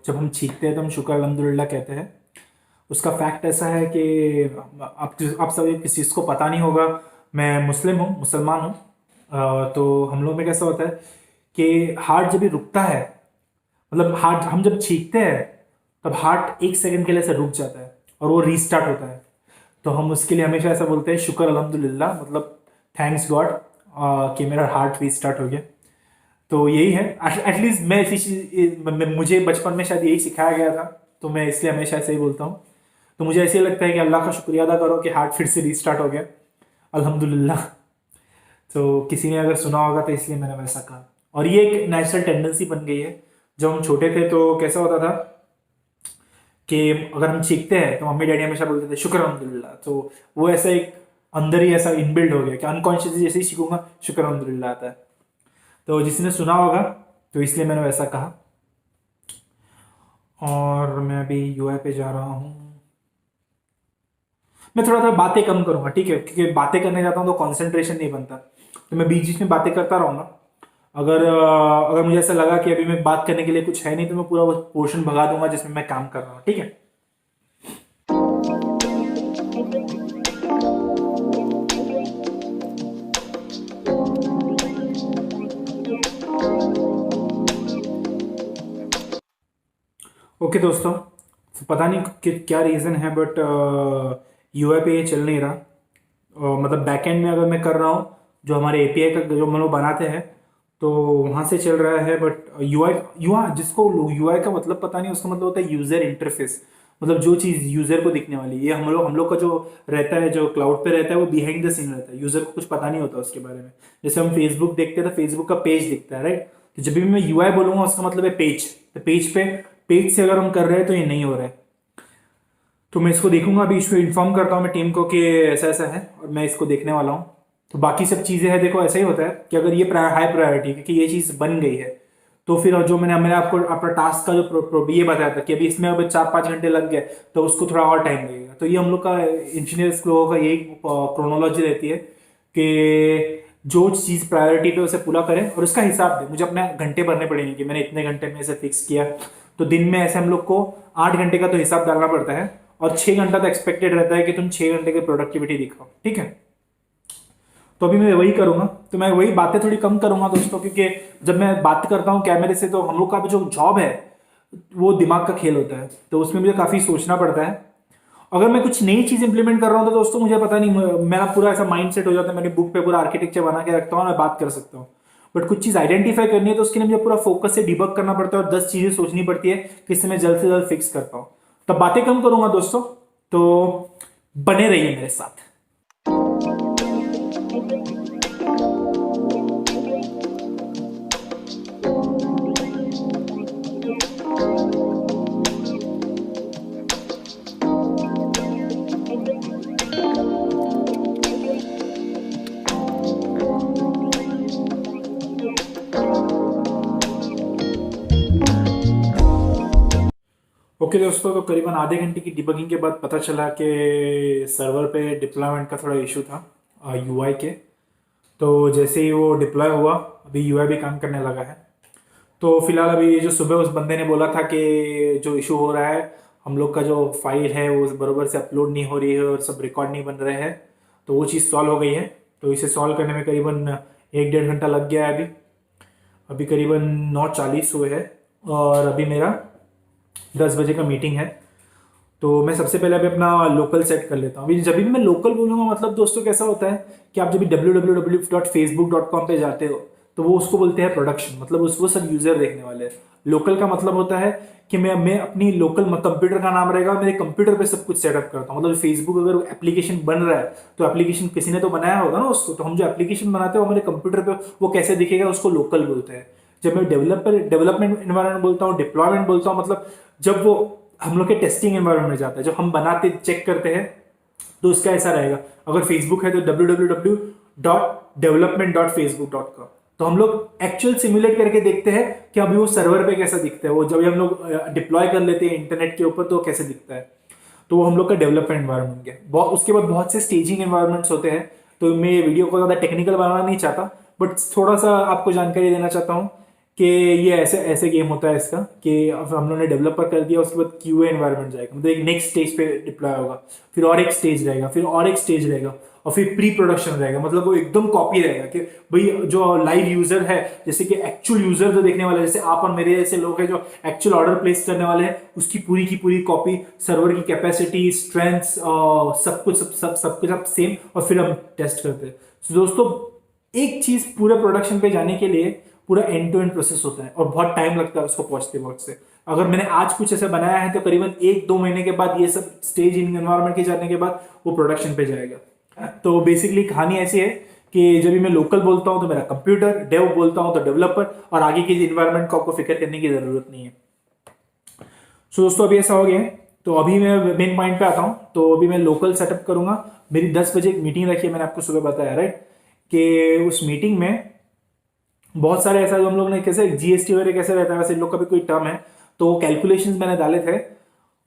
जब हम छींकते हैं तो हम शुक्र अल्हम्दुलिल्लाह कहते हैं। उसका फैक्ट ऐसा है कि आप सब किसी चीज़ को पता नहीं होगा, मैं मुस्लिम हूँ, मुसलमान हूँ। तो हम लोग में कैसा होता है कि हार्ट जब भी रुकता है, मतलब हार्ट हम जब छींकते हैं तब हार्ट 1 सेकंड के लिए ऐसे रुक जाता है और वो रीस्टार्ट होता है। तो हम उसके लिए हमेशा ऐसा बोलते हैं शुक्र अल्हम्दुलिल्लाह, मतलब थैंक्स गॉड कि मेरा हार्ट रीस्टार्ट हो गया। तो यही है, एटलीस्ट मैं इसी मुझे बचपन में शायद यही सिखाया गया था, तो मैं इसलिए हमेशा ऐसे ही बोलता हूँ। तो मुझे ऐसे लगता है कि अल्लाह का शुक्रिया अदा करो कि हार्ट फिर से रीस्टार्ट हो गया, अल्हम्दुलिल्लाह। तो किसी ने अगर सुना होगा तो इसलिए मैंने वैसा कहा। और ये एक नेचुरल टेंडेंसी बन गई है। जब हम छोटे थे तो कैसा होता था कि अगर हम सीखते हैं तो मम्मी डैडी हमेशा बोलते थे शुक्र अल्हम्दुलिल्लाह। तो वो ऐसा एक अंदर ही ऐसा इनबिल्ड हो गया कि अनकॉन्शियसली जैसे ही सीखूंगा शुक्र अल्हम्दुलिल्लाह आता है। तो जिसने सुना होगा तो इसलिए मैंने वैसा कहा। और मैं अभी यूआई पे जा रहा हूँ। मैं थोड़ा थोड़ा बातें कम करूंगा, ठीक है, क्योंकि बातें करने जाता हूँ तो कंसंट्रेशन नहीं बनता। तो मैं बीच बीच में बातें करता रहूंगा। अगर मुझे ऐसा लगा कि अभी मैं बात करने के लिए कुछ है नहीं तो मैं पूरा वो पोर्शन भगा दूंगा जिसमें मैं काम कर रहा हूँ, ठीक है। ओके दोस्तों, तो पता नहीं कि क्या रीज़न है, बट यूआई पे ये चल नहीं रहा। मतलब बैकएंड में अगर मैं कर रहा हूँ, जो हमारे एपीआई का जो हम लोग बनाते हैं तो वहाँ से चल रहा है, बट यूआई जिसको यूआई का मतलब पता नहीं, उसका मतलब होता है यूज़र इंटरफेस। मतलब जो चीज़ यूज़र को दिखने वाली, ये हम लोग का जो रहता है, जो क्लाउड पे रहता है, वो बिहाइंड द सीन रहता है, यूज़र को कुछ पता नहीं होता उसके बारे में। जैसे हम फेसबुक देखते हैं तो फेसबुक का पेज दिखता है, राइट। तो जब भी मैं यूआई बोलूँगा उसका मतलब है पेज। तो पेज से अगर हम कर रहे हैं तो ये नहीं हो रहा है। तो मैं इसको देखूंगा, अभी इसको इन्फॉर्म करता हूँ मैं टीम को कि ऐसा ऐसा है और मैं इसको देखने वाला हूँ। तो बाकी सब चीज़ें हैं, देखो ऐसा ही होता है कि अगर ये हाई प्रायोरिटी क्योंकि ये चीज़ बन गई है, तो फिर जो मैंने आपको अपना टास्क का जो ये बताया था कि अभी इसमें अब 4-5 घंटे लग गए तो उसको थोड़ा और टाइम लगेगा। तो ये हम लोग का इंजीनियर्स लोगों का यही क्रोनोलॉजी रहती है कि जो चीज़ प्रायोरिटी पे उसे पूरा करें और उसका हिसाब दें। मुझे अपने घंटे भरने पड़ेंगे कि मैंने इतने घंटे में इसे फिक्स किया। तो दिन में ऐसे हम लोग को 8 घंटे का तो हिसाब डालना पड़ता है और 6 घंटा तो एक्सपेक्टेड रहता है कि तुम 6 घंटे की प्रोडक्टिविटी दिखाओ, ठीक है। तो अभी मैं वही करूंगा, तो मैं वही बातें थोड़ी कम करूंगा दोस्तों, क्योंकि जब मैं बात करता हूँ कैमरे से तो हम लोग का जो जॉब है वो दिमाग का खेल होता है, तो उसमें मुझे काफ़ी सोचना पड़ता है। अगर मैं कुछ नई चीज़ इंप्लीमेंट कर रहा हूँ तो दोस्तों मुझे पता नहीं, मेरा पूरा ऐसा माइंड सेट हो जाता है, मैंने बुक पे पूरा आर्किटेक्चर बना के रखता हूँ, मैं बात कर सकता हूँ। बट कुछ चीज़ आइडेंटिफाई करनी है तो उसके लिए मुझे पूरा फोकस से डिबग करना पड़ता है और 10 चीज़ें सोचनी पड़ती है कि इससे मैं जल्द से जल्द फिक्स कर पाऊँ। तब बातें कम करूंगा दोस्तों, तो बने रहिए मेरे साथ। ओके दोस्तों, तो करीबन आधे घंटे की डिबगिंग के बाद पता चला कि सर्वर पे डिप्लॉयमेंट का थोड़ा इशू था यूआई के। तो जैसे ही वो डिप्लॉय हुआ, अभी यूआई भी काम करने लगा है। तो फिलहाल अभी ये जो सुबह उस बंदे ने बोला था कि जो इशू हो रहा है, हम लोग का जो फाइल है वो बरोबर से अपलोड नहीं हो रही है और सब रिकॉर्ड नहीं बन रहे हैं, तो वो चीज़ सॉल्व हो गई है। तो इसे सॉल्व करने में करीबन 1-1.5 घंटा लग गया है। अभी करीबन 9:40 हुए हैं और अभी मेरा 10 बजे का मीटिंग है। तो मैं सबसे पहले अभी अपना लोकल सेट कर लेता हूँ। अभी जब भी मैं लोकल बोलूँगा मतलब दोस्तों कैसा होता है कि आप जब भी www.facebook.com पे जाते हो तो वो उसको बोलते हैं प्रोडक्शन, मतलब उस वो सब यूजर देखने वाले हैं। लोकल का मतलब होता है कि मैं अपनी लोकल कंप्यूटर का नाम रहेगा, मेरे कंप्यूटर पे सब कुछ सेटअप करता हूँ। मतलब फेसबुक अगर एप्लीकेशन बन रहा है तो एप्लीकेशन किसी ने तो बनाया होगा ना उसको, तो हम जो एप्लीकेशन बनाते हैं वो हमारे कंप्यूटर पे वो कैसे दिखेगा उसको लोकल बोलते हैं। जब मैं डेवलपमेंट एनवायरनमेंट बोलता हूँ, डिप्लॉयमेंट बोलता हूँ, मतलब जब वो हम लोग के टेस्टिंग एनवायरनमेंट में जाता है, जब हम बनाते चेक करते हैं, तो उसका ऐसा रहेगा। अगर फेसबुक है तो www.development.facebook.com। तो हम लोग एक्चुअल सिमुलेट करके देखते हैं कि अभी वो सर्वर पे कैसा दिखता है, वो जब हम लोग डिप्लॉय कर लेते हैं इंटरनेट के ऊपर तो कैसे दिखता है। तो वो हम लोग का डेवलपमेंट एनवायरनमेंट है। उसके बाद बहुत से स्टेजिंग एनवायरनमेंट्स होते हैं। तो मैं ये वीडियो को ज़्यादा टेक्निकल बनाना नहीं चाहता, बट थोड़ा सा आपको जानकारी देना चाहता हूँ कि ये ऐसे ऐसे गेम होता है इसका कि अब हम लोगों ने डेवलपर कर दिया, उसके बाद क्यूए एनवायरनमेंट जाएगा, मतलब एक नेक्स्ट स्टेज पे डिप्लॉय होगा, फिर और एक स्टेज रहेगा, फिर और एक स्टेज रहेगा, और फिर प्री प्रोडक्शन रहेगा। मतलब वो एकदम कॉपी रहेगा कि भाई जो लाइव यूजर है, जैसे कि एक्चुअल यूजर जो देखने वाले, जैसे आप और मेरे जैसे लोग हैं जो एक्चुअल ऑर्डर प्लेस करने वाले हैं, उसकी पूरी की पूरी कॉपी, सर्वर की कैपेसिटी, स्ट्रेंथ, सब कुछ सब कुछ आप सेम, और फिर हम टेस्ट करते हैं। तो दोस्तों एक चीज पूरे प्रोडक्शन पे जाने के लिए पूरा एंड टू एंड प्रोसेस होता है और बहुत टाइम लगता है उसको पहुंचते वक्त से। अगर मैंने आज कुछ ऐसा बनाया है तो करीबन 1-2 महीने के बाद ये सब स्टेज इन एनवायरनमेंट के जाने के बाद वो प्रोडक्शन पे जाएगा। तो बेसिकली कहानी ऐसी है कि जब भी मैं लोकल बोलता हूँ तो मेरा कंप्यूटर, डेव बोलता हूँ तो डेवलपर, और आगे की इन्वायरमेंट को आपको फिक्र करने की जरूरत नहीं है। सो दोस्तों अभी ऐसा हो गया है, तो अभी मैं मेन पॉइंट पे आता हूँ। तो अभी मैं लोकल सेटअप करूंगा। मेरी 10 बजे एक मीटिंग रखी है, मैंने आपको सुबह बताया राइट, कि उस मीटिंग में बहुत सारे ऐसा जो हम लोग ने कैसे जीएसटी वगैरह कैसे रहता है वैसे इन लोग का भी कोई टर्म है, तो वो कैलकुलेशंस मैंने डाले थे।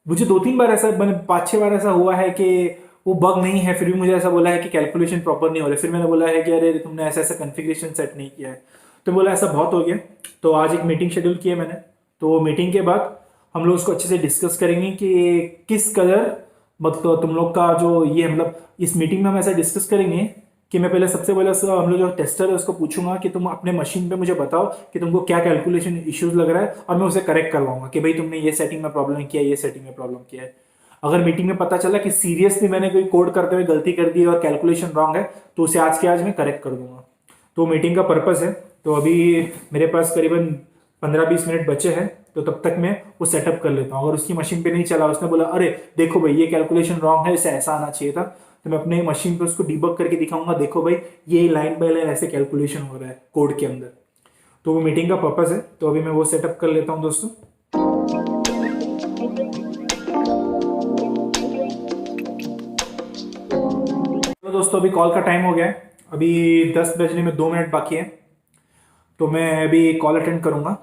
मुझे 2-3 बार ऐसा, मैंने 5-6 बार ऐसा हुआ है कि वो बग नहीं है, फिर भी मुझे ऐसा बोला है कि कैलकुलेशन प्रॉपर नहीं हो रहा। फिर मैंने बोला है कि अरे तुमने ऐसा ऐसा कन्फिग्रेशन सेट नहीं किया है, तो बोला ऐसा बहुत हो गया। तो आज एक मीटिंग शेड्यूल की है मैंने, तो मीटिंग के बाद हम लोग उसको अच्छे से डिस्कस करेंगे कि किस कलर, मतलब तुम लोग का जो ये, मतलब इस मीटिंग में हम ऐसा डिस्कस करेंगे कि मैं पहले सबसे पहले हम लोग जो टेस्टर है उसको पूछूंगा कि तुम अपने मशीन पे मुझे बताओ कि तुमको क्या कैलकुलेशन इश्यूज लग रहा है, और मैं उसे करेक्ट करवाऊंगा कि भाई तुमने ये सेटिंग में प्रॉब्लम किया है, ये सेटिंग में प्रॉब्लम किया है। अगर मीटिंग में पता चला कि सीरियसली मैंने कोई कोड करते हुए गलती कर दी है और कैलकुलेशन रॉन्ग है, तो उसे आज के आज मैं करेक्ट कर दूंगा। तो मीटिंग का पर्पस है। तो अभी मेरे पास करीबन 15-20 मिनट बचे हैं, तो तब तक मैं वो सेटअप कर लेता हूँ। अगर उसकी मशीन पे नहीं चला, उसने बोला अरे देखो भाई ये कैलकुलेशन रॉन्ग है, इसे ऐसा आना चाहिए था, तो मैं अपने मशीन पे उसको डिबग करके दिखाऊंगा, देखो भाई ये लाइन बाय लाइन ऐसे कैलकुलेशन हो रहा है कोड के अंदर। तो वो मीटिंग का पर्पस है। तो अभी मैं वो सेटअप कर लेता हूँ दोस्तों। तो दोस्तों अभी कॉल का टाइम हो गया है, अभी 10 बजने में 2 मिनट बाकी है, तो मैं अभी कॉल अटेंड करूंगा।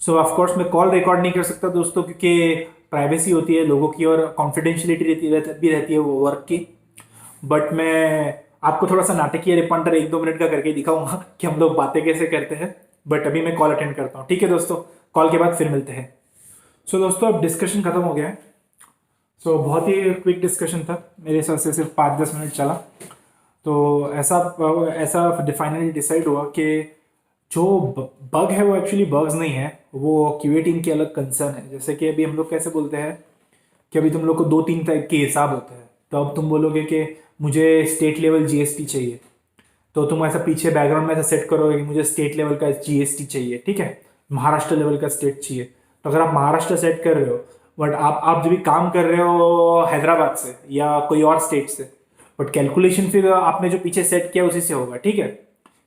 सो ऑफकोर्स मैं कॉल रिकॉर्ड नहीं कर सकता दोस्तों, क्योंकि प्राइवेसी होती है लोगों की और कॉन्फिडेंशियलिटी भी रहती है वो वर्क की। बट मैं आपको थोड़ा सा नाटकीय रिपॉन्डर 1-2 मिनट का करके दिखाऊंगा कि हम लोग बातें कैसे करते हैं। बट अभी मैं कॉल अटेंड करता हूँ, ठीक है दोस्तों, कॉल के बाद फिर मिलते हैं। सो दोस्तों अब डिस्कशन खत्म हो गया है। सो बहुत ही क्विक डिस्कशन था, मेरे हिसाब से सिर्फ 5-10 मिनट चला। तो ऐसा ऐसा फाइनली डिसाइड हुआ कि जो बग है वो एक्चुअली बग्स नहीं है, वो क्यूए टीम की अलग कंसर्न है। जैसे कि अभी हम लोग कैसे बोलते हैं कि अभी तुम लोग को 2-3 टाइप के हिसाब होते हैं, तो अब तुम बोलोगे कि मुझे स्टेट लेवल जीएसटी चाहिए, तो तुम ऐसा पीछे बैकग्राउंड में ऐसा सेट करोगे कि मुझे स्टेट लेवल का जीएसटी चाहिए, ठीक है, महाराष्ट्र लेवल का स्टेट चाहिए। तो अगर आप महाराष्ट्र सेट कर रहे हो, बट आप जब भी काम कर रहे हो हैदराबाद से या कोई और स्टेट से, बट कैलकुलेशन फिर आपने जो पीछे सेट किया उसी से होगा, ठीक है,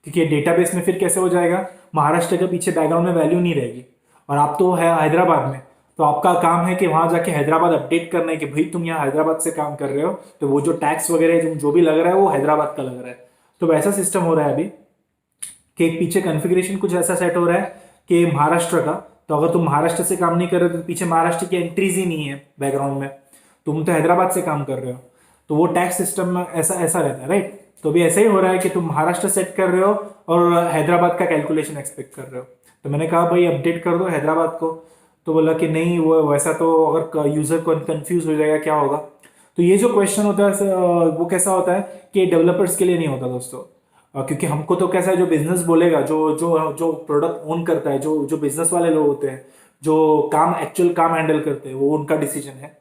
क्योंकि डेटाबेस में फिर कैसे हो जाएगा, महाराष्ट्र के पीछे बैकग्राउंड में वैल्यू नहीं रहेगी, और आप तो है हैदराबाद में, तो आपका काम है कि वहां जाके हैदराबाद अपडेट करना है कि भाई तुम यहाँ हैदराबाद से काम कर रहे हो, तो वो जो टैक्स वगैरह जो भी लग रहा है वो हैदराबाद का लग रहा है। तो वैसा सिस्टम हो रहा है अभी कि एक पीछे कॉन्फ़िगरेशन कुछ ऐसा सेट हो रहा है कि महाराष्ट्र का, तो अगर तुम महाराष्ट्र से काम नहीं कर रहे हो तो पीछे महाराष्ट्र की एंट्रीज ही नहीं है बैकग्राउंड में, तुम तो हैदराबाद से काम कर रहे हो, तो वो टैक्स सिस्टम में ऐसा ऐसा रहता है राइट। तो अभी ऐसा ही हो रहा है कि तुम महाराष्ट्र सेट कर रहे हो और हैदराबाद का कैलकुलेशन एक्सपेक्ट कर रहे हो। तो मैंने कहा भाई अपडेट कर दो हैदराबाद को। तो बोला कि नहीं, वो वैसा तो अगर यूजर को कंफ्यूज हो जाएगा क्या होगा। तो ये जो क्वेश्चन होता है वो कैसा होता है कि डेवलपर्स के लिए नहीं होता दोस्तों। क्योंकि हमको तो कैसा है, जो बिजनेस बोलेगा, जो जो जो प्रोडक्ट ओन करता है, जो जो बिजनेस वाले लोग होते हैं, जो काम एक्चुअल काम हैंडल करते हैं, वो उनका डिसीजन है।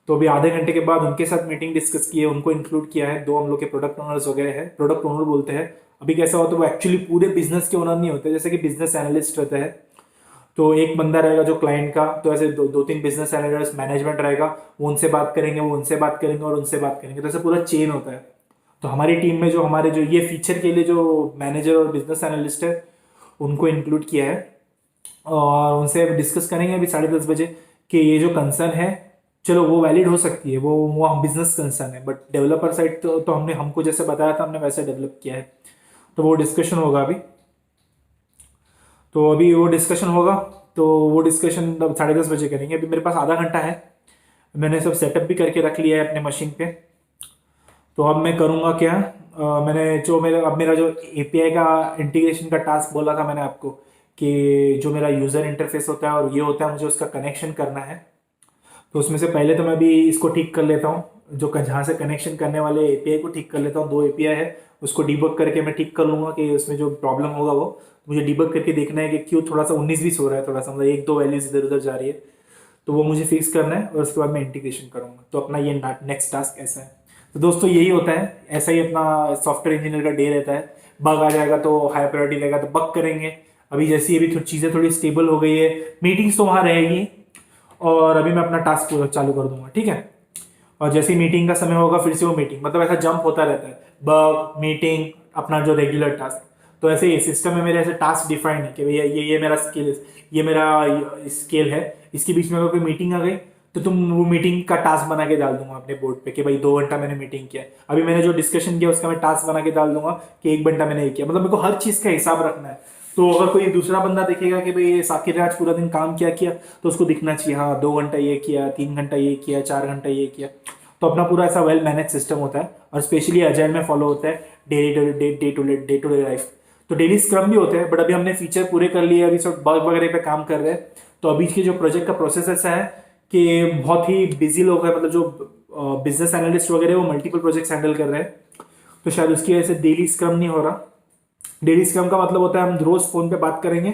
तो अभी आधे घंटे के बाद उनके साथ मीटिंग डिस्कस की है, उनको इंक्लूड किया है। 2 हम लोग के प्रोडक्ट ओनर्स वगैरह है, प्रोडक्ट ओनर बोलते हैं। अभी कैसा होता है, वो एक्चुअली पूरे बिजनेस के ओनर नहीं होते, जैसे कि बिजनेस एनालिस्ट रहता है। तो एक बंदा रहेगा जो क्लाइंट का, तो ऐसे दो तीन बिजनेस एनालिस्ट मैनेजमेंट रहेगा, वो उनसे बात करेंगे, वो उनसे बात करेंगे और उनसे बात करेंगे। तो ऐसे पूरा चेन होता है। तो हमारी टीम में जो हमारे जो ये फीचर के लिए जो मैनेजर और बिजनेस एनालिस्ट है, उनको इंक्लूड किया है और उनसे डिस्कस करेंगे अभी 10:30 बजे कि ये जो कंसर्न है, चलो वो वैलिड हो सकती है, वो हम बिजनेस कंसर्न है, बट डेवलपर साइड तो हमने हमको जैसे बताया था हमने वैसे डेवलप किया है। तो वो डिस्कशन होगा अभी। तो अभी वो डिस्कशन होगा, तो वो डिस्कशन 10:30 बजे करेंगे। अभी मेरे पास आधा घंटा है, मैंने सब सेटअप भी करके रख लिया है अपने मशीन पे। तो अब मैं करूँगा क्या, मैंने जो मेरा जो एपीआई का इंटीग्रेशन का टास्क बोला था मैंने आपको, कि जो मेरा यूज़र इंटरफेस होता है और ये होता है, मुझे उसका कनेक्शन करना है। तो उसमें से पहले तो मैं भी इसको ठीक कर लेता हूँ, जो जहाँ से कनेक्शन करने वाले एपीआई को ठीक कर लेता हूँ। 2 एपीआई है, उसको डिबग करके मैं ठीक कर लूँगा कि उसमें जो प्रॉब्लम होगा वो मुझे डिबग करके देखना है कि क्यों थोड़ा सा 19-20 हो रहा है, थोड़ा सा मतलब 1-2 वैल्यूज इधर उधर जा रही है। तो वो मुझे फिक्स करना है और उसके बाद मैं इंटीग्रेशन करूँगा। तो अपना ये नेक्स्ट टास्क ऐसा है। तो दोस्तों यही होता है, ऐसा ही अपना सॉफ्टवेयर इंजीनियर का डे रहता है। बग आ जाएगा तो हाई प्रायोरिटी रहेगा तो बग करेंगे। अभी जैसी अभी चीज़ें थोड़ी स्टेबल हो गई है, मीटिंग्स तो वहाँ रहेगी और अभी मैं अपना टास्क चालू कर दूंगा, ठीक है। और जैसे ही मीटिंग का समय होगा फिर से वो मीटिंग, मतलब ऐसा जंप होता रहता है, बग मीटिंग अपना जो रेगुलर टास्क। तो ऐसे ये सिस्टम में मेरे ऐसे टास्क डिफाइंड है कि भैया ये मेरा स्केल, ये मेरा स्केल है, इसके बीच में अगर कोई मीटिंग आ गई तो तुम वो मीटिंग का टास्क बना के डाल दूंगा अपने बोर्ड पे कि भाई 2 घंटा मैंने मीटिंग किया। अभी मैंने जो डिस्कशन किया उसका मैं टास्क बना के डाल दूंगा कि 1 घंटा मैंने ये किया। मतलब मेरे को हर चीज़ का हिसाब रखना है। तो अगर कोई दूसरा बंदा देखेगा कि भाई ये साकिर ने आज पूरा दिन काम क्या किया, तो उसको दिखना चाहिए हाँ 2 घंटा ये किया, 3 घंटा ये किया, 4 घंटा ये किया। तो अपना पूरा ऐसा वेल मैनेज सिस्टम होता है और स्पेशली अजाइल में फॉलो होता है डे टू डे लाइफ। तो डेली स्क्रम भी होते हैं, बट अभी हमने फीचर पूरे कर लिए, अभी सब बग वगैरह पे काम कर रहे हैं। तो अभी के जो प्रोजेक्ट का प्रोसेस ऐसा है कि बहुत ही बिजी लोग हैं, मतलब जो बिजनेस एनालिस्ट वगैरह वो मल्टीपल प्रोजेक्ट्स हैंडल कर रहे हैं। तो शायद उसकी वजह से डेली स्क्रम नहीं हो रहा। डेली स्क्रम का मतलब होता है हम रोज फोन पे बात करेंगे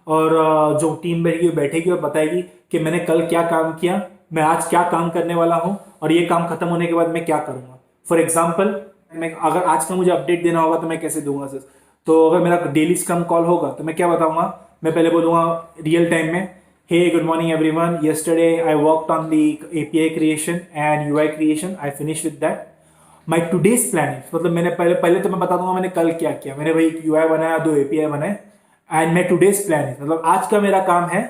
और जो टीम बैठेगी और बताएगी कि मैंने कल क्या काम किया, मैं आज क्या काम करने वाला हूँ और ये काम खत्म होने के बाद मैं क्या करूँगा। फॉर एग्जाम्पल, मैं अगर आज का मुझे अपडेट देना होगा तो मैं कैसे दूंगा सर। तो अगर मेरा डेली स्क्रम कॉल होगा तो मैं क्या बताऊंगा, मैं पहले बोलूँगा रियल टाइम में, hey good morning everyone, yesterday I worked on the API creation and UI creation, I finished with that. My today's plan है, मतलब मैंने पहले तो मैं बता दूंगा मैंने कल क्या किया। मैंने भाई UI बनाया, 2 API बनाए एंड माई टूडेज प्लान है, मतलब आज का मेरा काम है,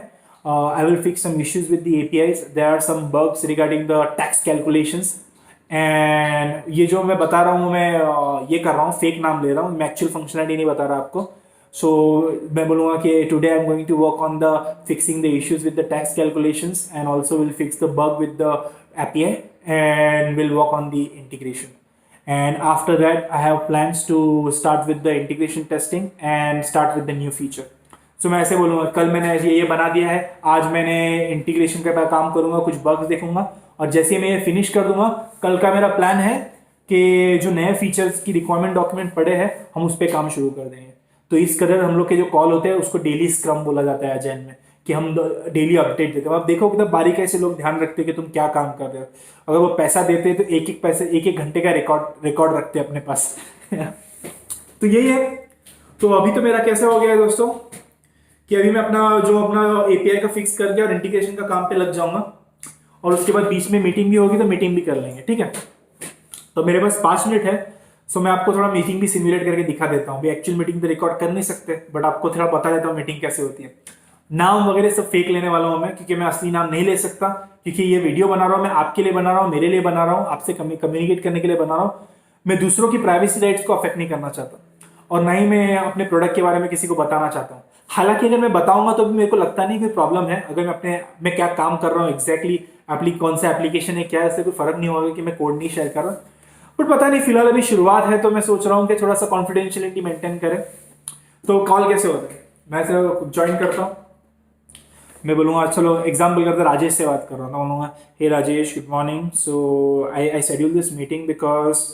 I will fix some issues with the APIs, there are some bugs regarding the tax calculations. And ये जो मैं बता रहा हूँ मैं ये कर रहा हूँ, फेक नाम ले रहा हूँ, मैं एक्चुअल फंक्शनलिटी नहीं बता रहा आपको। सो मैं बोलूँगा कि today I am going to work on the fixing the issues with the tax calculations and also will fix the bug with the API and will work on the integration. And after that I have plans to start with the integration testing and start with the new feature. So मैं ऐसे बोलूँगा कल मैंने ये बना दिया है, आज मैंने इंटीग्रेशन का काम करूँगा, कुछ बग्स देखूंगा और जैसे ही मैं ये फिनिश कर दूंगा, कल का मेरा प्लान है कि जो नए फीचर्स की रिक्वायरमेंट डॉक्यूमेंट पड़े हैं हम उस पर काम शुरू कर देंगे। तो इस कदर हम लोग के जो कॉल होते हैं उसको डेली स्क्रम बोला जाता है अजाइल में, कि हम डेली अपडेट देते हैं। अब देखो कितना बारीकी से लोग ध्यान रखते हैं कि तुम क्या काम कर रहे हो। अगर वो पैसा देते हैं तो एक घंटे का रिकॉर्ड रखते हैं अपने पास। तो यही है। तो अभी तो मेरा कैसे हो गया है दोस्तों कि अभी मैं अपना API का फिक्स करके और इंटीग्रेशन का काम पे लग जाऊंगा और उसके बाद बीच में मीटिंग भी होगी तो मीटिंग भी कर लेंगे, ठीक है। तो मेरे पास 5 मिनट है, सो मैं आपको थोड़ा मीटिंग भी सिमुलेट करके दिखा देता हूँ। एक्चुअल मीटिंग तो रिकॉर्ड कर नहीं सकते, बट आपको थोड़ा बता देता हूँ मीटिंग कैसे होती है। नाम वगैरह सब फेक लेने वाला हूँ मैं, क्योंकि मैं असली नाम नहीं ले सकता, क्योंकि ये वीडियो बना रहा हूँ मैं आपके लिए बना रहा हूँ, मेरे लिए बना रहा हूँ, आपसे कम्युनिकेट करने के लिए बना रहा हूँ। मैं दूसरों की प्राइवेसी राइट्स को अफेक्ट नहीं करना चाहता और ना ही मैं अपने प्रोडक्ट के बारे में किसी को बताना चाहता हूँ। हालांकि अगर मैं बताऊंगा तो भी मेरे को लगता नहीं कोई प्रॉब्लम है। अगर मैं क्या काम कर रहा हूँ एग्जैक्टली कौन सा एप्लीकेशन है क्या है, इससे कोई फर्क नहीं होगा कि मैं कोड नहीं शेयर कर रहा। बट पता नहीं, फिलहाल अभी शुरुआत है तो मैं सोच रहा हूँ कि थोड़ा सा कॉन्फिडेंशियलिटी मेंटेन करें। तो कॉल कैसे होता है, मैं से ज्वाइन करता हूँ, मैं बोलूँगा चलो एग्जाम्पल करते राजेश से बात कर रहा हूँ, मैं बोलूँगा hey Rajesh, good morning, so I schedule this meeting because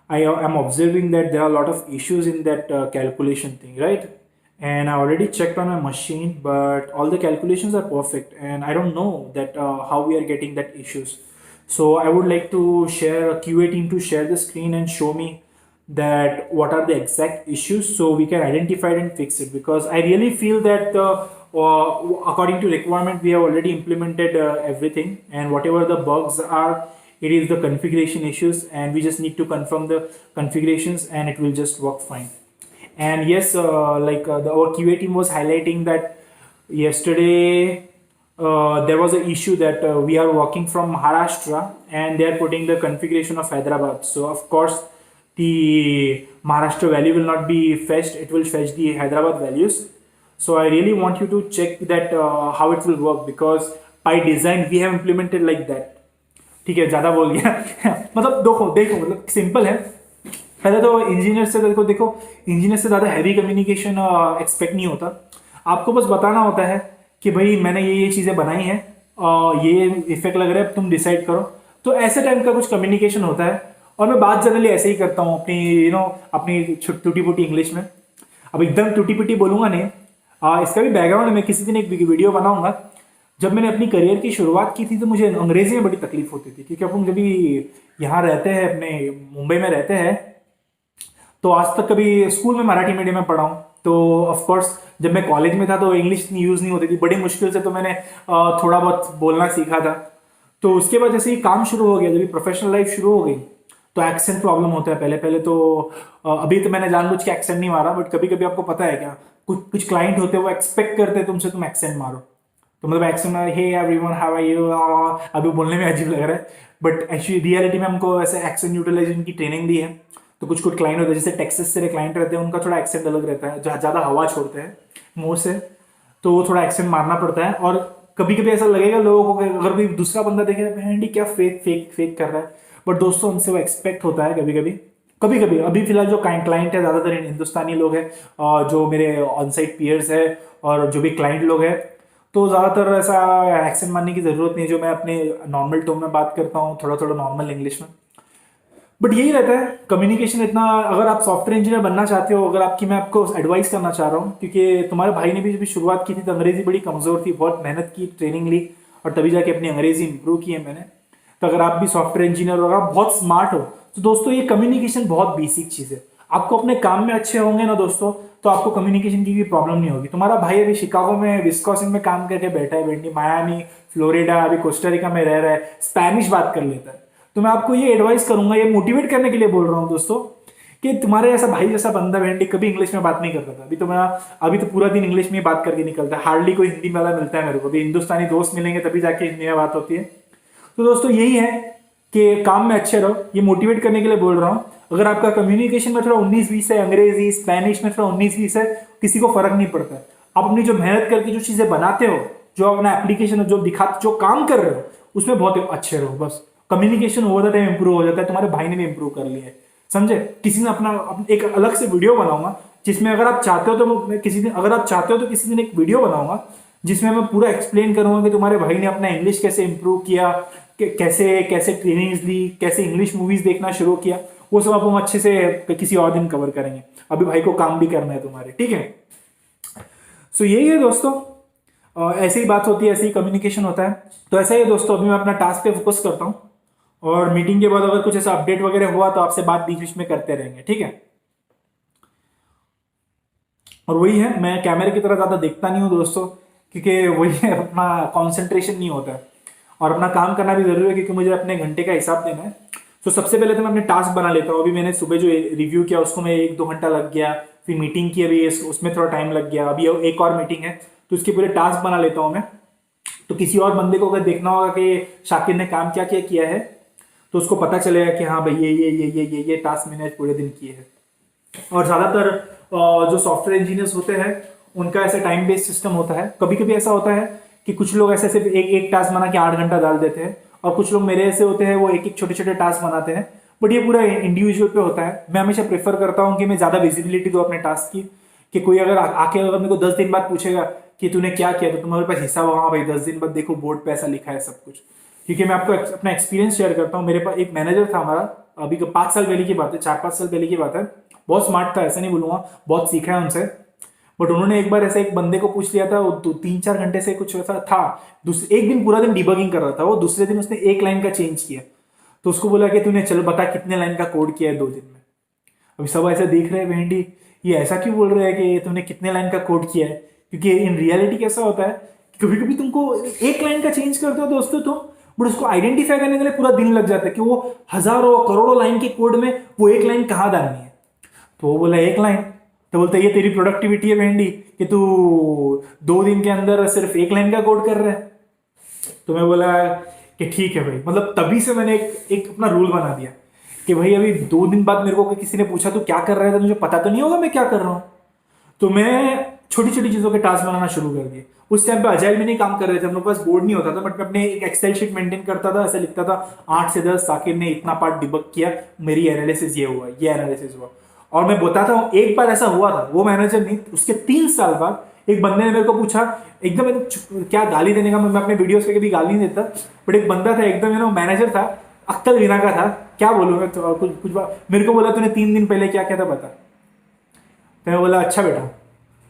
I am observing that there are a lot of issues in that calculation thing, right? And I already checked on my machine, but all the calculations are perfect, and I don't know that how we are getting that issues. So I would like to share a QA team to share the screen and show me that what are the exact issues, so we can identify it and fix it. Because I really feel that according to requirement, we have already implemented everything, and whatever the bugs are, it is the configuration issues, and we just need to confirm the configurations and it will just work fine. And yes, our QA team was highlighting that yesterday there was an issue that we are working from Maharashtra and they are putting the configuration of Hyderabad. So of course the Maharashtra value will not be fetched, it will fetch the Hyderabad values. So I really want you to check that how it will work, because by design we have implemented like that. ठीक है, ज़्यादा बोल गया मतलब देखो मतलब simple है। पहले तो इंजीनियर से देखो इंजीनियर से ज़्यादा हैवी कम्युनिकेशन एक्सपेक्ट नहीं होता। आपको बस बताना होता है कि भाई मैंने ये चीज़ें बनाई हैं, ये इफेक्ट लग रहा है, तुम डिसाइड करो। तो ऐसे टाइप का कुछ कम्युनिकेशन होता है। और मैं बात जनरली ऐसे ही करता हूँ अपनी अपनी टूटी फूटी इंग्लिश में। अब एकदम टूटी फूटी बोलूँगा नहीं, इसका भी बैकग्राउंड में किसी दिन एक वीडियो बनाऊँगा। जब मैंने अपनी करियर की शुरुआत की थी तो मुझे अंग्रेजी में बड़ी तकलीफ होती थी, क्योंकि अपन जब भी यहाँ रहते हैं, अपने मुंबई में रहते हैं, तो आज तक कभी स्कूल में मराठी मीडियम में पढ़ा हूँ। तो ऑफ कोर्स जब मैं कॉलेज में था तो इंग्लिश इतनी यूज़ नहीं होती थी, बड़ी मुश्किल से तो मैंने थोड़ा बहुत बोलना सीखा था। तो उसके बाद जैसे ही काम शुरू हो गया, जब प्रोफेशनल लाइफ शुरू हो गई, तो एक्सेंट प्रॉब्लम होता है। पहले तो अभी तो मैंने जानबूझ के एक्सेंट नहीं मारा, बट कभी कभी आपको पता है क्या, कुछ क्लाइंट होते हैं वो एक्सपेक्ट करते हैं तुमसे तुम एक्सेंट मारो। तो मतलब एक्सेंट में hey everyone how are you, अभी बोलने में अजीब लग रहा है, बट एक्चुअली रियलिटी में हमको ऐसे एक्सेंट यूटिलाइजेशन की ट्रेनिंग दी है। तो कुछ क्लाइंट होते हैं, जैसे टेक्सास से क्लाइंट रहते हैं, उनका थोड़ा एक्सेंट अलग रहता है, ज़्यादा हवा छोड़ते हैं मुंह से, तो वो थोड़ा एक्सेंट मारना पड़ता है। और कभी कभी ऐसा लगेगा लोगों को, अगर कोई दूसरा बंदा देखे हैंडी क्या फेक कर रहा है, बट दोस्तों हमसे वो एक्सपेक्ट होता है कभी कभी। अभी फिलहाल जो क्लाइंट है ज़्यादातर हिंदुस्तानी लोग हैं, जो मेरे ऑन साइट पीयर्स है और जो भी क्लाइंट लोग हैं, तो ज़्यादातर ऐसा एक्सेंट मानने की ज़रूरत नहीं है। जो मैं अपने नॉर्मल टोन में बात करता हूँ, थोड़ा नॉर्मल इंग्लिश में, बट यही रहता है कम्युनिकेशन इतना। अगर आप सॉफ्टवेयर इंजीनियर बनना चाहते हो, अगर मैं आपको एडवाइस करना चाह रहा हूँ, क्योंकि तुम्हारे भाई ने भी शुरुआत की थी तो अंग्रेजी बड़ी कमज़ोर थी, बहुत मेहनत की, ट्रेनिंग ली, और तभी जाके अपनी अंग्रेजी इंप्रूव की है मैंने। तो अगर आप भी सॉफ्टवेयर इंजीनियर हो, अगर आप बहुत स्मार्ट हो, तो दोस्तों ये कम्युनिकेशन बहुत बेसिक चीज़ है। आपको अपने काम में अच्छे होंगे ना दोस्तों, तो आपको कम्युनिकेशन की भी प्रॉब्लम नहीं होगी। तुम्हारा भाई अभी शिकागो में विस्कॉसिन में काम करके बैठा है, वेंडी मायामी, फ्लोरिडा, अभी कोस्टारिका में रह रहा है, स्पेनिश बात कर लेता है। तो मैं आपको ये एडवाइस करूंगा, ये मोटिवेट करने के लिए बोल रहा हूँ दोस्तों, कि तुम्हारे ऐसा भाई जैसा बंदा वेंडी कभी इंग्लिश में बात नहीं करता था। अभी तो पूरा दिन इंग्लिश में बात करके निकलता है, हार्डली कोई हिंदी वाला मिलता है मेरे को। अभी हिंदुस्तानी दोस्त मिलेंगे तभी जाके हिंदी में बात होती है। तो दोस्तों यही है कि काम में अच्छे रहो, ये मोटिवेट करने के लिए बोल रहा हूँ। अगर आपका कम्युनिकेशन में थोड़ा 19-20 है, अंग्रेजी स्पेनिश में थोड़ा 19-20 है, किसी को फर्क नहीं पड़ता है। आप अपनी जो मेहनत करके जो चीजें बनाते हो, जो अपना एप्लीकेशन जो दिखाते, जो काम कर रहे हो, उसमें बहुत अच्छे रहो। बस communication over the time improve हो जाता है। तुम्हारे भाई ने भी इंप्रूव कर लिया है, समझे। किसी ने अपना एक अलग से वीडियो बनाऊंगा, जिसमें अगर आप चाहते हो तो मैं किसी दिन एक वीडियो बनाऊंगा जिसमें मैं पूरा एक्सप्लेन करूंगा कि तुम्हारे भाई ने अपना इंग्लिश कैसे इंप्रूव किया, कैसे ट्रेनिंग्स ली, कैसे इंग्लिश मूवीज देखना शुरू किया। वो सब आप हम अच्छे से किसी और दिन कवर करेंगे। अभी भाई को काम भी करना है तुम्हारे, ठीक है। सो यही है दोस्तों, ऐसी ही बात होती है, ऐसे ही कम्युनिकेशन होता है। तो ऐसा ही है दोस्तों, अभी मैं अपना टास्क पे फोकस करता हूँ, और मीटिंग के बाद अगर कुछ ऐसा अपडेट वगैरह हुआ तो आपसे बात बीच बीच में करते रहेंगे, ठीक है। और वही है, मैं कैमरे की तरह ज़्यादा देखता नहीं हूँ दोस्तों, क्योंकि वही है, अपना कॉन्सेंट्रेशन नहीं होता है, और अपना काम करना भी जरूरी है, क्योंकि मुझे अपने घंटे का हिसाब देना है। तो सबसे पहले तो मैं अपने टास्क बना लेता हूँ। अभी मैंने सुबह जो रिव्यू किया उसको मैं 1-2 घंटा लग गया, फिर मीटिंग की, अभी उसमें थोड़ा टाइम लग गया, अभी एक और मीटिंग है, तो उसके पूरे टास्क बना लेता हूँ मैं। तो किसी और बंदे को अगर देखना होगा कि शाकिर ने काम क्या क्या किया है, तो उसको पता चलेगा कि हाँ भाई ये टास्क मैंने पूरे दिन किए हैं। और ज़्यादातर जो सॉफ्टवेयर इंजीनियर्स होते हैं उनका ऐसा टाइम बेस्ड सिस्टम होता है। कभी कभी ऐसा होता है कि कुछ लोग ऐसे सिर्फ एक टास्क बना के 8 घंटा डाल देते हैं, और कुछ लोग मेरे ऐसे होते हैं वो एक छोटे छोटे टास्क बनाते हैं, बट ये पूरा इंडिविजुअल पे होता है। मैं हमेशा प्रेफर करता हूँ कि मैं ज़्यादा विजिबिलिटी दूँ अपने टास्क की, कि कोई अगर आके अगर मेरे को 10 दिन बाद पूछेगा कि तूने क्या किया, तो तुम्हारे पास हिसाब, हाँ भाई 10 दिन बाद देखो बोर्ड पे ऐसा लिखा है सब कुछ। क्योंकि मैं आपको अपना एक्सपीरियंस शेयर करता हूँ। मेरे पास एक मैनेजर था हमारा, अभी 5 साल पहले की बात है, 4-5 साल पहले की बात है। बहुत स्मार्ट था, ऐसा नहीं बोलूँगा, बहुत सीखा है उनसे। बट उन्होंने एक बार ऐसे एक बंदे को पूछ लिया था, वो 3-4 घंटे से कुछ वैसा था, एक दिन पूरा दिन डिबगिंग कर रहा था वो, दूसरे दिन उसने एक लाइन का चेंज किया। तो उसको बोला कि तूने चलो बता कितने लाइन का कोड किया है 2 दिन में। अभी सब ऐसे देख रहे हैं, भेंडी ये ऐसा क्यों बोल रहे हैं कि तूने कितने लाइन का कोड किया है। क्योंकि इन रियलिटी कैसा होता है, कभी कभी तुमको एक लाइन का चेंज करते हो दोस्तों तुम, बट उसको आइडेंटिफाई करने के लिए पूरा दिन लग जाता है कि वो हजारों करोड़ों लाइन के कोड में वो एक लाइन कहाँ डालनी है। तो वो बोला एक लाइन। तो बोलता है ये तेरी प्रोडक्टिविटी है भेंडी कि तू 2 दिन के अंदर सिर्फ एक लाइन का कोड कर रहा है। तो मैं बोला कि ठीक है भाई, मतलब तभी से मैंने एक अपना रूल बना दिया कि भाई अभी 2 दिन बाद मेरे को किसी ने पूछा तो क्या कर रहा है, तो मुझे पता तो नहीं होगा मैं क्या कर रहा हूँ। तो मैं छोटी छोटी चीज़ों के टास्क बनाना शुरू कर दिए। उस टाइम पे अजाइल में नहीं काम कर रहे थे, हम लोग पास बोर्ड नहीं होता था, बट मैं अपने एक एक्सेल शीट मेंटेन करता था, ऐसे लिखता था 8 से 10 साकिब ने इतना पार्ट डिबग किया, मेरी एनालिसिस ये हुआ, ये एनालिसिस हुआ। और मैं बताता हूँ, एक बार ऐसा हुआ था, वो मैनेजर नहीं, उसके 3 साल बाद एक बंदे ने मेरे को पूछा, एकदम क्या गाली देने का, मैं अपने वीडियोस पे कभी गाली नहीं देता, बट एक बंदा था एकदम मैनेजर था, अक्कल बिना का था, क्या बोलूँ मैं, तो कुछ मेरे को बोला तूने 3 दिन पहले क्या किया था बता। तो मैं बोला अच्छा बेटा,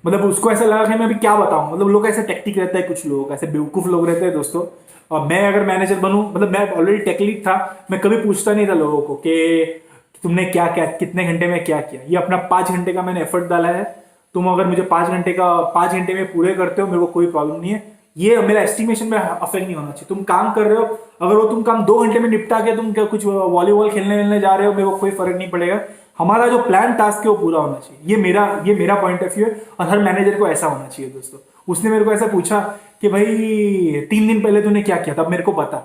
मतलब उसको ऐसा लगा कि मैं अभी क्या बताऊं, मतलब लोग ऐसे टेक्निक रहता है, कुछ लोग ऐसे बेवकूफ लोग रहते हैं दोस्तों। और मैं अगर मैनेजर बनूं, मतलब मैं ऑलरेडी टेक्निक था, मैं कभी पूछता नहीं था लोगों को कि तुमने क्या क्या कितने घंटे में क्या किया। ये अपना 5 घंटे का मैंने एफर्ट डाला है, तुम अगर मुझे 5 घंटे में पूरे करते हो, मेरे को कोई प्रॉब्लम नहीं है, ये मेरा एस्टिमेशन में अफेक्ट नहीं होना चाहिए। तुम काम कर रहे हो, अगर वो तुम काम 2 घंटे में निपटा के तुम क्या कुछ वॉलीबॉल खेलने जा रहे हो, मेरे को कोई फर्क नहीं पड़ेगा, हमारा जो प्लान टास्क है वो पूरा होना चाहिए। ये मेरा पॉइंट ऑफ व्यू है, और हर मैनेजर को ऐसा होना चाहिए दोस्तों। उसने मेरे को ऐसा पूछा कि भाई 3 दिन पहले तूने क्या किया था, अब मेरे को बता।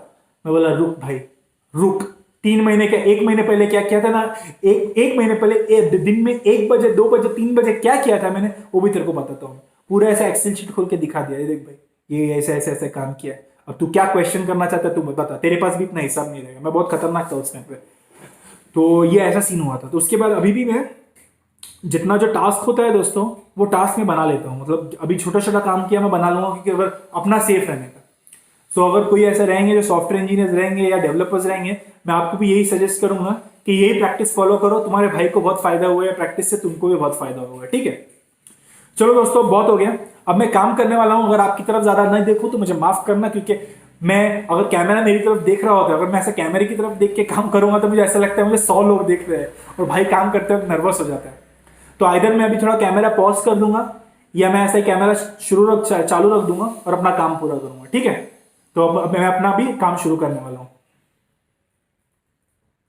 मैं बोला रुक भाई रुक, 3 महीने का 1 महीने पहले क्या किया था ना, एक महीने पहले दिन में 1 बजे 2 बजे 3 बजे क्या किया था मैंने, वो भी तेरे को बताता हूँ। पूरा ऐसा एक्सेल शीट खोल के दिखा दिया, ये देख भाई ये ऐसे ऐसे ऐसे काम किया है, अब तू क्या क्वेश्चन करना चाहता है तू बता, तेरे पास भी इतना हिसाब नहीं रहेगा। मैं बहुत खतरनाक था उस टाइम पे। तो ये ऐसा सीन हुआ था। तो उसके बाद अभी भी मैं जितना जो टास्क होता है दोस्तों, वो टास्क मैं बना लेता हूँ। मतलब अभी छोटा छोटा काम किया मैं बना लूंगा, क्योंकि अगर अपना सेफ रहने का। सो अगर कोई ऐसे रहेंगे जो सॉफ्टवेयर इंजीनियर्स रहेंगे या डेवलपर्स रहेंगे, मैं आपको भी यही सजेस्ट करूंगा कि यही प्रैक्टिस फॉलो करो, तुम्हारे भाई को बहुत फायदा हुआ है प्रैक्टिस से, तुमको भी बहुत फायदा होगा। ठीक है, चलो दोस्तों बहुत हो गया, अब मैं काम करने वाला हूं। अगर आपकी तरफ ज्यादा नहीं देखूं तो मुझे माफ करना, क्योंकि मैं अगर कैमरा मेरी तरफ देख रहा होता है, अगर मैं ऐसे कैमरे की तरफ देख के काम करूंगा तो मुझे ऐसा लगता है मुझे 100 लोग देख रहे हैं, और भाई काम करते वक्त नर्वस हो जाता है। तो आइदर मैं अभी थोड़ा कैमरा पॉज कर दूंगा, या मैं ऐसा कैमरा चालू रख दूंगा और अपना काम पूरा करूंगा। ठीक है, तो अब मैं अपना भी काम शुरू करने वाला हूं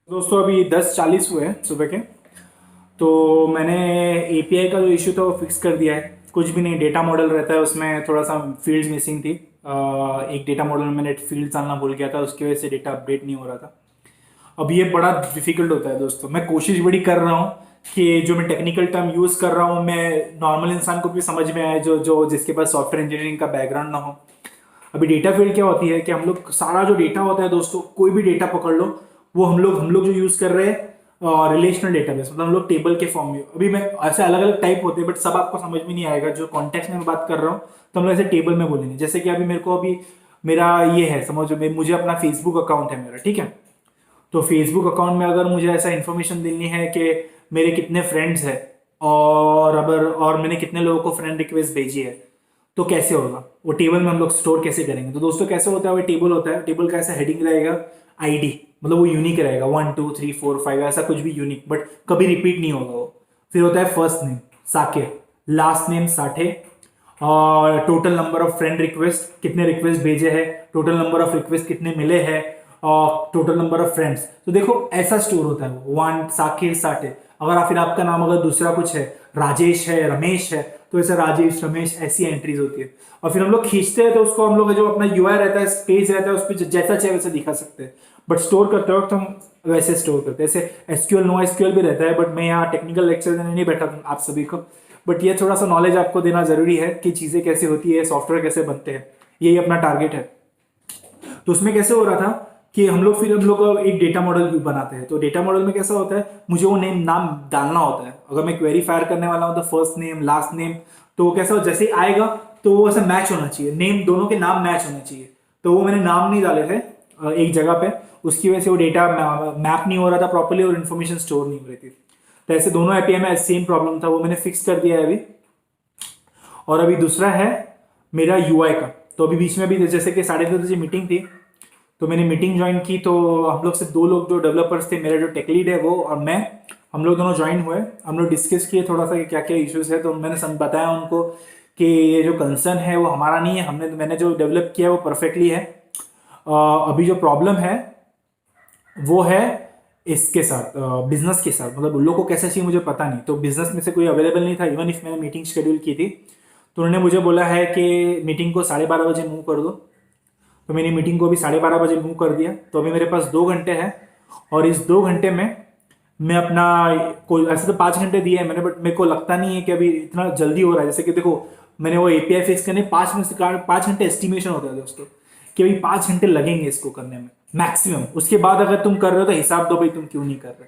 दोस्तों। अभी 10:40 हुए हैं सुबह के। तो मैंने एपीआई का जो इशू था वो फिक्स कर दिया है। कुछ भी नहीं, डेटा मॉडल रहता है उसमें थोड़ा सा फील्ड्स मिसिंग थी। एक डेटा मॉडल में मैंने फील्ड्स डालना भूल गया था, उसकी वजह से डेटा अपडेट नहीं हो रहा था। अब ये बड़ा डिफिकल्ट होता है दोस्तों। मैं कोशिश बड़ी कर रहा हूँ कि जो मैं टेक्निकल टर्म यूज़ कर रहा हूँ मैं नॉर्मल इंसान को भी समझ में आए, जो जिसके पास सॉफ्टवेयर इंजीनियरिंग का बैकग्राउंड ना हो। अभी डेटा फील्ड क्या होती है कि हम लोग सारा जो डेटा होता है दोस्तों, कोई भी डेटा पकड़ लो, वो हम लोग जो यूज़ कर रहे हैं रिलेशनल डेटाबेस, मतलब हम लोग टेबल के फॉर्म में। अभी मैं ऐसे अलग अलग टाइप होते हैं, बट सब आपको समझ में नहीं आएगा। जो कॉन्टेक्स्ट में मैं बात कर रहा हूँ तो हम लोग ऐसे टेबल में बोलेंगे। जैसे कि अभी मेरा ये है, समझो मुझे अपना फेसबुक अकाउंट है मेरा, ठीक है। तो फेसबुक अकाउंट में अगर मुझे ऐसा इन्फॉर्मेशन देनी है कि मेरे कितने फ्रेंड्स हैं, और मैंने कितने लोगों को फ्रेंड रिक्वेस्ट भेजी है, तो कैसे होगा वो टेबल में हम लोग स्टोर कैसे करेंगे। तो दोस्तों कैसे होता है, वो टेबल होता है, टेबल का ऐसा हेडिंग रहेगा आईडी, मतलब वो यूनिक रहेगा 1 2 3 4 5 ऐसा कुछ भी यूनिक, बट कभी रिपीट नहीं होगा वो। फिर होता है first name Sake, last name Sathe, और total number of friend request, कितने रिक्वेस्ट भेजे हैं, टोटल नंबर ऑफ रिक्वेस्ट कितने मिले हैं, और टोटल नंबर ऑफ फ्रेंड्स। तो देखो ऐसा स्टोर होता है वो 1 साके साठे। अगर फिर आपका नाम अगर दूसरा कुछ है, राजेश है, रमेश है, तो ऐसे राजेश रमेश ऐसी एंट्रीज होती है। और फिर हम लोग खींचते हैं तो उसको हम लोग जो अपना यूआई रहता है, पेज रहता है, उस पर जैसा चाहे वैसे दिखा सकते हैं। बट स्टोर करते वक्त हम वैसे स्टोर करते हैं। ऐसे एसक्यूएल नो एसक्यूएल भी रहता है, बट मैं यहाँ टेक्निकल लेक्चर देने नहीं बैठा आप सभी को, बट ये थोड़ा सा नॉलेज आपको देना जरूरी है कि चीज़ें कैसे होती है, सॉफ्टवेयर कैसे बनते हैं, यही अपना टारगेट है। तो उसमें कैसे हो रहा था, कि हम लोग एक डेटा मॉडल बनाते हैं। तो डेटा मॉडल में कैसा होता है, मुझे वो नाम डालना होता है। अगर मैं क्वेरी फायर करने वाला हूँ तो फर्स्ट नेम लास्ट नेम, तो वो कैसा हो, जैसे ही आएगा तो वो ऐसा मैच होना चाहिए, नेम दोनों के नाम मैच होने चाहिए। तो वो मैंने नाम नहीं डाले थे एक जगह पे, उसकी वजह से वो डेटा मैप नहीं हो रहा था प्रॉपर्ली और इन्फॉर्मेशन स्टोर नहीं हो रही थी। तो ऐसे दोनों एपीआई में सेम प्रॉब्लम था, वो मैंने फिक्स कर दिया है अभी। और अभी दूसरा है मेरा यूआई का। तो अभी बीच में भी जैसे कि 10:30 मीटिंग थी, तो मैंने मीटिंग ज्वाइन की। तो हम लोग से 2 लोग जो डेवलपर्स थे, मेरा जो टेक लीड है वो और मैं, हम लोग दोनों ज्वाइन हुए। हम लोग डिस्कस किए थोड़ा सा कि क्या क्या इश्यूज है। तो मैंने बताया उनको कि ये जो कंसर्न है वो हमारा नहीं है, मैंने जो डेवलप किया है वो परफेक्टली है। अभी जो प्रॉब्लम है वो है इसके साथ, बिजनेस के साथ, मतलब उन लोग को कैसे चाहिए मुझे पता नहीं। तो बिजनेस में से कोई अवेलेबल नहीं था, इवन इफ मैंने मीटिंग शेड्यूल की थी। तो उन्होंने मुझे बोला है कि मीटिंग को 12:30 बजे मूव कर दो। तो मैंने मीटिंग को अभी 12:30 बजे मूव कर दिया। तो अभी मेरे पास 2 घंटे हैं, और इस 2 घंटे में मैं अपना, कोई ऐसे तो 5 घंटे दिए हैं मैंने, बट मेरे को लगता नहीं है कि अभी इतना जल्दी हो रहा है। जैसे कि देखो, मैंने वो एपीआई फिक्स करने 5 घंटे एस्टिमेशन होता है दोस्तों, कि अभी 5 घंटे लगेंगे इसको करने में मैक्सिमम। उसके बाद अगर तुम कर रहे हो तो हिसाब दो भाई तुम क्यों नहीं कर रहे।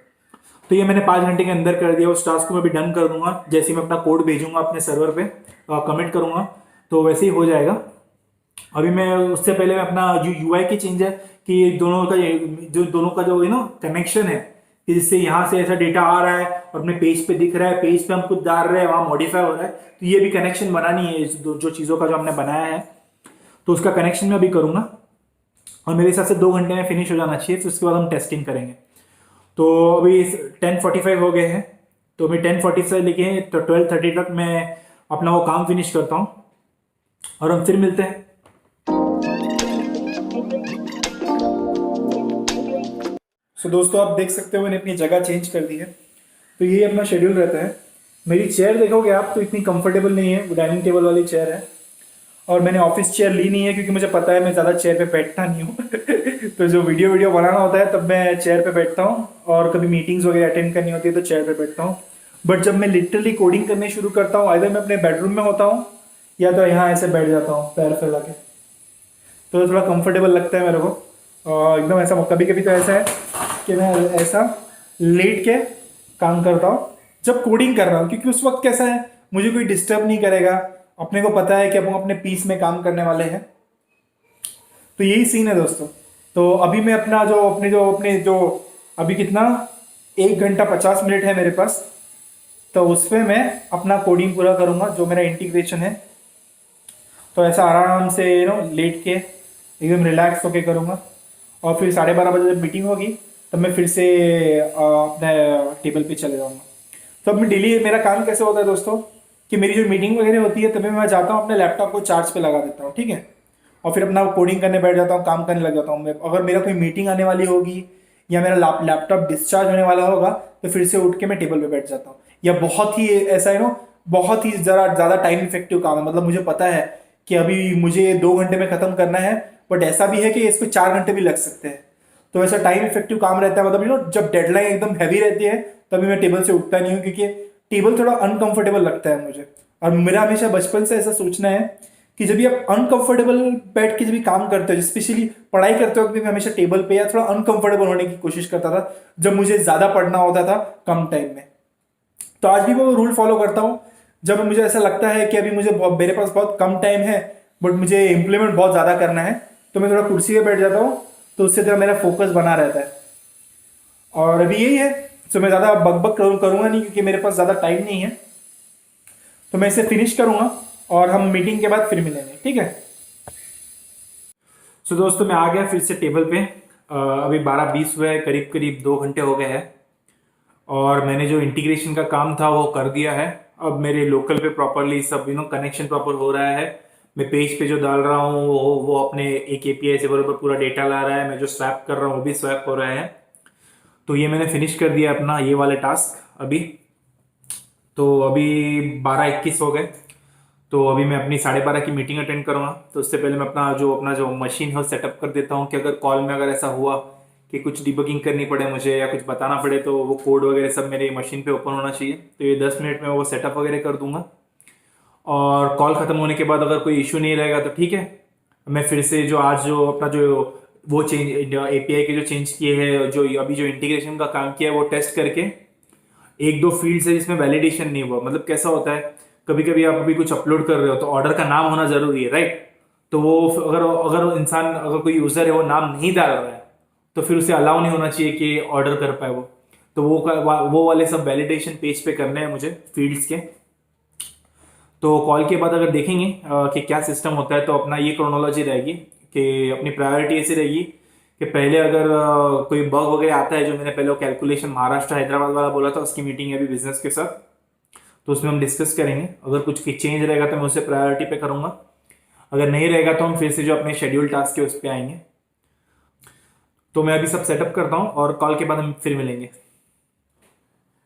तो ये मैंने 5 घंटे के अंदर कर दिया। उस टास्क को मैं भी डन कर दूंगा, जैसे ही मैं अपना कोड भेजूंगा अपने सर्वर पे, कमिट करूंगा, तो वैसे ही हो जाएगा। अभी मैं उससे पहले मैं अपना जो यूआई की चेंज है कि दोनों का जो कनेक्शन है, कि जिससे यहाँ से ऐसा डेटा आ रहा है और अपने पेज पे दिख रहा है, पेज पे हम कुछ डाल रहे हैं, वहाँ मॉडिफाई हो रहा है। तो ये भी कनेक्शन बनानी है जो चीज़ों का जो हमने बनाया है, तो उसका कनेक्शन मैं अभी करूँगा। और मेरे हिसाब से 2 घंटे में फिनिश हो जाना चाहिए, फिर उसके बाद हम टेस्टिंग करेंगे। तो अभी 10:45 हो गए हैं, तो अभी 10:40 से लेके तो 12:30 तक मैं अपना वो काम फिनिश करता हूँ, और हम फिर मिलते हैं। सो दोस्तों, आप देख सकते हो मैंने अपनी जगह चेंज कर दी है। तो ये अपना शेड्यूल रहता है। मेरी चेयर देखोगे आप तो इतनी कंफर्टेबल नहीं है, वो डाइनिंग टेबल वाली चेयर है। और मैंने ऑफिस चेयर ली नहीं है, क्योंकि मुझे पता है मैं ज़्यादा चेयर पे बैठता नहीं हूँ। तो जो वीडियो बनाना होता है तब मैं चेयर पे बैठता हूँ, और कभी मीटिंग्स वगैरह अटेंड करनी होती है तो चेयर पे बैठता हूँ। बट जब मैं लिटरली कोडिंग करने शुरू करता हूँ, आइदर मैं अपने बेडरूम में होता हूँ या तो यहाँ ऐसे बैठ जाता हूँ पैर फैला के, तो थोड़ा कंफर्टेबल लगता है मेरे को। और एकदम ऐसा, कभी कभी तो ऐसा है कि मैं ऐसा लेट के काम करता हूँ जब कोडिंग कर रहा हूँ, क्योंकि उस वक्त कैसा है, मुझे कोई डिस्टर्ब नहीं करेगा। अपने को पता है कि हम अपने पीस में काम करने वाले हैं। तो यही सीन है दोस्तों। तो अभी मैं अपने जो अभी कितना 1 घंटा 50 मिनट है मेरे पास, तो उस पर मैं अपना कोडिंग पूरा करूँगा, जो मेरा इंटीग्रेशन है। तो ऐसा आराम से लेट के एकदम रिलैक्स होके करूँगा। और फिर 12:30 बजे जब मीटिंग होगी तब मैं फिर से अपने टेबल पे चले जाऊँगा। तो अब मैं डेली मेरा काम कैसे होता है दोस्तों, कि मेरी जो मीटिंग वगैरह होती है तभी मैं जाता हूँ अपने लैपटॉप को चार्ज पे लगा देता हूँ, ठीक है। और फिर अपना कोडिंग करने बैठ जाता हूँ, काम करने लग जाता हूँ मैं। अगर मेरा कोई मीटिंग आने वाली होगी या मेरा लैपटॉप डिस्चार्ज होने वाला होगा तो फिर से उठ के मैं टेबल पे बैठ जाता हूँ। या बहुत ही ऐसा बहुत ही ज़्यादा टाइम इफेक्टिव काम है, मतलब मुझे पता है कि अभी मुझे 2 घंटे में ख़त्म करना है, बट ऐसा भी है कि इसको 4 घंटे भी लग सकते हैं। तो ऐसा टाइम इफेक्टिव काम रहता है, मतलब जब डेडलाइन एकदम हैवी रहती है तभी मैं टेबल से उठता नहीं हूँ, क्योंकि टेबल थोड़ा अनकंफर्टेबल लगता है मुझे। और मेरा हमेशा बचपन से ऐसा सोचना है कि जब भी आप अनकंफर्टेबल बैठ के जब भी काम करते हो, स्पेशली पढ़ाई करते वक्त भी मैं हमेशा टेबल पे या थोड़ा अनकंफर्टेबल होने की कोशिश करता था जब मुझे ज़्यादा पढ़ना होता था कम टाइम में। तो आज भी मैं वो रूल फॉलो करता हूँ। जब मुझे ऐसा लगता है कि अभी मेरे पास बहुत कम टाइम है बट मुझे इम्प्लीमेंट बहुत ज़्यादा करना है, तो मैं थोड़ा कुर्सी पे बैठ जाता हूँ, तो उससे थोड़ा मेरा फोकस बना रहता है। और अभी यही है, तो मैं ज़्यादा बकबक करूँगा नहीं, क्योंकि मेरे पास ज़्यादा टाइम नहीं है। तो मैं इसे फिनिश करूँगा और हम मीटिंग के बाद फिर मिलेंगे, ठीक है। सो दोस्तों, मैं आ गया फिर से टेबल पे। अभी 12:20 हुए, करीब करीब 2 घंटे हो गए हैं, और मैंने जो इंटीग्रेशन का काम था वो कर दिया है। अब मेरे लोकल पे प्रॉपरली सब कनेक्शन प्रॉपर हो रहा है। मैं पेज पे जो डाल रहा हूँ वो अपने एक एपीआई से बराबर पूरा डेटा ला रहा है। मैं जो स्वैप कर रहा हूँ वो भी स्वैप हो रहा है। तो ये मैंने फिनिश कर दिया अपना ये वाले टास्क अभी। तो अभी 12:21 हो गए। तो अभी मैं अपनी 12:30 की मीटिंग अटेंड करूँगा। तो उससे पहले मैं अपना जो मशीन है वो सेटअप कर देता हूँ, कि अगर कॉल में अगर ऐसा हुआ कि कुछ डिबगिंग करनी पड़े मुझे या कुछ बताना पड़े, तो वो कोड वगैरह सब मेरे मशीन पे ओपन होना चाहिए। तो ये 10 मिनट में वो सेटअप वगैरह कर दूंगा। और कॉल ख़त्म होने के बाद अगर कोई इशू नहीं रहेगा तो ठीक है, मैं फिर से जो आज जो अपना जो वो चेंज एपीआई के जो चेंज किए हैं, जो अभी जो इंटीग्रेशन का काम किया है, वो टेस्ट करके एक दो फील्ड्स है जिसमें वैलिडेशन नहीं हुआ। मतलब कैसा होता है, कभी कभी आप अभी कुछ अपलोड कर रहे हो तो ऑर्डर का नाम होना जरूरी है, राइट? तो वो अगर अगर इंसान, अगर कोई यूजर है वो नाम नहीं डाल रहा है तो फिर उसे अलाउ नहीं होना चाहिए कि ऑर्डर कर पाए वो। तो वो वाले सब वैलिडेशन पेज पे करने हैं मुझे फील्ड्स के। तो कॉल के बाद अगर देखेंगे कि क्या सिस्टम होता है, तो अपना ये क्रोनोलॉजी रहेगी कि अपनी प्रायोरिटी ऐसी रहेगी कि पहले अगर कोई बग वगैरह आता है, जो मैंने पहले कैलकुलेशन महाराष्ट्र हैदराबाद वाला बोला था, उसकी मीटिंग है अभी बिजनेस के साथ, तो उसमें हम डिस्कस करेंगे। अगर कुछ चेंज रहेगा तो मैं उसे प्रायोरिटी पे करूंगा, अगर नहीं रहेगा तो हम फिर से जो अपने शेड्यूल टास्क है उस पर आएंगे। तो मैं अभी सब सेटअप करता हूँ और कॉल के बाद हम फिर मिलेंगे।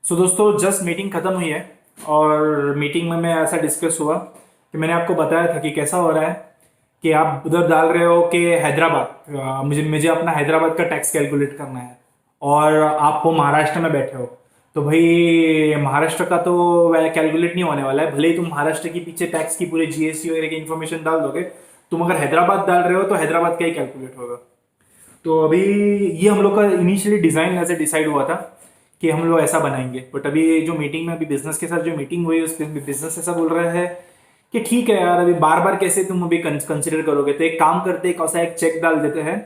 सो दोस्तों, जस्ट मीटिंग खत्म हुई है और मीटिंग में मैं ऐसा डिस्कस हुआ कि मैंने आपको बताया था कि कैसा हो रहा है कि आप उधर डाल रहे हो कि हैदराबाद, मुझे मुझे अपना हैदराबाद का टैक्स कैलकुलेट करना है, और आप हो महाराष्ट्र में बैठे हो। तो भाई महाराष्ट्र का तो कैलकुलेट नहीं होने वाला है, भले ही तुम महाराष्ट्र के पीछे टैक्स की पूरे जीएसटी वगैरह की इन्फॉर्मेशन डाल दोगे, तुम अगर हैदराबाद डाल रहे हो तो हैदराबाद का ही कैलकुलेट होगा। तो अभी ये हम लोग का इनिशियली डिजाइन ऐसे डिसाइड हुआ था कि हम लोग ऐसा बनाएंगे, बट अभी जो मीटिंग में, अभी बिजनेस के साथ जो मीटिंग हुई, उस बिजनेस ऐसा बोल रहा है कि ठीक है यार, अभी बार बार कैसे तुम अभी कंसिडर करोगे, तो एक काम करते, एक ऐसा एक चेक डाल देते हैं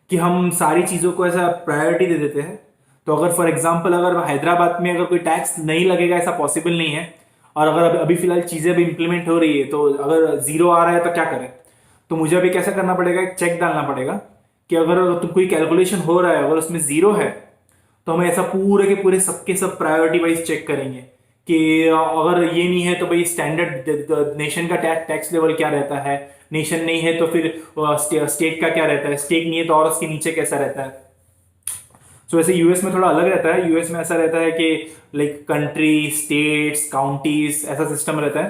कि हम सारी चीज़ों को ऐसा प्रायोरिटी दे देते हैं। तो अगर फॉर एग्जांपल अगर हैदराबाद में अगर कोई टैक्स नहीं लगेगा, ऐसा पॉसिबल नहीं है, और अगर अभी फिलहाल चीज़ें अभी इंप्लीमेंट हो रही है, तो अगर जीरो आ रहा है तो क्या करें? तो मुझे अभी कैसा करना पड़ेगा, एक चेक डालना पड़ेगा कि अगर तुम कोई कैलकुलेशन हो रहा है, अगर उसमें जीरो है, तो हम ऐसा पूरे के पूरे सबके सब प्रायोरिटी वाइज चेक करेंगे कि अगर ये नहीं है तो भाई स्टैंडर्ड नेशन का टैक्स लेवल क्या रहता है, नेशन नहीं है तो फिर स्टेट का क्या रहता है, स्टेट नहीं है तो और उसके नीचे कैसा रहता है। सो वैसे यूएस में थोड़ा अलग रहता है, यूएस में ऐसा रहता है कि लाइक कंट्री, स्टेट्स, काउंटीज, ऐसा सिस्टम रहता है।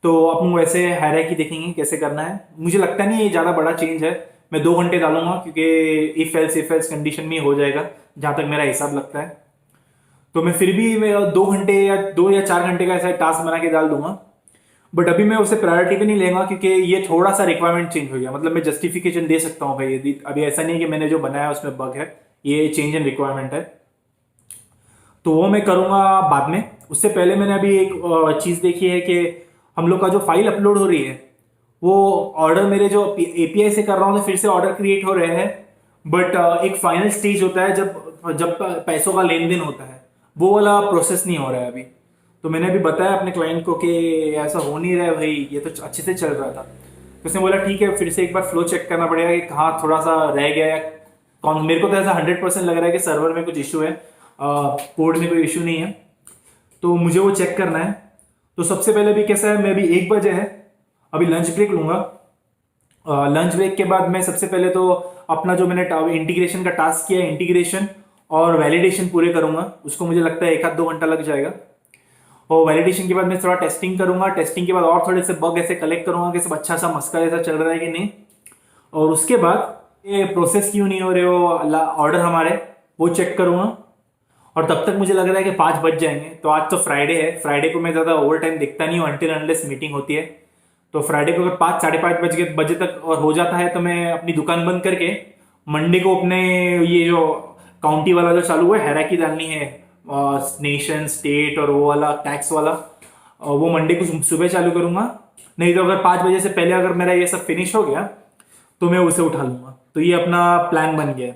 तो अपन वैसे हायरार्की देखेंगे कैसे करना है। मुझे लगता नहीं है ये ज़्यादा बड़ा चेंज है, मैं 2 घंटे डालूंगा क्योंकि इफ एल्स कंडीशन में हो जाएगा, जहाँ तक मेरा हिसाब लगता है। तो मैं फिर भी मैं 2 घंटे या 2 या 4 घंटे का ऐसा टास्क बना के डाल दूंगा, बट अभी मैं उसे प्रायोरिटी पे नहीं लेगा क्योंकि ये थोड़ा सा रिक्वायरमेंट चेंज हो गया। मतलब मैं जस्टिफिकेशन दे सकता हूँ भाई, यदि अभी ऐसा नहीं है कि मैंने जो बनाया उसमें बग है, ये चेंज इन रिक्वायरमेंट है, तो वो मैं करूँगा बाद में। उससे पहले मैंने अभी एक चीज़ देखी है कि हम लोग का जो फाइल अपलोड हो रही है, वो ऑर्डर मेरे जो एपीआई से कर रहा हूँ तो फिर से ऑर्डर क्रिएट हो रहे हैं, बट एक फाइनल स्टेज होता है जब जब पैसों का लेन देन होता है, वो वाला प्रोसेस नहीं हो रहा है अभी। तो मैंने अभी बताया अपने क्लाइंट को कि ऐसा हो नहीं रहा है भाई, ये तो अच्छे से चल रहा था। तो उसने बोला ठीक है, फिर से एक बार फ्लो चेक करना पड़ेगा कि कहाँ थोड़ा सा रह गया है कौन। मेरे को तो ऐसा 100% लग रहा है कि सर्वर में कुछ इशू है, कोड में कोई इशू नहीं है, तो मुझे वो चेक करना है। तो सबसे पहले भी कैसा है, मैं अभी 1 बजे है, अभी लंच ब्रेक लूंगा। लंच ब्रेक के बाद मैं सबसे पहले तो अपना जो मैंने इंटीग्रेशन का टास्क किया है, इंटीग्रेशन और वैलिडेशन पूरे करूंगा। उसको मुझे लगता है 1 आध 2 घंटा लग जाएगा। और वैलिडेशन के बाद मैं थोड़ा टेस्टिंग करूंगा, टेस्टिंग के बाद और थोड़े से बग ऐसे कलेक्ट करूंगा कि सब अच्छा सा मस्का जैसा चल रहा है कि नहीं। और उसके बाद ये प्रोसेस क्यों नहीं हो रहे हो ऑर्डर हमारे, वो चेक करूंगा। और तब तक मुझे लग रहा है कि 5 बज जाएंगे। तो आज तो फ्राइडे है, फ्राइडे को मैं ज़्यादा ओवर टाइम देखता नहीं हूँ अनटिल अनलेस मीटिंग होती है। तो फ्राइडे को अगर 5 5:30 बजे तक और हो जाता है तो मैं अपनी दुकान बंद करके मंडे को अपने ये जो काउंटी वाला जो चालू हुआ है, हैराकी डालनी है, नेशन, स्टेट और वो वाला टैक्स वाला, वो मंडे को सुबह चालू करूंगा। नहीं तो अगर 5 बजे से पहले अगर मेरा ये सब फिनिश हो गया तो मैं उसे उठा लूंगा। तो ये अपना प्लान बन गया है।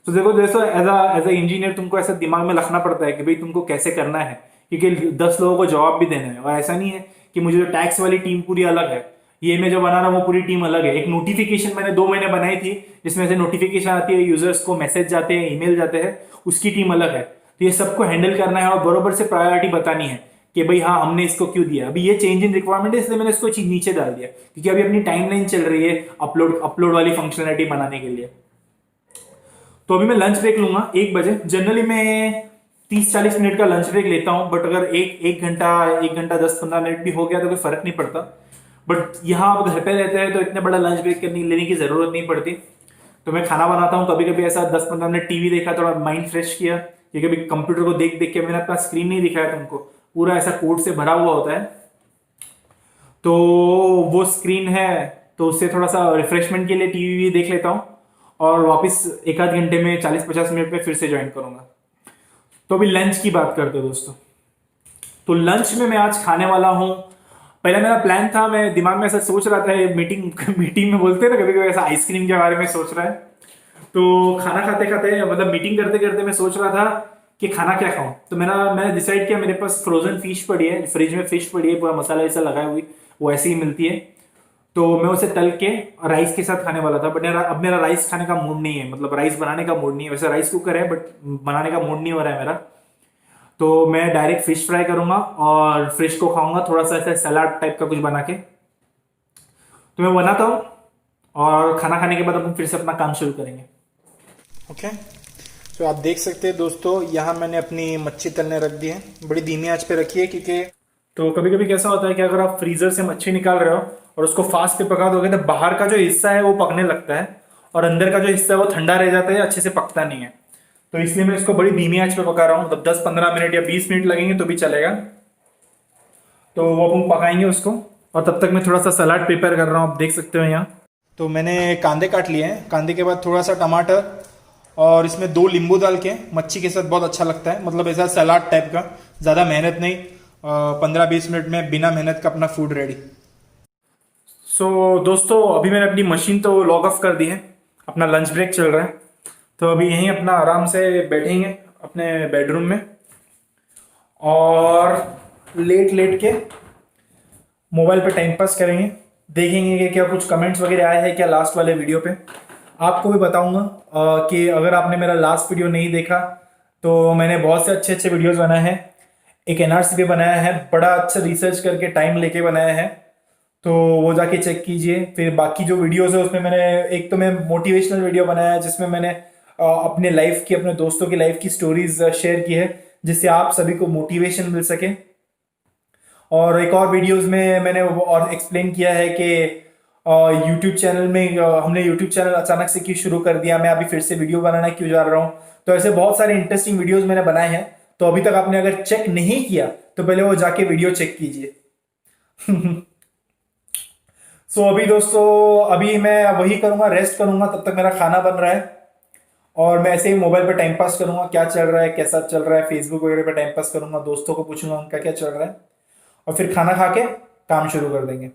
तो देखो दोस्तों, एज अ इंजीनियर तुमको ऐसा दिमाग में रखना पड़ता है कि भाई तुमको कैसे करना है, क्योंकि 10 लोगों को जवाब भी देना है। और ऐसा नहीं है कि मुझे जो टैक्स वाली टीम पूरी अलग है, ये मैं जो बना रहा हूँ वो पूरी टीम अलग है। एक नोटिफिकेशन मैंने 2 महीने बनाई थी जिसमें से नोटिफिकेशन आती है, यूजर्स को मैसेज जाते हैं, ईमेल जाते हैं, उसकी टीम अलग है। तो ये सबको हैंडल करना है और बरोबर से प्रायोरिटी बतानी है कि भाई हाँ हमने इसको क्यों दिया। अभी ये चेंज इन रिक्वायरमेंट है इसलिए मैंने इसको चीज नीचे डाल दिया, क्योंकि अभी अपनी टाइमलाइन चल रही है अपलोड वाली फंक्शनलिटी बनाने के लिए। तो अभी मैं लंच ब्रेक लूंगा 1 बजे। जनरली मैं 30-40 मिनट का लंच ब्रेक लेता हूं, बट अगर एक घंटा 10-15 मिनट भी हो गया तो कोई फर्क नहीं पड़ता। बट यहाँ आप घर पे रहते हैं तो इतना बड़ा लंच ब्रेक लेने की जरूरत नहीं पड़ती। तो मैं खाना बनाता हूँ, कभी कभी ऐसा 10-15 मिनट टीवी देखा, थोड़ा माइंड फ्रेश किया, क्योंकि अभी कंप्यूटर को देख देख के मैंने अपना स्क्रीन नहीं दिखाया तुमको, पूरा ऐसा कोड से भरा हुआ होता है। तो वो स्क्रीन है तो उससे थोड़ा सा रिफ्रेशमेंट के लिए टीवी देख लेता हूँ। और वापस एक आध घंटे में 40-50 मिनट में फिर से ज्वाइन करूंगा। तो अभी लंच की बात करते हैं दोस्तों। तो लंच में मैं आज खाने वाला हूँ, पहले मेरा प्लान था, मैं दिमाग में ऐसा सोच रहा था, मीटिंग में बोलते हैं ना कभी कभी ऐसा, आइसक्रीम के बारे में सोच रहा है। तो खाना खाते खाते मतलब मीटिंग करते करते मैं सोच रहा था कि खाना क्या खाऊं। तो मैंने डिसाइड किया, मेरे पास फ्रोजन फिश पड़ी है, फ्रिज में फिश पड़ी है, पूरा मसाला ऐसा लगाई हुई, वो ऐसे ही मिलती है। तो मैं उसे तल के राइस के साथ खाने वाला था, बट अब मेरा राइस खाने का मूड नहीं है, मतलब राइस बनाने का मूड नहीं है। वैसे राइस कुकर है बट बनाने का मूड नहीं हो रहा है मेरा। तो मैं डायरेक्ट फिश फ्राई करूंगा और फिश को खाऊंगा, थोड़ा सा ऐसा सलाद टाइप का कुछ बना के। तो मैं बनाता हूँ और खाना खाने के बाद अपन फिर से अपना काम शुरू करेंगे। ओके, तो आप देख सकते हैं दोस्तों, यहाँ मैंने अपनी मच्छी तलने रख दी है, बड़ी धीमी आंच पे रखी है क्योंकि तो कभी कभी कैसा होता है कि अगर आप फ्रीजर से मच्छी निकाल रहे हो और उसको फास्ट पे पका दोगे तो बाहर का जो हिस्सा है वो पकने लगता है और अंदर का जो हिस्सा है वो ठंडा रह जाता है, अच्छे से पकता नहीं है। तो इसलिए मैं इसको बड़ी धीमी आंच पे पका रहा हूँ, मतलब 10-15 मिनट या 20 मिनट लगेंगे तो भी चलेगा। तो वो अपन पकाएंगे उसको, और तब तक मैं थोड़ा सा सलाद प्रिपेयर कर रहा हूँ, आप देख सकते हो यहाँ। तो मैंने कांदे काट लिए हैं, कांदे के बाद थोड़ा सा टमाटर और इसमें 2 नींबू डाल के, मच्छी के साथ बहुत अच्छा लगता है, मतलब ऐसा सलाद टाइप का, ज़्यादा मेहनत नहीं, 15-20 मिनट में बिना मेहनत का अपना फूड रेडी। सो दोस्तों, अभी मैंने अपनी मशीन तो लॉग ऑफ कर दी है, अपना लंच ब्रेक चल रहा है। तो अभी यहीं अपना आराम से बैठेंगे अपने बेडरूम में और लेट लेट के मोबाइल पे टाइम पास करेंगे, देखेंगे कि क्या कुछ कमेंट्स वगैरह आए हैं क्या लास्ट वाले वीडियो पे। आपको भी बताऊंगा कि अगर आपने मेरा लास्ट वीडियो नहीं देखा तो मैंने बहुत से अच्छे अच्छे वीडियोस बनाए हैं। एक एनआरसी पे बनाया है, बड़ा अच्छा रिसर्च करके टाइम लेके बनाया है, तो वो जाके चेक कीजिए। फिर बाकी जो वीडियोस है उसमें मैंने एक तो मैं मोटिवेशनल वीडियो बनाया है जिसमें मैंने अपने लाइफ की, अपने दोस्तों की लाइफ की स्टोरीज शेयर की है जिससे आप सभी को मोटिवेशन मिल सके। और एक और वीडियोस में मैंने और एक्सप्लेन किया है कि यूट्यूब चैनल में हमने यूट्यूब चैनल अचानक से क्यों शुरू कर दिया, मैं अभी फिर से वीडियो बनाना क्यों जा रहा हूँ। तो ऐसे बहुत सारे इंटरेस्टिंग वीडियोस मैंने बनाए हैं, तो अभी तक आपने अगर चेक नहीं किया तो पहले वो जाके वीडियो चेक कीजिए। सो अभी दोस्तों, अभी मैं वही करूंगा, रेस्ट करूंगा, तब तक मेरा खाना बन रहा है और मैं ऐसे ही मोबाइल पे टाइम पास करूंगा, क्या चल रहा है कैसा चल रहा है, फेसबुक वगैरह पे टाइम पास करूंगा, दोस्तों को पूछूंगा उनका क्या चल रहा है, और फिर खाना खा के काम शुरू कर देंगे।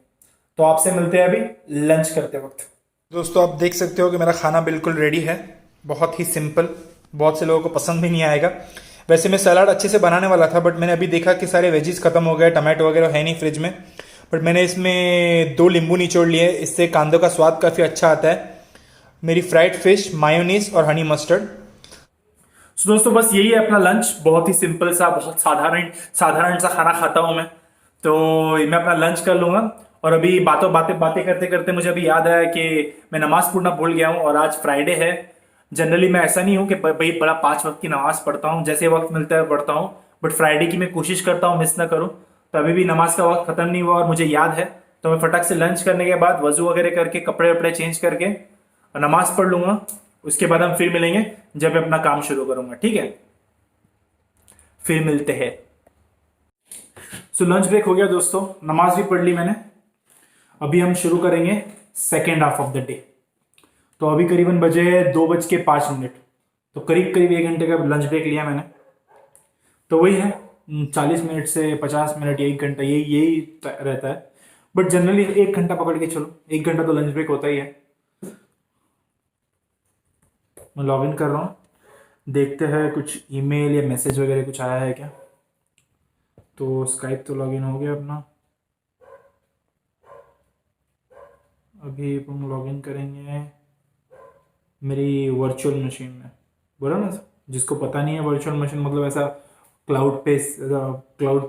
तो आपसे मिलते हैं अभी लंच करते वक्त। दोस्तों आप देख सकते हो कि मेरा खाना बिल्कुल रेडी है, बहुत ही सिंपल, बहुत से लोगों को पसंद भी नहीं आएगा। वैसे मैं सलाद अच्छे से बनाने वाला था बट मैंने अभी देखा कि सारे वेजीज खत्म हो गए, टमाटो वगैरह है नहीं फ्रिज में, बट मैंने इसमें 2 नींबू निचोड़ लिए, इससे कांदों का स्वाद काफ़ी अच्छा आता है। मेरी फ्राइड फिश, मायोनीज और हनी मस्टर्ड। सो दोस्तों, बस यही है अपना लंच, बहुत ही सिंपल सा, बहुत साधारण साधारण सा खाना खाता हूँ मैं। तो मैं अपना लंच कर लूंगा। और अभी बातें करते करते मुझे अभी याद आया कि मैं नमाज पढ़ना भूल गया हूँ और आज फ्राइडे है। जनरली मैं ऐसा नहीं हूँ कि भाई बड़ा 5 वक्त की नमाज पढ़ता हूँ, जैसे वक्त मिलता है पढ़ता हूँ, बट फ्राइडे की मैं कोशिश करता हूँ मिस ना करूँ। तो अभी भी नमाज का वक्त खत्म नहीं हुआ और मुझे याद है, तो मैं फटाक से लंच करने के बाद वजू वगैरह करके कपड़े वपड़े चेंज करके नमाज पढ़ लूंगा। उसके बाद हम फिर मिलेंगे जब मैं अपना काम शुरू करूंगा, ठीक है? फिर मिलते हैं। सो लंच ब्रेक हो गया दोस्तों, नमाज भी पढ़ ली मैंने। अभी हम शुरू करेंगे second half of the day. तो अभी करीबन बजे 2:05, तो करीब करीब 1 घंटे का लंच ब्रेक लिया मैंने। तो वही है 40 मिनट से 50 मिनट या 1 घंटा, यही रहता है, बट जनरली 1 घंटा पकड़ के चलो, 1 घंटा तो लंच ब्रेक होता ही है। मैं लॉग इन कर रहा हूँ, देखते हैं कुछ ईमेल या मैसेज वगैरह कुछ आया है क्या। तो स्काइप तो लॉग इन हो गया अपना। अभी हम लॉग इन करेंगे मेरी वर्चुअल मशीन में, बोला ना, जिसको पता नहीं है वर्चुअल मशीन मतलब ऐसा क्लाउड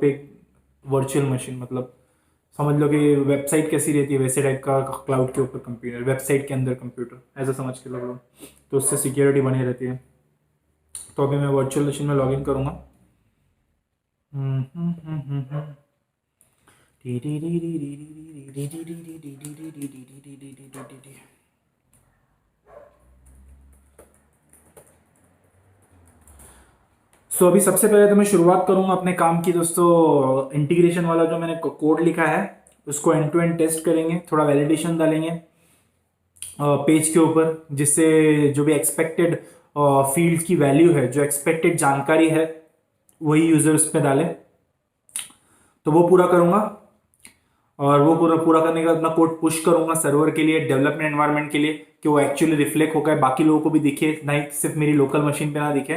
पे वर्चुअल मशीन, मतलब समझ लो कि वेबसाइट कैसी रहती है वैसे टाइप का क्लाउड के ऊपर कंप्यूटर, वेबसाइट के अंदर कंप्यूटर, ऐसा समझ के लो, तो उससे सिक्योरिटी बनी रहती है। तो अभी मैं वर्चुअल मशीन में लॉगिन करूँगा। सो अभी सबसे पहले तो मैं शुरुआत करूंगा अपने काम की दोस्तों। इंटीग्रेशन वाला जो मैंने कोड लिखा है उसको एंड टू एंड टेस्ट करेंगे, थोड़ा वैलिडेशन डालेंगे पेज के ऊपर, जिससे जो भी एक्सपेक्टेड फील्ड की वैल्यू है, जो एक्सपेक्टेड जानकारी है, वही यूजर उस पर डाले। तो वो पूरा करूंगा, और वो पूरा पूरा करने के बाद अपना कोड पुश करूंगा सर्वर के लिए, डेवलपमेंट एनवायरनमेंट के लिए, कि वो एक्चुअली रिफ्लेक्ट होकर बाकी लोगों को भी दिखे, नहीं सिर्फ मेरी लोकल मशीन पे ना दिखे।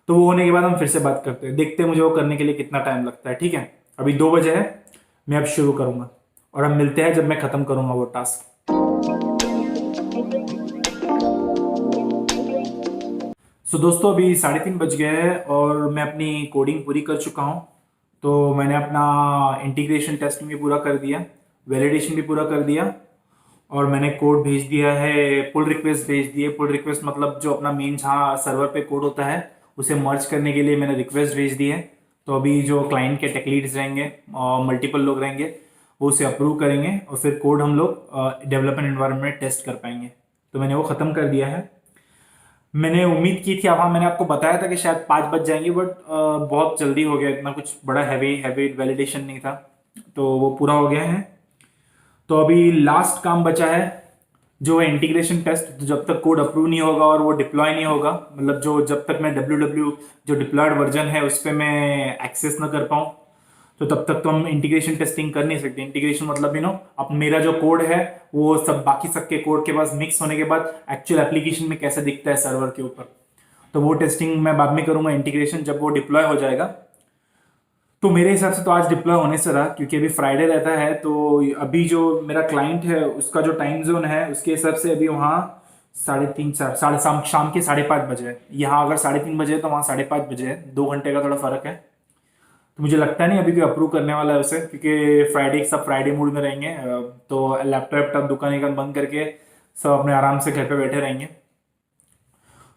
तो वो होने के बाद हम फिर से बात करते हैं, देखते हैं मुझे वो करने के लिए कितना टाइम लगता है। ठीक है, अभी 2 बजे है, मैं अब शुरू करूंगा और हम मिलते हैं जब मैं खत्म करूंगा वो टास्क। सो दोस्तों, अभी 3:30 बज गए हैं और मैं अपनी कोडिंग पूरी कर चुका हूँ। तो मैंने अपना इंटीग्रेशन टेस्टिंग भी पूरा कर दिया, वैलिडेशन भी पूरा कर दिया, और मैंने कोड भेज दिया है, पुल रिक्वेस्ट भेज दिए। पुल रिक्वेस्ट मतलब जो अपना मेन जहाँ सर्वर पे कोड होता है उसे मर्ज करने के लिए मैंने रिक्वेस्ट भेज दी है। तो अभी जो क्लाइंट के टेक लीड्स रहेंगे और मल्टीपल लोग रहेंगे, वो उसे अप्रूव करेंगे और फिर कोड हम लोग डेवलपमेंट एनवायरनमेंट में टेस्ट कर पाएंगे। तो मैंने वो ख़त्म कर दिया है। मैंने उम्मीद की थी, अब हाँ मैंने आपको बताया था कि शायद 5 बज जाएंगे, बट बहुत जल्दी हो गया, इतना कुछ बड़ा हैवी हैवी वैलिडेशन नहीं था, तो वो पूरा हो गया है। तो अभी लास्ट काम बचा है, जो है इंटीग्रेशन टेस्ट। तो जब तक कोड अप्रूव नहीं होगा और वो डिप्लॉय नहीं होगा, मतलब जो जब तक मैं जो डिप्लॉयड वर्जन है उस पर मैं एक्सेस ना कर पाऊँ, तो तब तक तो हम इंटीग्रेशन टेस्टिंग कर नहीं सकते। इंटीग्रेशन मतलब अब मेरा जो कोड है वो सब बाकी सबके कोड के पास मिक्स होने के बाद एक्चुअल एप्लीकेशन में कैसे दिखता है सर्वर के ऊपर, तो वो टेस्टिंग मैं बाद में करूंगा इंटीग्रेशन, जब वो डिप्लॉय हो जाएगा। तो मेरे हिसाब से तो आज डिप्लॉय होने से रहा, क्योंकि अभी फ्राइडे रहता है। तो अभी जो मेरा क्लाइंट है उसका जो टाइम जोन है उसके हिसाब से अभी वहाँ 3:30 4 शाम के 5:30 बजे है। यहाँ अगर 3:30 बजे है तो वहाँ 5:30 बजे है, 2 घंटे का थोड़ा फर्क है। तो मुझे लगता नहीं अभी कोई अप्रूव करने वाला है उसे, क्योंकि सब फ्राइडे मूड में रहेंगे। तो लैपटॉप दुकान बंद करके सब अपने आराम से घर पे बैठे रहेंगे।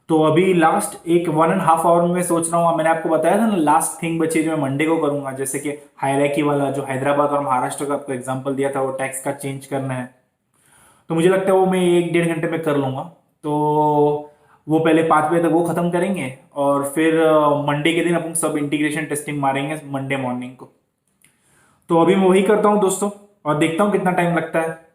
तो अभी लास्ट 1.5 आवर में मैं सोच रहा हूँ, मैंने आपको बताया था ना लास्ट थिंग बची जो मैं मंडे को करूंगा, जैसे कि हायरार्की वाला जो हैदराबाद और महाराष्ट्र का आपको एग्जांपल दिया था, वो टैक्स का चेंज करना है। तो मुझे लगता है वो मैं 1-1.5 घंटे में कर लूंगा। तो वो पहले 5 बजे तक वो खत्म करेंगे, और फिर मंडे के दिन अपन सब इंटीग्रेशन टेस्टिंग मारेंगे मंडे मॉर्निंग को। तो अभी मैं वही करता हूँ दोस्तों, और देखता हूँ कितना टाइम लगता है।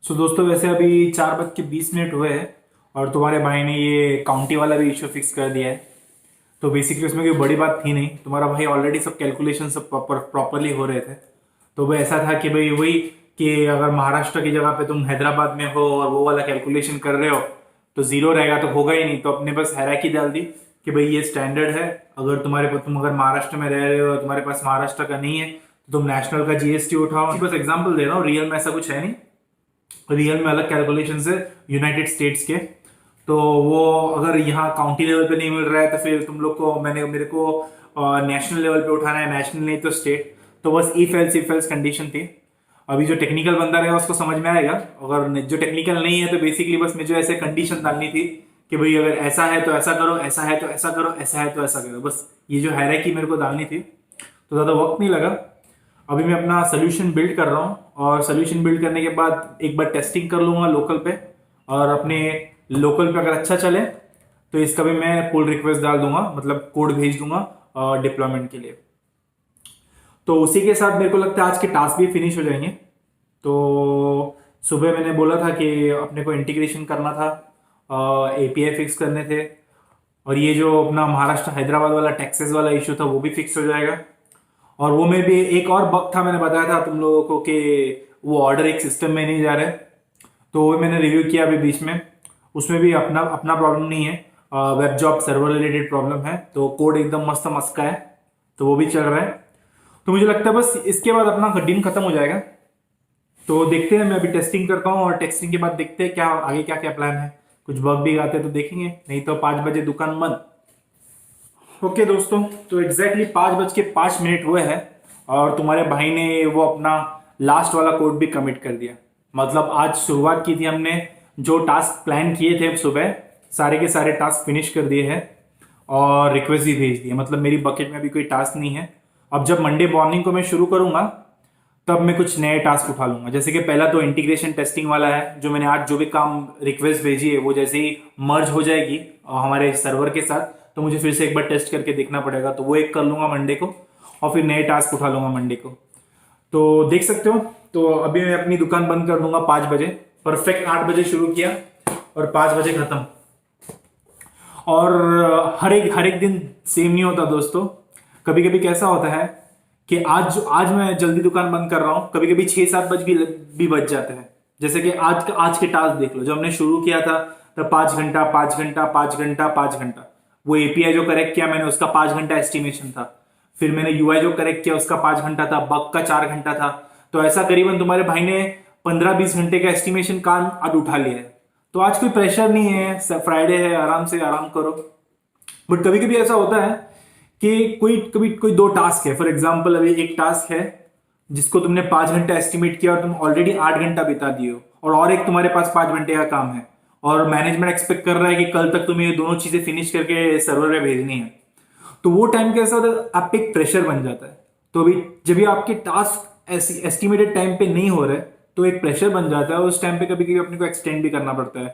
सो दोस्तों, वैसे अभी 4:20 हुए हैं, और तुम्हारे भाई ने ये काउंटी वाला भी इशू फिक्स कर दिया है। तो बेसिकली उसमें कोई बड़ी बात थी नहीं, तुम्हारा भाई ऑलरेडी सब कैलकुलेशन सब प्रॉपरली हो रहे थे। तो वो ऐसा था कि भाई वही, कि अगर महाराष्ट्र की जगह पे तुम हैदराबाद में हो और वो वाला कैलकुलेशन कर रहे हो तो जीरो रहेगा, तो होगा ही नहीं। तो अपने पास हैराकी डाल दी कि भाई ये स्टैंडर्ड है, अगर तुम अगर महाराष्ट्र में रह रहे हो, तुम्हारे पास महाराष्ट्र का नहीं है, तो तुम नेशनल का जीएसटी उठाओ। बस एग्जाम्पल दे रहा हूँ, रियल में ऐसा कुछ है नहीं। रियल में अलग कैलकुलेशन है यूनाइटेड स्टेट्स के। तो वो अगर यहाँ काउंटी लेवल पे नहीं मिल रहा है, तो फिर तुम लोग को मेरे को नेशनल लेवल पे उठाना है, नेशनल नहीं तो स्टेट। तो बस इफ एल्स कंडीशन थी। अभी जो टेक्निकल बंदा रहेगा उसको समझ में आएगा, अगर जो टेक्निकल नहीं है तो बेसिकली बस मुझे ऐसे कंडीशन डालनी थी कि भाई अगर ऐसा है तो ऐसा करो, ऐसा है तो ऐसा करो, ऐसा है तो ऐसा करो। बस ये जो हायरार्की मेरे को डालनी थी, तो ज़्यादा वक्त नहीं लगा। अभी मैं अपना सोल्यूशन बिल्ड कर रहा हूँ, और सोल्यूशन बिल्ड करने के बाद एक बार टेस्टिंग कर लूँगा लोकल पे, और अपने लोकल पे अगर अच्छा चले तो इसका भी मैं पुल रिक्वेस्ट डाल दूंगा, मतलब कोड भेज दूंगा डिप्लॉयमेंट के लिए। तो उसी के साथ मेरे को लगता है आज के टास्क भी फिनिश हो जाएंगे। तो सुबह मैंने बोला था कि अपने को इंटीग्रेशन करना था, एपीआई फिक्स करने थे, और ये जो अपना महाराष्ट्र हैदराबाद वाला टैक्सेस वाला इशू था वो भी फिक्स हो जाएगा। और वो में भी एक और बग था, मैंने बताया था तुम लोगों को कि वो ऑर्डर एक सिस्टम में नहीं जा रहे, तो वो मैंने रिव्यू किया अभी बीच में। उसमें भी अपना अपना प्रॉब्लम नहीं है, web job server related problem है। तो कोड एकदम मस्त मस्त का है, तो वो भी चल रहा है। तो मुझे लगता है बस इसके बाद अपना दिन खत्म हो जाएगा। तो देखते हैं, मैं अभी टेस्टिंग करता हूँ, और टेस्टिंग के बाद देखते हैं क्या आगे क्या क्या प्लान है। कुछ बग भी आते तो देखेंगे, नहीं तो 5 बजे दुकान बंद। ओके दोस्तों, तो एग्जैक्टली 5:05 हुए हैं, और तुम्हारे भाई ने वो अपना लास्ट वाला कोड भी कमिट कर दिया। मतलब आज शुरुआत की थी हमने, जो टास्क प्लान किए थे सुबह सारे के सारे टास्क फिनिश कर दिए हैं, और रिक्वेस्ट भी भेज दिए। मतलब मेरी बकेट में अभी कोई टास्क नहीं है। अब जब मंडे मॉर्निंग को मैं शुरू करूंगा तब मैं कुछ नए टास्क उठा लूंगा। जैसे कि पहला तो इंटीग्रेशन टेस्टिंग वाला है, जो मैंने आज जो भी काम रिक्वेस्ट भेजी है वो जैसे ही मर्ज हो जाएगी हमारे सर्वर के साथ, तो मुझे फिर से एक बार टेस्ट करके देखना पड़ेगा, तो वो एक कर लूंगा मंडे को। और फिर नए टास्क उठा लूंगा मंडे को। तो देख सकते हो, तो अभी मैं अपनी दुकान बंद कर दूंगा 5 बजे, परफेक्ट 8 बजे शुरू किया और 5 बजे खत्म। और हर एक दिन सेम नहीं होता दोस्तों। कभी कभी कैसा होता है कि आज मैं जल्दी दुकान बंद कर रहा हूँ, कभी कभी 6-7 बज भी बच जाते हैं। जैसे कि आज के टास्क देख लो, जब हमने शुरू किया था तब 5 घंटा 5 घंटा 5 घंटा 5 घंटा, वो एपीआई जो करेक्ट किया मैंने उसका 5 घंटा एस्टिमेशन था, फिर मैंने यूआई जो करेक्ट किया उसका 5 घंटा था, बग का 4 घंटा था। तो ऐसा करीबन तुम्हारे भाई ने 15-20 घंटे का एस्टिमेशन काम आज उठा लिया है। तो आज कोई प्रेशर नहीं है, फ्राइडे है, आराम से आराम करो। बट कभी कभी ऐसा होता है कि कोई 2 टास्क है, फॉर एग्जाम्पल अभी एक टास्क है जिसको तुमने 5 घंटा एस्टिमेट किया और तुम ऑलरेडी 8 घंटा बिता दिए हो, और एक तुम्हारे पास 5 घंटे का काम है और मैनेजमेंट एक्सपेक्ट कर रहा है कि कल तक तुम्हें ये दोनों चीजें फिनिश करके सर्वर में भेजनी है। तो वो टाइम कैसा होता है, आप पे एक प्रेशर बन जाता है। तो अभी जब भी आपके टास्क एस्टिमेटेड टाइम पे नहीं हो रहे तो एक प्रेशर बन जाता है। उस टाइम पे कभी कभी अपने को एक्सटेंड भी करना पड़ता है,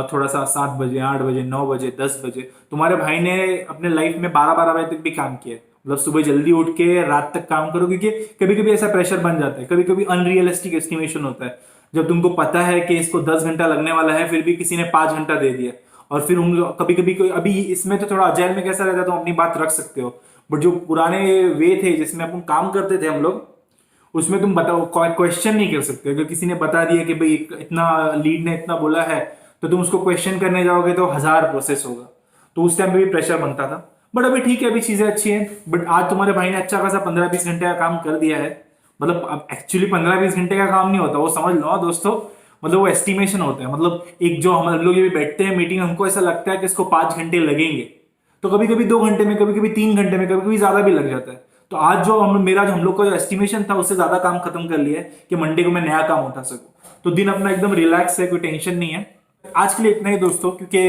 थोड़ा सा 7 बजे 8 बजे 9 बजे 10 बजे। तुम्हारे भाई ने अपने लाइफ में 12-12 बजे तक भी काम किया है, मतलब सुबह जल्दी उठ के रात तक काम करो, क्योंकि कभी कभी ऐसा प्रेशर बन जाता है। कभी कभी अनरियलिस्टिक एस्टिमेशन होता है, जब तुमको पता है कि इसको 10 घंटा लगने वाला है फिर भी किसी ने 5 घंटा दे दिया। और फिर कभी कभी कोई, अभी इसमें तो थोड़ा अजाइल में कैसा रहता है, तो अपनी बात रख सकते हो। बट जो पुराने वे थे जिसमें अपन काम करते थे हम लोग, उसमें तुम बताओ क्वेश्चन नहीं कर सकते। अगर किसी ने बता दिया कि भाई इतना लीड ने इतना बोला है, तो तुम उसको क्वेश्चन करने जाओगे तो 1000 प्रोसेस होगा। तो उस टाइम पे भी प्रेशर बनता था। बट अभी ठीक है, अभी चीजें अच्छी हैं। बट आज तुम्हारे भाई ने अच्छा खासा 15-20 घंटे का काम कर दिया है। मतलब अब एक्चुअली 15-20 घंटे का काम नहीं होता, वो समझ लो दोस्तों, मतलब वो एस्टिमेशन होता है। मतलब एक जो हम लोग ये बैठते हैं मीटिंग, हमको ऐसा लगता है कि इसको 5 घंटे लगेंगे, तो कभी कभी 2 घंटे में, कभी कभी 3 घंटे में, कभी कभी ज्यादा भी लग जाता है। तो आज जो हम लोग का जो एस्टिमेशन था उससे ज्यादा काम खत्म कर लिया है कि मंडे को मैं नया काम उठा सकूं। तो दिन अपना एकदम रिलैक्स है, कोई टेंशन नहीं है। आज के लिए इतना ही दोस्तों, क्योंकि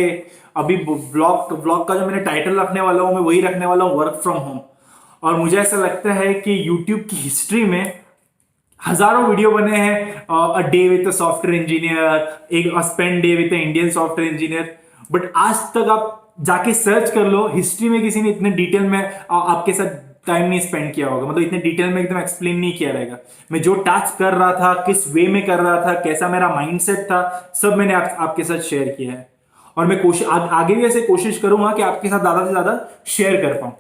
अभी ब्लॉग का जो मैंने टाइटल रखने वाला हूं मैं वही रखने वाला हूं, वर्क फ्रॉम होम। और मुझे ऐसा लगता है कि यूट्यूब की हिस्ट्री में हजारों वीडियो बने हैं, a day with a software engineer, एक spend day with a Indian software engineer. But आज तक आप जाके सर्च कर लो, हिस्ट्री में किसी ने इतने डिटेल में आपके साथ टाइम नहीं स्पेंड किया होगा, मतलब इतने डिटेल में एकदम एक्सप्लेन नहीं किया रहेगा। मैं जो टास्क कर रहा था, किस वे में कर रहा था, कैसा मेरा माइंडसेट था, सब मैंने आपके साथ शेयर किया है। और मैं आगे भी ऐसे कोशिश करूंगा कि आपके साथ ज्यादा से ज्यादा शेयर कर पाऊं।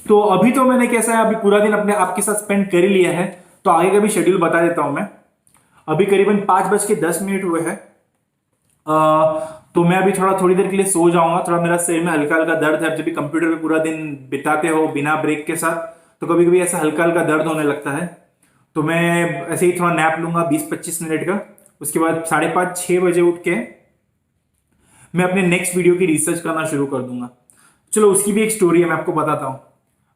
तो अभी तो मैंने कैसा है, अभी पूरा दिन अपने आपके साथ स्पेंड कर ही लिया है, तो आगे का भी शेड्यूल बता देता हूं मैं। अभी करीबन 5:10 हुए हैं। तो मैं अभी थोड़ी देर के लिए सो जाऊंगा। थोड़ा मेरा सिर में हल्का हल्का दर्द है, जब भी कंप्यूटर पे पूरा दिन बिताते हो बिना ब्रेक के साथ, तो कभी कभी ऐसा हल्का हल्का दर्द होने लगता है। तो मैं ऐसे ही थोड़ा नैप लूंगा 20-25 मिनट का। उसके बाद 5:30-6 बजे उठ के मैं अपने नेक्स्ट वीडियो की रिसर्च करना शुरू कर दूंगा। चलो उसकी भी एक स्टोरी है, मैं आपको बताता हूं।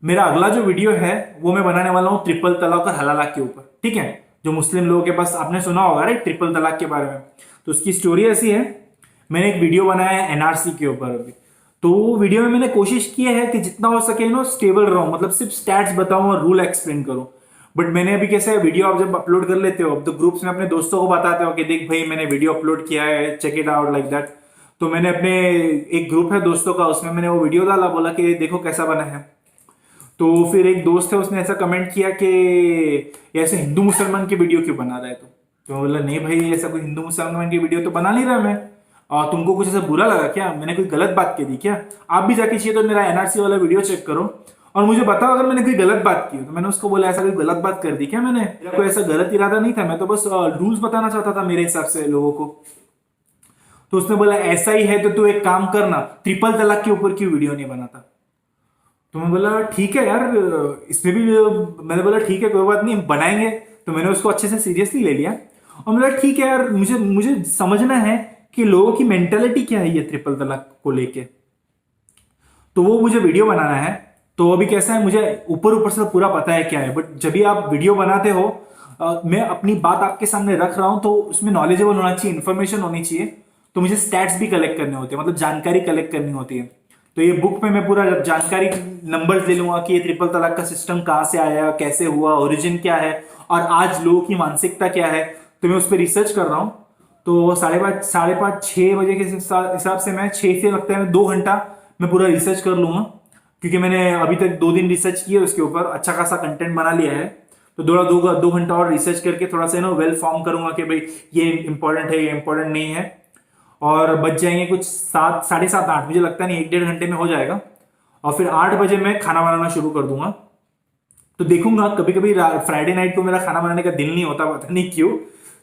मेरा अगला जो वीडियो है वो मैं बनाने वाला हूं ट्रिपल तलाक और हलाला के ऊपर, ठीक है। जो मुस्लिम लोगों के पास आपने सुना होगा राइट, ट्रिपल तलाक के बारे में। तो उसकी स्टोरी ऐसी है, मैंने एक वीडियो बनाया है एनआरसी के ऊपर अभी। तो वीडियो में मैंने कोशिश की है कि जितना हो सके स्टेबल रहूं, मतलब सिर्फ स्टैट्स बताऊं और रूल एक्सप्लेन करूं। बट मैंने अभी कैसे है, वीडियो आप जब अपलोड कर लेते हो तो ग्रुप्स में अपने दोस्तों को बताते हो कि देख भाई मैंने वीडियो अपलोड किया है, check it out like that. तो मैंने अपने एक ग्रुप है दोस्तों का, उसमें मैंने वो वीडियो डाला, बोला कि देखो कैसा बना है। तो फिर एक दोस्त है, उसने ऐसा कमेंट किया कि ऐसे हिंदू मुसलमान की वीडियो क्यों बना रहा है तो मैं बोला नहीं भाई, ऐसा कोई हिंदू मुसलमान की वीडियो तो बना नहीं रहा मैं। तुमको कुछ ऐसा बुरा लगा क्या, मैंने कोई गलत बात कह दी क्या? आप भी जाके चाहिए तो मेरा एनआरसी वाला वीडियो चेक करो और मुझे बताओ अगर मैंने कोई गलत बात की। तो मैंने उसको बोला ऐसा कोई गलत बात कर दी क्या मैंने? कोई ऐसा गलत इरादा नहीं था, मैं तो बस रूल्स बताना चाहता था मेरे हिसाब से लोगों को। तो उसने बोला ऐसा ही है तो तू एक काम करना, ट्रिपल तलाक के ऊपर क्यों वीडियो नहीं बनाता? तो मैं बोला ठीक है यार, इसमें भी मैंने बोला ठीक है कोई बात नहीं बनाएंगे। तो मैंने उसको अच्छे से सीरियसली ले लिया और बोला ठीक है यार, मुझे समझना है कि लोगों की मेंटालिटी क्या है ये ट्रिपल तलाक को लेके। तो वो मुझे वीडियो बनाना है। तो अभी कैसा है, मुझे ऊपर से पूरा पता है क्या है, बट जब भी आप वीडियो बनाते हो मैं अपनी बात आपके सामने रख रहा हूं तो उसमें नॉलेजेबल होना चाहिए, इन्फॉर्मेशन होनी चाहिए। तो मुझे स्टैट्स भी कलेक्ट करने होते हैं, मतलब जानकारी कलेक्ट करनी होती है। तो ये बुक में मैं पूरा जानकारी नंबर्स ले लूंगा कि ये ट्रिपल तलाक का सिस्टम कहाँ से आया, कैसे हुआ, ओरिजिन क्या है और आज लोगों की मानसिकता क्या है। तो मैं उस पर रिसर्च कर रहा हूँ। तो 5:30-6 बजे के हिसाब से मैं 6 से लगता है 2 घंटा मैं पूरा रिसर्च कर लूंगा। क्योंकि मैंने अभी तक 2 दिन रिसर्च की है उसके ऊपर, अच्छा खासा कंटेंट बना लिया है। तो थोड़ा 2 घंटा और रिसर्च करके थोड़ा सा वेल फॉर्म करूंगा कि भाई ये इंपॉर्टेंट है, ये इंपॉर्टेंट नहीं है। और बच जाएंगे कुछ 7, 7:30, 8, मुझे लगता नहीं 1-1.5 घंटे में हो जाएगा। और फिर 8 बजे मैं खाना बनाना शुरू कर दूंगा। तो देखूंगा, कभी कभी फ्राइडे नाइट को मेरा खाना बनाने का दिल नहीं होता, पता नहीं क्यों,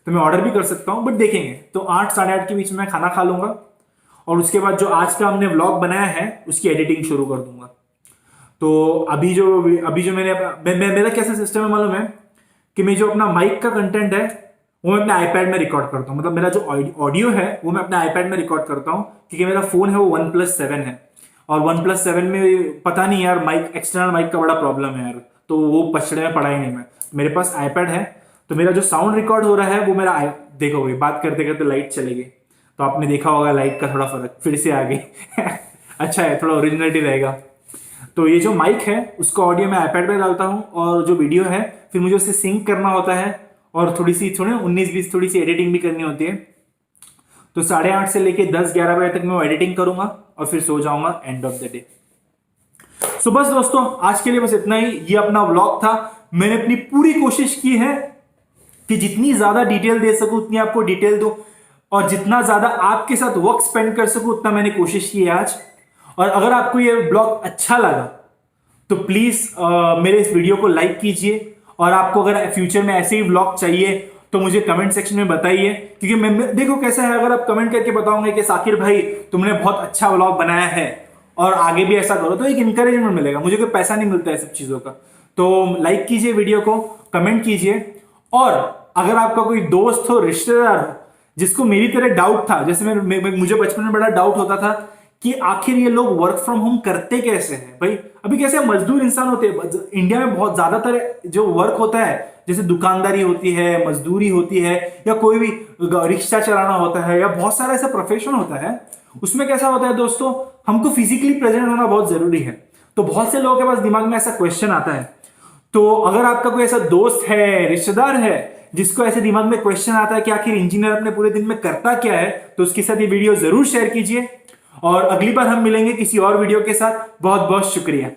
तो मैं ऑर्डर भी कर सकता हूँ, बट देखेंगे। तो 8, 8:30 के बीच में खाना खा लूंगा और उसके बाद जो आज का हमने व्लॉग बनाया है उसकी एडिटिंग शुरू कर दूंगा। तो अभी जो मेरा कैसा सिस्टम है मालूम है कि मैं जो अपना माइक का कंटेंट है वो मैं अपने आईपैड में रिकॉर्ड करता हूँ। मतलब मेरा जो ऑडियो है वो मैं अपने आईपैड में रिकॉर्ड करता हूँ, क्योंकि मेरा फोन है वो OnePlus 7 है। और OnePlus 7 में पता नहीं यार, माइक, एक्सटर्नल माइक का बड़ा प्रॉब्लम है यार, तो वो पछड़े में पड़ा ही नहीं। मैं, मेरे पास आईपैड है, तो मेरा जो साउंड रिकॉर्ड हो रहा है वो मेरा देखो भाई, बात करते करते लाइट चली गई, तो आपने देखा होगा लाइट का थोड़ा फर्क फिर से आ गई अच्छा है, थोड़ा ओरिजिनलिटी रहेगा। तो ये जो माइक है उसका ऑडियो मैं आईपैड पे डालता हूँ, और जो वीडियो है फिर मुझे उसे सिंक करना होता है, और थोड़ी 19-20 थोड़ी सी एडिटिंग भी करनी होती है। तो 8:30 से लेके 10-11 बजे तक मैं वो एडिटिंग करूंगा और फिर सो जाऊंगा एंड ऑफ द डे। सो बस दोस्तों, आज के लिए बस इतना ही। ये अपना व्लॉग था। मैंने अपनी पूरी कोशिश की है कि जितनी ज्यादा डिटेल दे सकूं उतनी आपको डिटेल दूं, और जितना ज्यादा आपके साथ वक्त स्पेंड कर सकूं उतना मैंने कोशिश की है आज। और अगर आपको ये ब्लॉग अच्छा लगा तो प्लीज मेरे इस वीडियो को लाइक कीजिए, और आपको अगर फ्यूचर में ऐसे ही व्लॉग चाहिए तो मुझे कमेंट सेक्शन में बताइए। क्योंकि मैं देखो कैसा है, अगर आप कमेंट करके बताओगे कि साकिर भाई तुमने बहुत अच्छा व्लॉग बनाया है और आगे भी ऐसा करो, तो एक इंकरेजमेंट मिलेगा। मुझे कोई पैसा नहीं मिलता है सब चीजों का। तो लाइक कीजिए वीडियो को, कमेंट कीजिए, और अगर आपका कोई दोस्त हो, रिश्तेदार हो, जिसको मेरी तरह डाउट था, जैसे मुझे बचपन में बड़ा डाउट होता था कि आखिर ये लोग वर्क फ्रॉम होम करते कैसे हैं भाई। अभी कैसे मजदूर इंसान होते हैं इंडिया में, बहुत ज्यादातर जो वर्क होता है, जैसे दुकानदारी होती है, मजदूरी होती है, या कोई भी रिक्शा चलाना होता है, या बहुत सारा ऐसा प्रोफेशन होता है, उसमें कैसा होता है दोस्तों, हमको फिजिकली प्रेजेंट होना बहुत जरूरी है। तो बहुत से लोगों के पास दिमाग में ऐसा क्वेश्चन आता है। तो अगर आपका कोई ऐसा दोस्त है, रिश्तेदार है, जिसको ऐसे दिमाग में क्वेश्चन आता है कि आखिर इंजीनियर अपने पूरे दिन में करता क्या है, तो उसके साथ ये वीडियो जरूर शेयर कीजिए। और अगली बार हम मिलेंगे किसी और वीडियो के साथ। बहुत बहुत शुक्रिया।